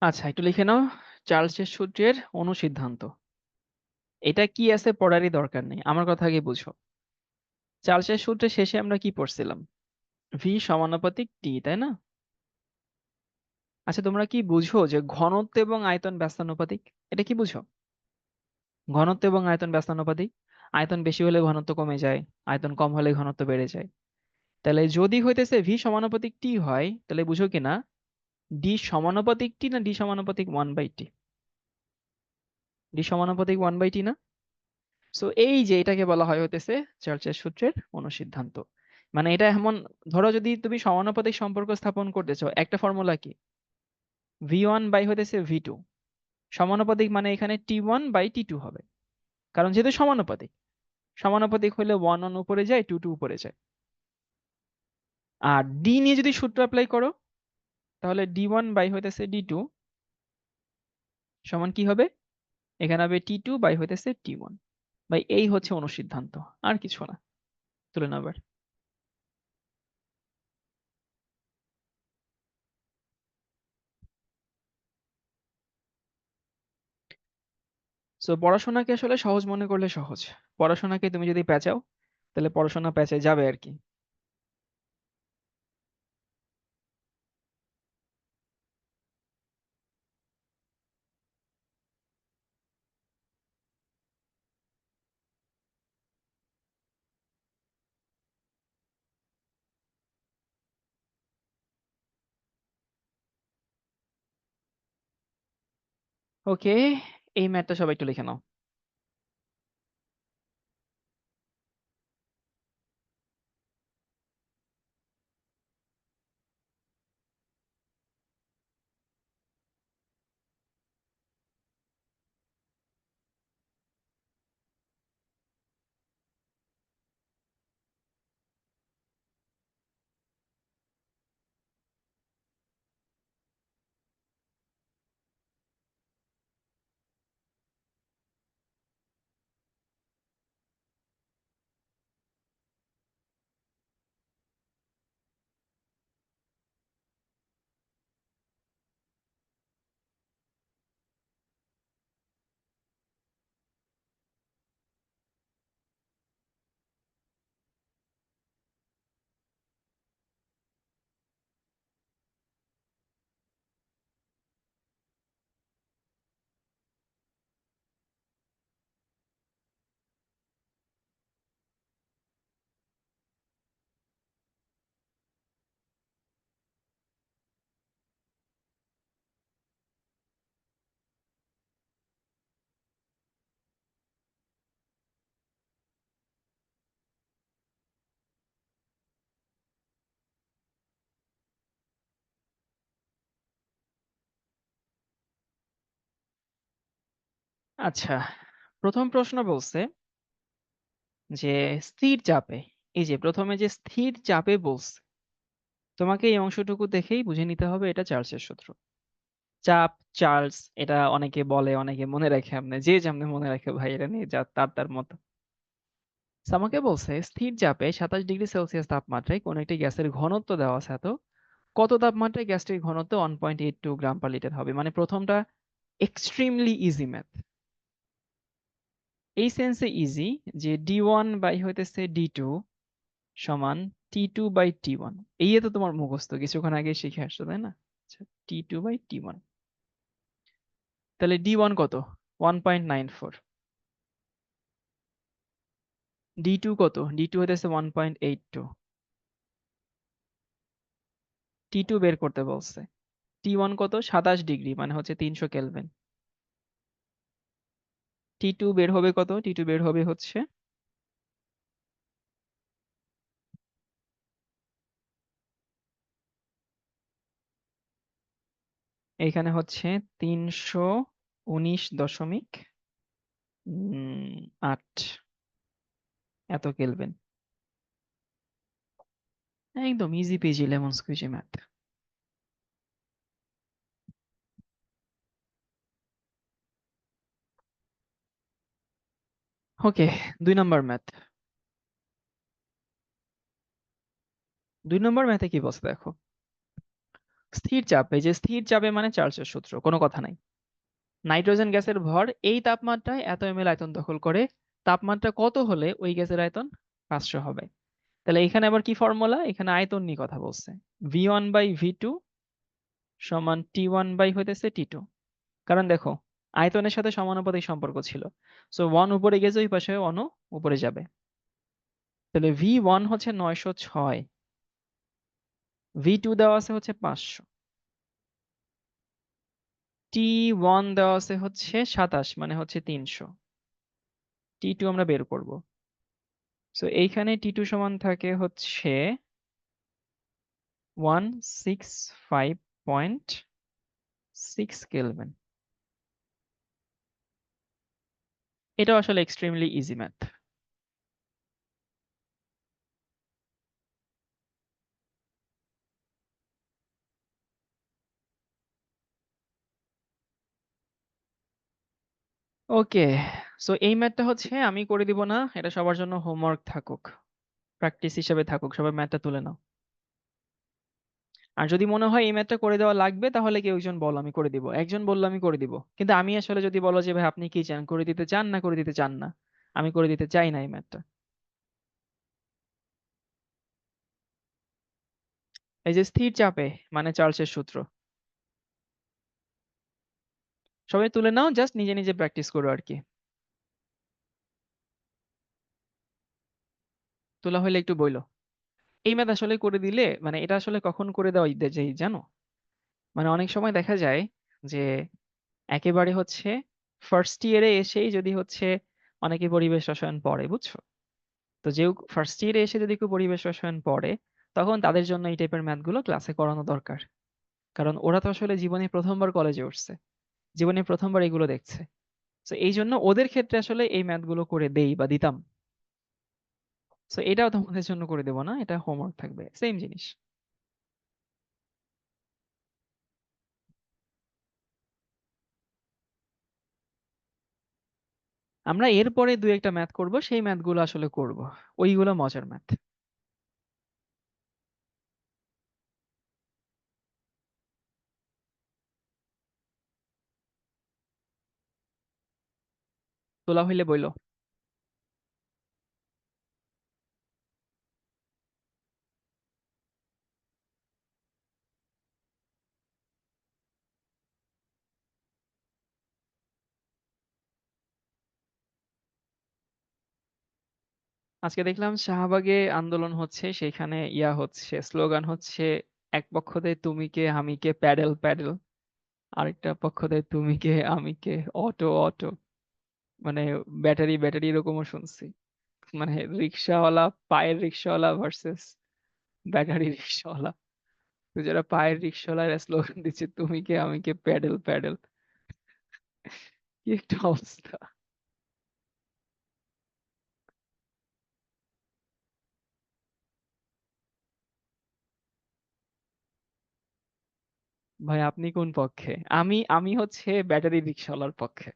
Speaker 1: আচ্ছা, একটু লিখে নাও চার্লসের সূত্রের অনুসিদ্ধান্ত। এটা কি আছে পড়ারই দরকার নেই, আমার কথা আগে বুঝো। চার্লসের সূত্রের শেষে আমরা কি পড়ছিলাম? ভি সমানুপাতিক টি, তাই না? আচ্ছা, তোমরা কি বুঝো যে ঘনত্ব এবং আয়তন ব্যস্তানুপাতিক? এটা কি বুঝো? ঘনত্ব এবং আয়তন ব্যস্তানুপাতিক। আয়তন বেশি হলে ঘনত্ব কমে যায়, আয়তন কম হলে ঘনত্ব বেড়ে যায়। তাহলে যদি হইতেছে ভি সমানুপাতিক টি হয়, তাহলে বুঝো কিনা ডি সমানুপাতিক টি না ডি সমানুপাতিক 1/t? ডি সমানুপাতিক 1/t না? সো এই যে এটাকে বলা হয় হইতেছে চার্চের সূত্রের অনুসিদ্ধান্ত। মানে এটা এমন, ধরো যদি তুমি সমানুপাতিক সম্পর্ক স্থাপন করতে চাও, একটা ফর্মুলা কি? ভি 1 বাই হইতেছে ভি 2। সমানুপাতিক মানে এখানে টি 1 বাই টি 2 হবে, কারণ যেহেতু সমানুপাতিক। সমানুপাতিক হলে 1 1 উপরে যায়, 2 2 উপরে যায়। আর ডি নিয়ে যদি সূত্র অ্যাপ্লাই করো, তাহলে ডি 1 বাই হইতেছে ডি 2 সমান কি হবে? এখানে হবে টি 2 বাই হইতেছে টি 1। ভাই এই হচ্ছে অনুসিদ্ধান্ত, আর কিছু না। তুলে নাও এবার। সো পড়াশোনাকে আসলে সহজ মনে করলে সহজ। পড়াশোনাকে তুমি যদি পেঁচাও, তাহলে পড়াশোনা পেঁচায় যাবে আর কি। ওকে, এই ম্যাথটা সবাই একটু লিখে নাও। আচ্ছা, প্রথম প্রশ্ন বলছে যে স্থির চাপে, এই যে প্রথমে যে স্থির চাপে বলছে, তোমাকে এই অংশটুকু দেখেই বুঝে নিতে হবে এটা চার্লসের সূত্র। চাপ, চার্লস, এটা অনেকে বলে, অনেকে মনে রাখে, এমনি যে যেমনি মনে রাখে ভাই, এটা নিয়ে যা তার তার মতো। So, আমাকে বলছে স্থির চাপে 27 ডিগ্রি সেলসিয়াস তাপমাত্রায় কোন একটি গ্যাসের ঘনত্ব দেওয়া আছে, এত কত তাপমাত্রায় গ্যাসটির ঘনত্ব 1.82 গ্রাম পার লিটার হবে। মানে প্রথমটা এক্সট্রিমলি ইজি ম্যাথ, এই সেন্সে ইজি যে d1/d2 সমান t2/t1। এই তো তোমার মুখস্থ, কিছুক্ষণ আগে শিখে আসছো তাই না? আচ্ছা, t2/t1, তাহলে d1 কত? 1.94। d2 কত? d2 হইতেছে 1.82। t2 বের করতে বলছে। t1 কত? 27 ডিগ্রি, মানে হচ্ছে 300 কেলভিন। t2 বের হবে কত? t2 বের হবে হচ্ছে, এইখানে হচ্ছে 319.8 এত কেলভিন। একদম ইজি পেজি লেমন স্কুইজি ম্যাথ। ওকে, 2 নম্বর ম্যাথ। 2 নম্বর ম্যাথে কি বলছে দেখো। স্থির চাপ, এই যে স্থির চাপে মানে চার্লসের সূত্র, কোনো কথা নাই। নাইট্রোজেন গ্যাসের ভর এই তাপমাত্রায় এত এমএল আয়তন দখল করে, তাপমাত্রা কত হলে ওই গ্যাসের আয়তন 500 হবে। তাহলে এখানে আবার কি ফর্মুলা, এখানে আয়তন নিয়ে কথা বলছে। v1/v2 সমান t1 হইতেছে t2। কারণ দেখো, আয়তনের সাথে সমানুপাতিক সম্পর্ক ছিল। সো ওয়ান উপরে গেছে, ওই পাশে ওয়ানও উপরে যাবে। তাহলে v1 হচ্ছে 906, v2 দেওয়া আছে হচ্ছে 500, t1 দেওয়া আছে হচ্ছে 27, মানে হচ্ছে 300, t2 আমরা বের করব। সো এইখানে t2 সমান থাকে হচ্ছে 165.6 কেলভিন। এটা আসলে এক্সট্রিমলি ইজি ম্যাথ। ওকে, সো এই ম্যাথটা হচ্ছে আমি করে দিব না, এটা সবার জন্য হোমওয়ার্ক থাকুক, প্র্যাকটিস হিসেবে থাকুক, সবাই ম্যাথটা তুলে নাও। আর যদি মনে হয় এই ম্যাথটা করে দেওয়া লাগবে, তাহলে কেউ একজন বলো, আমি করে দিব। একজন বললো আমি করে দিব, কিন্তু আমি আসলে যদি বলো যে ভাই আপনি কি চান, করে দিতে চান না করে দিতে চান না, আমি করে দিতে চাই না এই ম্যাথটা। এই যে স্থির চাপে মানে চার্লসের সূত্র, সবাই তুলে নাও, জাস্ট নিজে নিজে প্র্যাকটিস করো আর কি। তোলা হলে একটু বইলো। এই ম্যাথ আসলে করে দিলে, মানে এটা আসলে কখন করে দেওয়া যায় জানো? মানে অনেক সময় দেখা যায় যে একেবারে হচ্ছে ফার্স্ট ইয়ারে এসেই যদি হচ্ছে অনেকে পরিবেশ রসায়ন পড়ে, বুঝছো? তো যে ফার্স্ট ইয়ারে এসে যদি কেউ পরিবেশ রসায়ন পড়ে, তখন তাদের জন্য এই টাইপের ম্যাথ গুলো ক্লাসে করানো দরকার। কারণ ওরা তো আসলে জীবনে প্রথমবার কলেজে উঠছে, জীবনে প্রথমবার এগুলো দেখছে। তো এই জন্য ওদের ক্ষেত্রে আসলে এই ম্যাথ গুলো করে দেই বা দিতাম। তো এটাও তোমাদের জন্য করে দেবো না, এটা হোমওয়ার্ক থাকবে, সেম জিনিস। আমরা এরপরে দুই একটা ম্যাথ করব, সেই ম্যাথ গুলো আসলে করব, ওইগুলো মজার ম্যাথ। তোলা হইলে বইলো। আজকে দেখলাম শাহবাগে আন্দোলন হচ্ছে, সেখানে ইয়া হচ্ছে, স্লোগান হচ্ছে, এক পক্ষ থেকে তুমি কে আমি কে প্যাডেল প্যাডেল, আরেকটা পক্ষ থেকে তুমি কে আমি কে অটো অটো। মানে ব্যাটারি ব্যাটারি এরকমও শুনছি। মানে রিক্সাওয়ালা, পায়ের রিক্সাওয়ালা ভার্সেস ব্যাটারি রিক্সাওয়ালা। তো যারা পায়ের রিক্সাওয়ালার স্লোগান দিচ্ছে তুমি কে আমি কে প্যাডেল প্যাডেল। কি একটা অবস্থা। ভাই আপনি কোন পক্ষে? আমি হচ্ছে ব্যাটারি রিক্সাওয়ালার পক্ষে।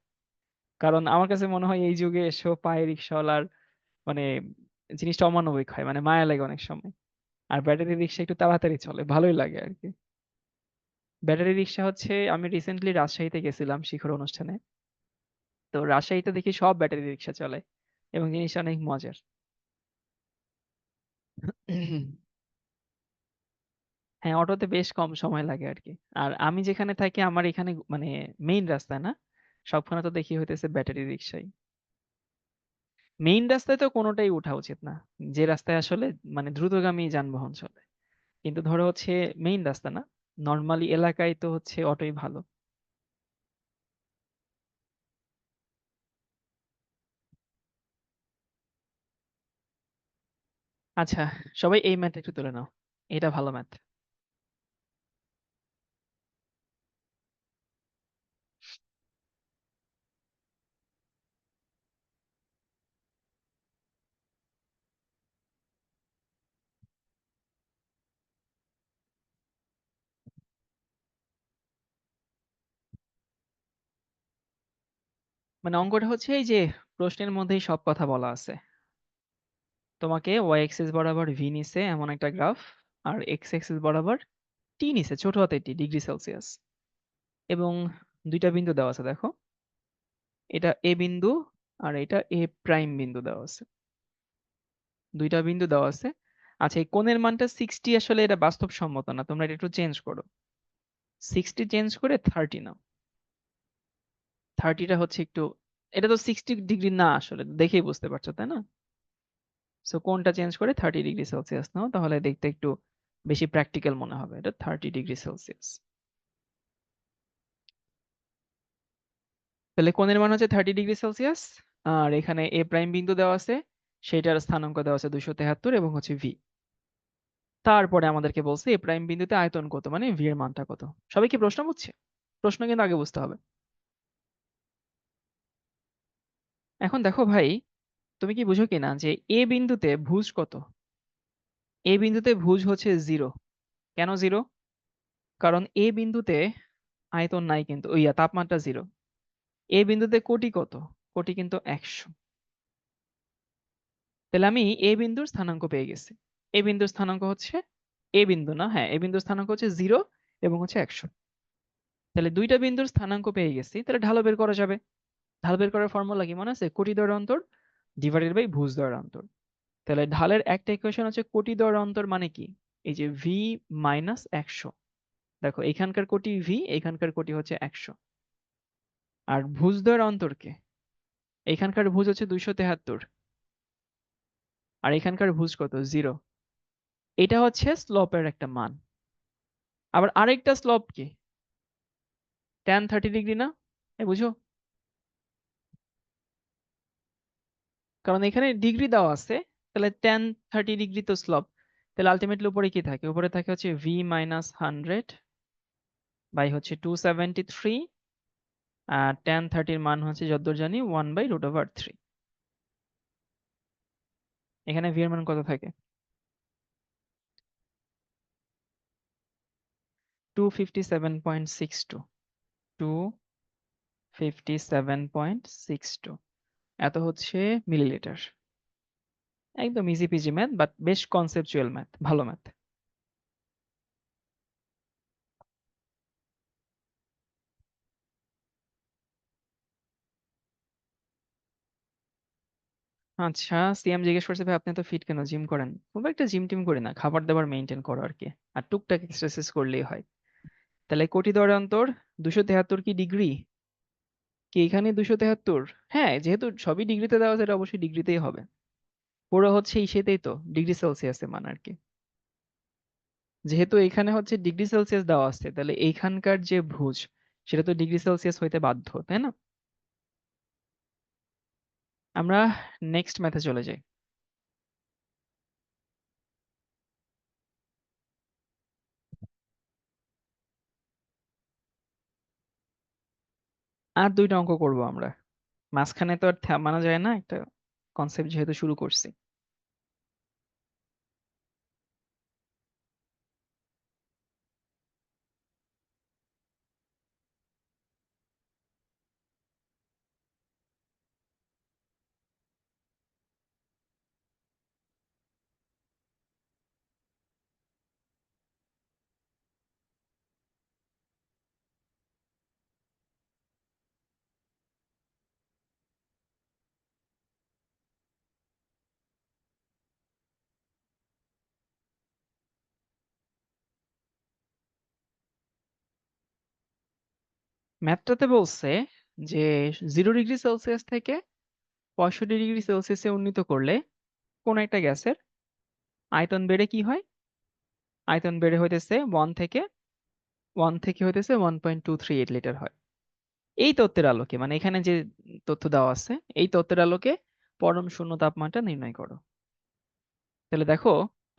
Speaker 1: কারণ আমার কাছে মনে হয় এই যুগে এসেও পায়ে রিক্সাওয়ালার মানে জিনিসটা অমানবিক হয়, মানে মায়া লাগে অনেক সময়। আর ব্যাটারি রিক্সা একটু তাড়াতাড়ি চলে, ভালোই লাগে আর কি। ব্যাটারি রিক্সা হচ্ছে, আমি রিসেন্টলি রাজশাহীতে গেছিলাম শিখর অনুষ্ঠানে। তো রাজশাহীতে দেখি সব ব্যাটারি রিক্সা চলে এবং জিনিসটা অনেক মজার। হ্যাঁ, অটোতে বেশ কম সময় লাগে আর কি। আর আমি যেখানে থাকি আমার এখানে মানে মেইন রাস্তা না, সবখানে তো দেখি হইতেছে ব্যাটারি রিক্সাই। মেইন রাস্তায় তো কোনোটাই উঠা উচিত না, যে রাস্তায় আসলে মানে দ্রুতগামী যানবাহন চলে। কিন্তু ধরো হচ্ছে মেইন রাস্তা না, নর্মালি এলাকায় তো হচ্ছে অটোই ভালো। আচ্ছা, সবাই এই ম্যাথ একটু তুলে নাও, এটা ভালো ম্যাথ। মানে অঙ্কটা হচ্ছে এই যে প্রশ্নের মধ্যেই সব কথা বলা আছে। তোমাকে ওয়াই এক্সিস বরাবর ভি নিছে এমন একটা গ্রাফ, আর এক্স এক্সিস বরাবর টি নিছে, ছোট হাতে টি, ডিগ্রি সেলসিয়াস। এবং দুইটা বিন্দু দেওয়া আছে দেখো, এটা এ বিন্দু আর এটা এ প্রাইম বিন্দু দেওয়া আছে। দুইটা বিন্দু দেওয়া আছে। আচ্ছা, এই কোণের মানটা 60 আসলে এটা বাস্তবসম্মত না, তোমরা এটা একটু চেঞ্জ করো। 60 চেঞ্জ করে 30 নাও। 30টা হচ্ছে একটু, এটা তো 60 ডিগ্রি না, আসলে দেখেই বুঝতে পারছো তাই না? সো কোণটা চেঞ্জ করে 30 ডিগ্রি সেলসিয়াস নাও, তাহলে দেখতে একটু বেশি প্র্যাকটিক্যাল মনে হবে। এটা 30 ডিগ্রি সেলসিয়াস। তাহলে কোণের মান হচ্ছে 30 ডিগ্রি সেলসিয়াস। আর এখানে এ প্রাইম বিন্দু দেওয়া আছে, সেটার স্থানাঙ্ক দেওয়া আছে 273 এবং হচ্ছে ভি। তারপরে আমাদেরকে বলছে এ প্রাইম বিন্দুতে আয়তন কত, মানে ভি এর মানটা কত। সবাই কি প্রশ্ন বুঝছে? প্রশ্ন কিন্তু আগে বুঝতে হবে। এখন দেখো ভাই, তুমি কি বুঝো কিনা যে এ বিন্দুতে ভুজ কত? এ বিন্দুতে ভুজ হচ্ছে 0। কেন 0? কারণ এ বিন্দুতে আয়তন নাই, কিন্তু তাপমাত্রা 0। এ বিন্দুতে কোটি কত? কোটি কিন্তু 100। তাহলে আমি এ বিন্দুর স্থানাঙ্ক পেয়ে গেছি। এ বিন্দুর স্থানাঙ্ক হচ্ছে, এ বিন্দু না, হ্যাঁ, এ বিন্দুর স্থানাঙ্ক হচ্ছে 0 এবং হচ্ছে 100। তাহলে দুইটা বিন্দুর স্থানাঙ্ক পেয়ে গেছি, তাহলে ঢালও বের করা যাবে। ঢাল বের করার ফর্মুলা কি মনে আছে? কোটি দ্বয়ের অন্তর ডিভাইডেড বাই ভুজ দ্বয়ের অন্তর। তাহলে ঢালের একটা ইকুয়েশন হচ্ছে কোটি দ্বয়ের অন্তর মানে কি, এই যে ভি মাইনাস 100। দেখো এখানকার কোটি ভি, এখানকার কোটি হচ্ছে 100। আর ভুজ দ্বয়ের অন্তরকে, এখানকার ভুজ হচ্ছে 273, আর এখানকার ভুজ কত? 0। এটা হচ্ছে স্লোপের একটা মান। আবার আরেকটা স্লোপ কি, tan 30 ডিগ্রি না? বুঝো, কারণ এখানে ডিগ্রি দেওয়া আছে। তাহলে tan 30 ডিগ্রি তো স্লোপ। তাহলে আলটিমেটলি উপরে কি থাকে? উপরে থাকে হচ্ছে ভি মাইনাস 100 বাই হচ্ছে 273। আর tan 30-র মান হচ্ছে যতদূর জানি 1/√3। এখানে ভি এর মান কত থাকে? 257.62। 257.62, এত হচ্ছে মিলিলিটার। একদম ইজি পিজি ম্যাথ, বাট বেশ কনসেপচুয়াল ম্যাথ, ভালো ম্যাথ। আচ্ছা, সিএম জিজ্ঞেস করছে ভাই আপনি তো ফিট কেন, জিম করেন? খুব একটা জিম টিম করি না, খাবার দাবার মেনটেন করো আর কি। আর টুকটাক এক্সারসাইজ করলেই হয়। তাহলে কোটি দরের অন্তর 273 কি ডিগ্রি? কি এখানে 273? হ্যাঁ, যেহেতু সবই ডিগ্রিতে দেওয়া আছে, এটা অবশ্যই ডিগ্রিতেই হবে। পুরো হচ্ছে ইসেতেই তো ডিগ্রি সেলসিয়াসে মান আর কি। যেহেতু এখানে হচ্ছে ডিগ্রি সেলসিয়াস দেওয়া আছে, তাহলে এইখানকার যে ভুজ, সেটা তো ডিগ্রি সেলসিয়াস হইতে বাধ্য, তাই না? আমরা নেক্সট ম্যাথে চলে যাই। আর দুইটা অঙ্ক করব আমরা, মাঝখানে তো আর মানা যায় না, একটা কনসেপ্ট যেহেতু শুরু করছি। ম্যাথটাতে বলছে যে 0°C থেকে 65°C উন্নীত করলে কোন একটা গ্যাসের আয়তন বেড়ে কি হয়? আয়তন বেড়ে হইতেছে 1 থেকে হইতেছে 1.238 লিটার হয়। এই তথ্যের আলোকে মানে এখানে যে তথ্য দেওয়া আছে এই তথ্যের আলোকে পরম শূন্য তাপমাত্রা নির্ণয় করো। তাহলে দেখো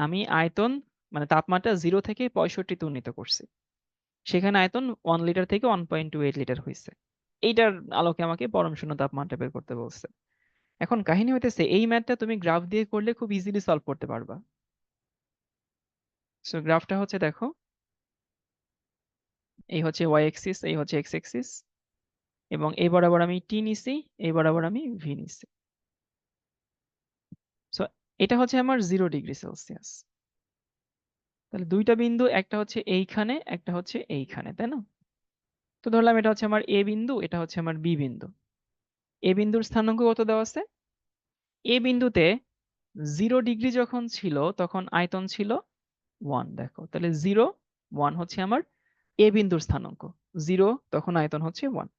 Speaker 1: আমি আয়তন মানে তাপমাত্রা 0 থেকে 65 তে উন্নীত করছি। সেখানে আয়তন 1 লিটার থেকে 1.28 লিটার হয়েছে। এইটার আলোকে আমাকে পরম শূন্য তাপমাত্রা বের করতে বলছে। এখন কাহিনী হইতেছে এই ম্যাথটা তুমি গ্রাফ দিয়ে করলে খুব ইজিলি সলভ করতে পারবা। সো গ্রাফটা হচ্ছে দেখো এই হচ্ছে ওয়াই এক্সিস, এই হচ্ছে এক্স এক্সিস, এবং এই বরাবর আমি টি নিছি, এই বরাবর আমি ভি নিছি। সো এটা হচ্ছে আমার 0°C। তাহলে দুইটা বিন্দু, একটা হচ্ছে এইখানে একটা হচ্ছে এইখানে, তাই না? তো ধরলাম এটা হচ্ছে আমার এ বিন্দু, এটা হচ্ছে আমার বি বিন্দু। এ বিন্দুর স্থানাঙ্ক কত দেওয়া আছে? এ বিন্দুতে 0° যখন ছিল তখন আয়তন ছিল 1। দেখো তাহলে 0 1 হচ্ছে আমার এ বিন্দুর স্থানাঙ্ক, 0 তখন আয়তন হচ্ছে 1।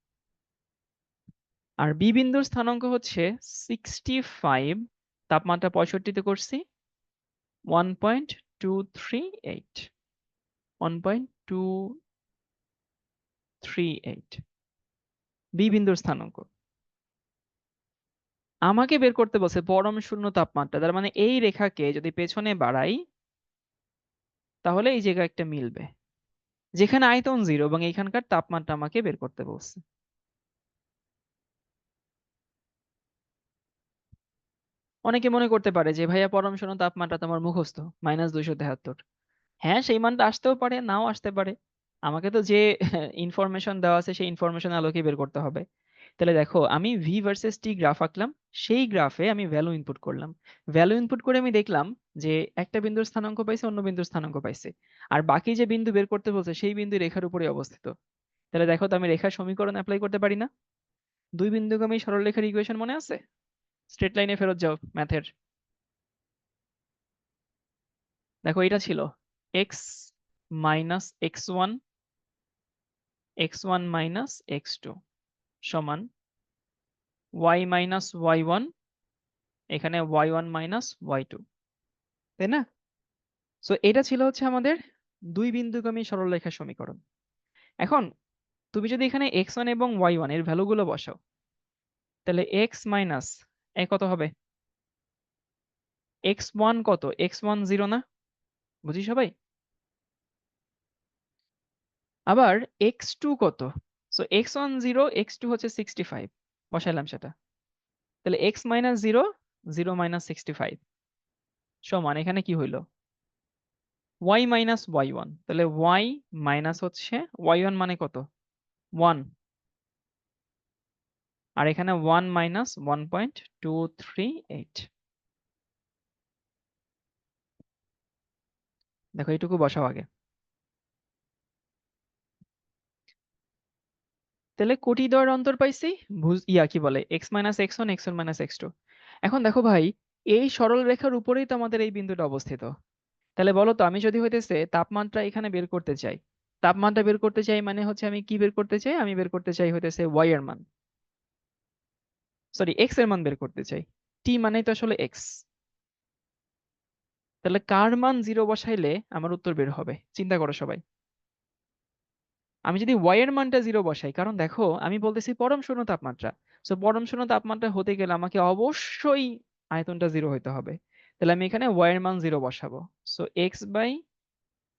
Speaker 1: আর বি বিন্দুর স্থানাঙ্ক হচ্ছে 65, তাপমাত্রা 65 তে করছি, 1.238, 1.238 বি বিন্দুর স্থানাঙ্ক। আমাকে বের করতে বলছে পরম শূন্য তাপমাত্রা, তার মানে এই রেখাকে যদি পেছনে বাড়াই তাহলে এই জায়গায় একটা মিলবে যেখানে আয়তন 0 এবং এইখানকার তাপমাত্রা আমাকে বের করতে বলছে। অনেকে মনে করতে পারে যে ভাইয়া পরম শূন্য তাপমাত্রা তোমার মুখস্থ -273। হ্যাঁ, সেই মানটা আসতেও পারে নাও আসতে পারে। আমাকে তো যে ইনফরমেশন দেওয়া আছে সেই ইনফরমেশন আলোকে বের করতে হবে। তাহলে দেখো আমি ভি ভার্সেস টি গ্রাফ আঁকলাম, সেই গ্রাফে আমি ভ্যালু ইনপুট করলাম। ভ্যালু ইনপুট করে আমি দেখলাম যে একটা বিন্দুর স্থানাঙ্ক পাইছে, অন্য বিন্দুর স্থানাঙ্ক পাইছে, আর বাকি যে বিন্দু বের করতে বলছে সেই বিন্দু রেখার উপরে অবস্থিত। তাহলে দেখো তো আমি রেখার সমীকরণ অ্যাপ্লাই করতে পারি না? দুই বিন্দুগামী সরলরেখার ইকুয়েশন মনে আছে? স্ট্রেট লাইনে ফেরত যাও ম্যাথের। দেখো এটা ছিল x minus x1, x1 minus x2 সমান y মাইনাস y1, এখানে y1 মাইনাস y2, তাই না? সো এটা ছিল হচ্ছে আমাদের দুই বিন্দুগামী সরলরেখার সমীকরণ। এখন তুমি যদি এখানে x1 এবং y1 এর ভ্যালুগুলো বসাও তাহলে x মাইনাস এ কত হবে? x1 কত? x1 0 না? বুঝি সবাই? আবার x2 কত? সো x1 0, x2 হচ্ছে 65, বসাইলাম সেটা। তাহলে x মাইনাস 0, 0 মাইনাস 65 সমান এখানে কি হইলো? y minus y1। তাহলে y মাইনাস হচ্ছে y1 মানে কত? 1। আর এখানে 1 মাইনাস 1.238। দেখো এইটুকু বসাও আগে। তাহলে কোটি দ্বয়ের অন্তর পাইছি, কি বলে, x minus x1, x1 minus x2। এখন দেখো ভাই, এই সরল রেখার উপরেই তো আমাদের এই বিন্দুটা অবস্থিত। তাহলে বলো তো আমি যদি হইতেছে তাপমাত্রা এখানে বের করতে চাই, তাপমাত্রা বের করতে চাই মানে হচ্ছে আমি কি বের করতে চাই? আমি বের করতে চাই হইতেছে y এর মান, সরি x এর মান বের করতে চাই। t মানেই তো আসলে x। তাহলে কার মান 0 বসাইলে আমার উত্তর বের হবে? চিন্তা করো সবাই। আমি যদি y এর মানটা 0 বসাই, কারণ দেখো আমি বলতেছি পরম শূন্য তাপমাত্রা, সো পরম শূন্য তাপমাত্রা হতে গেলে আমাকে অবশ্যই আয়তনটা 0 হইতে হবে। তাহলে আমি এখানে y এর মান 0 বসাবো। সো x বাই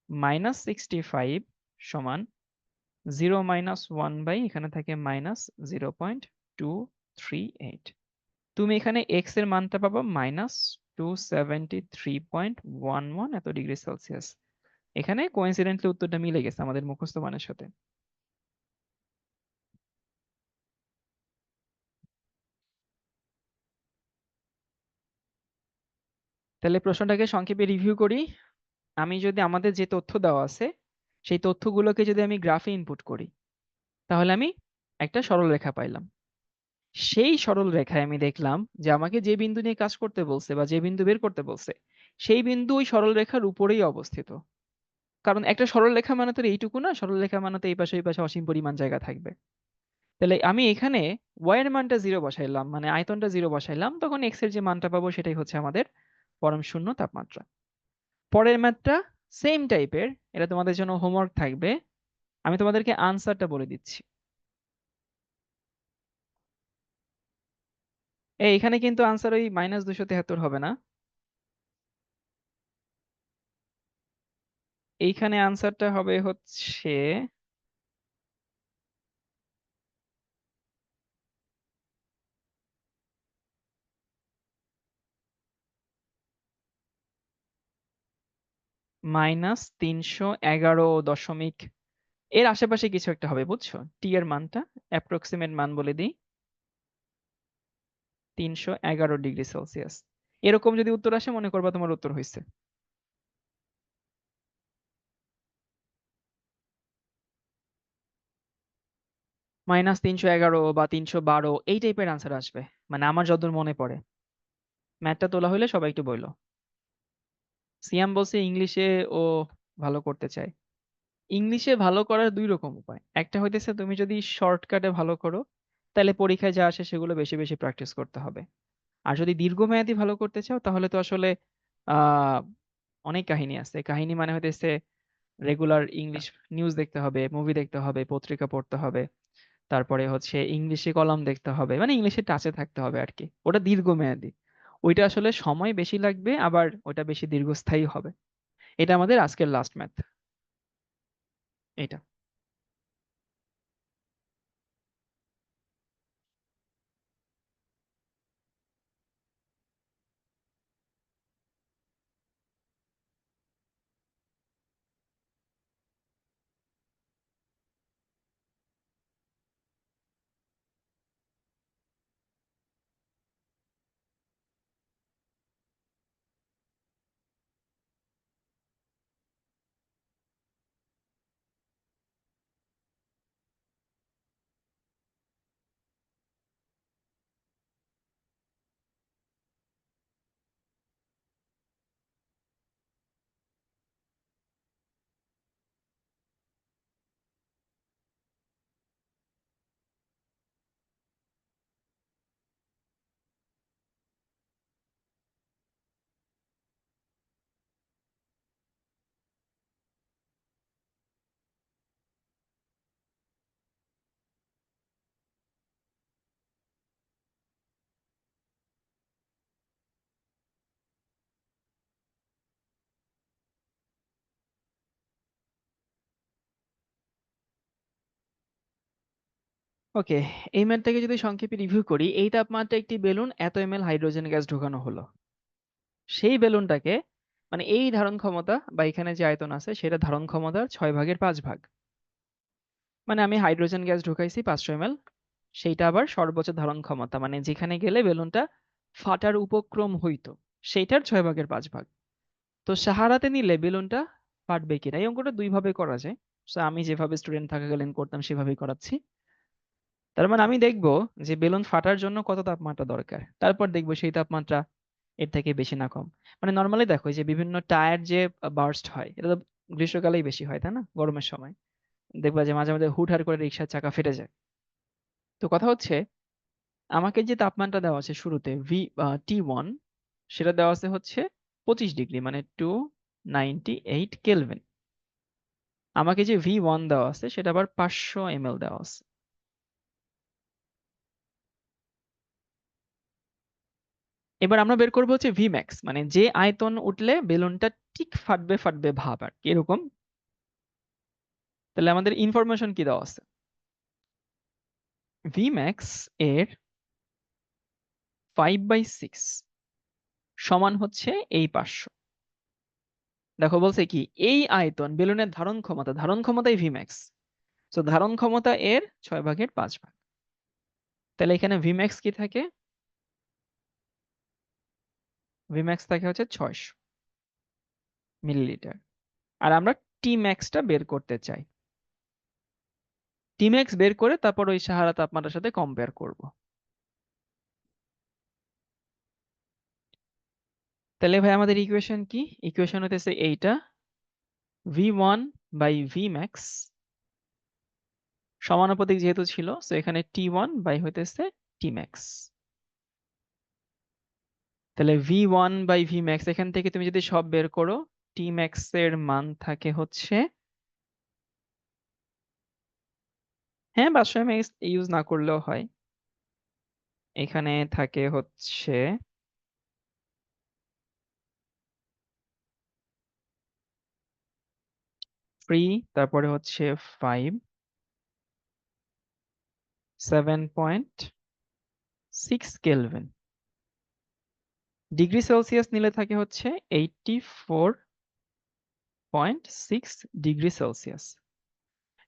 Speaker 1: -65 সমান 0 মাইনাস 1 বাই এখানে থাকে -0.238। তুমি এখানে x এর মানটা পাবো -273.11 এত ডিগ্রি সেলসিয়াস। এখানে কোইন্সিডেন্টলি উত্তরটা মিলে গেছে আমাদের মুখস্থ মানের সাথে। তাহলে প্রশ্নটাকে সংক্ষেপে রিভিউ করি। আমি যদি আমাদের যে তথ্য দেওয়া আছে সেই তথ্যগুলোকে যদি আমি গ্রাফে ইনপুট করি তাহলে আমি একটা সরল রেখা পাইলাম। সেই সরল রেখায় আমি দেখলাম যে আমাকে যে বিন্দু নিয়ে কাজ করতে বলছে বা যে বিন্দু বের করতে বলছে সেই বিন্দু ওই সরল রেখার উপরেই অবস্থিত। কারণ একটা সরল রেখা মানে তো এইটুকু না, সরল রেখা মানে তো এই পাশে অসীম পরিমাণ জায়গা থাকবে। তাহলে আমি এখানে y এর মানটা 0 বসাইলাম, মানে আয়তনটা 0 বসাইলাম, তখন x এর যে মানটা পাবো সেটাই হচ্ছে আমাদের পরম শূন্য তাপমাত্রা। পরের ম্যাথটা সেম টাইপের, এটা তোমাদের জন্য হোমওয়ার্ক থাকবে। আমি তোমাদেরকে আনসারটা বলে দিচ্ছি। এখানে কিন্তু আনসার ওই -273 হবে না। এইখানে আনসারটা হবে হচ্ছে -311., এর আশেপাশে কিছু একটা হবে, বুঝছো? টি এর মানটা অ্যাপ্রক্সিমেট মান বলে দিই, 311 ডিগ্রি সেলসিয়াস। এরকম যদি উত্তর আসে মনে করবা তোমার উত্তর হয়েছে। -311 বা 312 এই টাইপের আনসার আসবে, মানে আমার যতদূর মনে পড়ে। ম্যাথটা তোলা হইলে সবাই একটু বইলো। সিয়াম বলছে ইংলিশে ও ভালো করতে চায়। ইংলিশে ভালো করার দুই রকম উপায়। একটা হইতেছে তুমি যদি শর্টকাটে ভালো করো, তাহলে পরীক্ষায় যা আসে সেগুলো বেশি বেশি প্র্যাকটিস করতে হবে। আর যদি দীর্ঘমেয়াদী ভালো করতে চাও তাহলে তো আসলে আহ অনেক কাহিনী আছে। কাহিনী মানে হইতেছে রেগুলার ইংলিশ নিউজ দেখতে হবে, মুভি দেখতে হবে, পত্রিকা পড়তে হবে, তারপরে হচ্ছে ইংলিশে কলাম দেখতে হবে, মানে ইংলিশে টাচে থাকতে হবে আর কি। ওটা দীর্ঘমেয়াদী, ওইটা আসলে সময় বেশি লাগবে, আবার ওটা বেশি দীর্ঘস্থায়ী হবে। এটা আমাদের আজকের লাস্ট ম্যাথ, এটা। ওকে, এই ম্যাথটাকে যদি সংক্ষেপে রিভিউ করি, এই তাপমাত্রায় একটি বেলুন এত এমএল হাইড্রোজেন গ্যাস ঢোকানো হলো। সেই বেলুনটাকে, মানে এই ধারণ ক্ষমতা বা এখানে যে আয়তন আছে সেটা ধারণ ক্ষমতার 6/5 ভাগ। মানে আমি হাইড্রোজেন গ্যাস ঢুকাইছি 500 এমএল, সেইটা আবার সর্বোচ্চ ধারণ ক্ষমতা, মানে যেখানে গেলে বেলুনটা ফাটার উপক্রম হইতো, সেইটার 6/5 ভাগ। তো সাহারাতে নিলে বেলুনটা ফাটবে কিনা, এই অঙ্কটা দুই ভাবে করা যায়। So, আমি যেভাবে স্টুডেন্ট থাকাকালীন করতাম সেভাবেই করাচ্ছি। তার মানে আমি দেখবো যে বেলুন ফাটার জন্য কত তাপমাত্রা দরকার, তারপর দেখবো সেই তাপমাত্রা এর থেকে বেশি না কম। মানে নর্মালি দেখো যে বিভিন্ন টায়ার যে বার্স্ট হয়, এটা তো গ্রীষ্মকালেই বেশি হয়, তাই না? গরমের সময় দেখবা যে মাঝে মাঝে হুটহাট করে রিক্সার চাকা ফেটে যায়। তো কথা হচ্ছে, আমাকে যে তাপমাত্রা দেওয়া আছে শুরুতে T1, সেটা দেওয়া আছে হচ্ছে 25 ডিগ্রি, মানে 298 কেলভিন। আমাকে যে V1 দেওয়া আছে সেটা আবার 500 এমএল দেওয়া আছে। এবার আমরা বের করবো হচ্ছে Vmax, মানে যে আয়তন উঠলে বেলুনটা ঠিক ফাটবে ফাটবে ভাব আর কি, এরকম। তাহলে আমাদের ইনফরমেশন কি দেওয়া আছে? Vmax এর 5/6 সমান হচ্ছে এই 500। দেখো বলছে কি, এই আয়তন বেলুনের ধারণ ক্ষমতা, ধারণ ক্ষমতাই Vmax, তো ধারণ ক্ষমতা এর 6/5 ভাগ। তাহলে এখানে Vmax কি থাকে? Vmax থাকে হচ্ছে 600 মিলিলিটার। আর আমরা Tmax টা বের করতে চাই। Tmax বের করে তারপর ওই সাহারা তাপমাত্রার সাথে কম্পেয়ার করব। তাহলে ভাই আমাদের ইকুয়েশন কি? ইকুয়েশন হতেছে এইটা, V1/Vmax সমানুপাতিক যেহেতু ছিল, সো এখানে T1 বাই হইতেছে Tmax। তাহলে V1 বাই Vmax এখান থেকে তুমি যদি সব বের করো, Tmax এর মান থাকে হচ্ছে, হ্যাঁ 500 mAh ইউজ না করলেও হয়। এখানে থাকে হচ্ছে ফ্রি, তারপরে হচ্ছে 5, 7.6 কেলভিন। ডিগ্রি সেলসিয়াস নিলে থাকে হচ্ছে 84.6 ডিগ্রি সেলসিয়াস।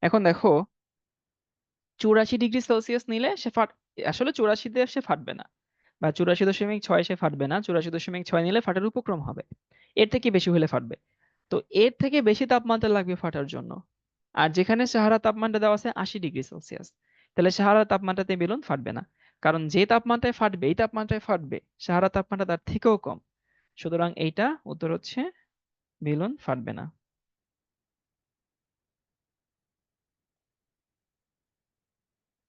Speaker 1: এখন দেখো, 84 ডিগ্রি সেলসিয়াস নিলে আসলে 84-তে সে ফাটবে না, বা 84.6 সে ফাটবে না, 84.6 নিলে ফাটার উপক্রম হবে। এর থেকে বেশি হলে ফাটবে। তো এর থেকে বেশি তাপমাত্রা লাগবে ফাটার জন্য। আর যেখানে সাহারা তাপমাত্রা দেওয়া আছে 80 ডিগ্রি সেলসিয়াস, তাহলে সাহারা তাপমাত্রাতে বেলুন ফাটবে না। কারণ যে তাপমাত্রায় ফাটবে, এই তাপমাত্রায় ফাটবে, সাহারা তাপমাত্রা তার থেকেও কম। সুতরাং এইটা উত্তর হচ্ছে, বেলুন ফাটবে না।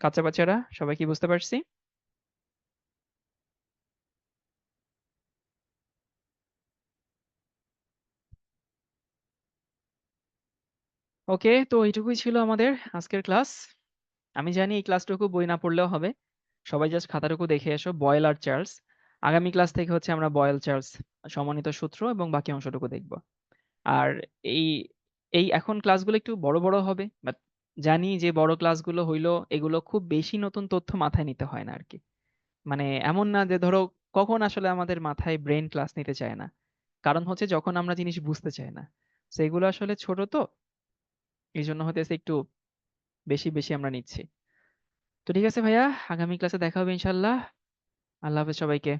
Speaker 1: কাঁচা বাচ্চারা সবাই কি বুঝতে পারছি? ওকে, তো এইটুকুই ছিল আমাদের আজকের ক্লাস। আমি জানি এই ক্লাসটুকু বই না পড়লেও হবে। সবাই জাস্ট খাতাটুকু দেখে এসো, বয়েল আর চার্লস। আগামী ক্লাস থেকে হচ্ছে আমরা বয়েল চার্লস, সমন্বিত সূত্র এবং বাকি অংশটুকু দেখব। আর এই এই এখন ক্লাসগুলো একটু বড় বড় হবে, বাট জানি যে বড় ক্লাসগুলো হইলো এগুলো খুব বেশি নতুন তথ্য মাথায় নিতে হয় না আর কি। মানে এমন না যে ধরো, কখন আসলে আমাদের মাথায় ব্রেন ক্লাস নিতে চায় না, কারণ হচ্ছে যখন আমরা জিনিস বুঝতে চাই না। সেগুলো আসলে ছোট, তো এই জন্য হতেছে একটু বেশি বেশি আমরা নিচ্ছি। তো ঠিক আছে ভাইয়া, আগামী ক্লাসে দেখা হবে ইনশাল্লাহ। আল্লাহ হাফেজ সবাইকে।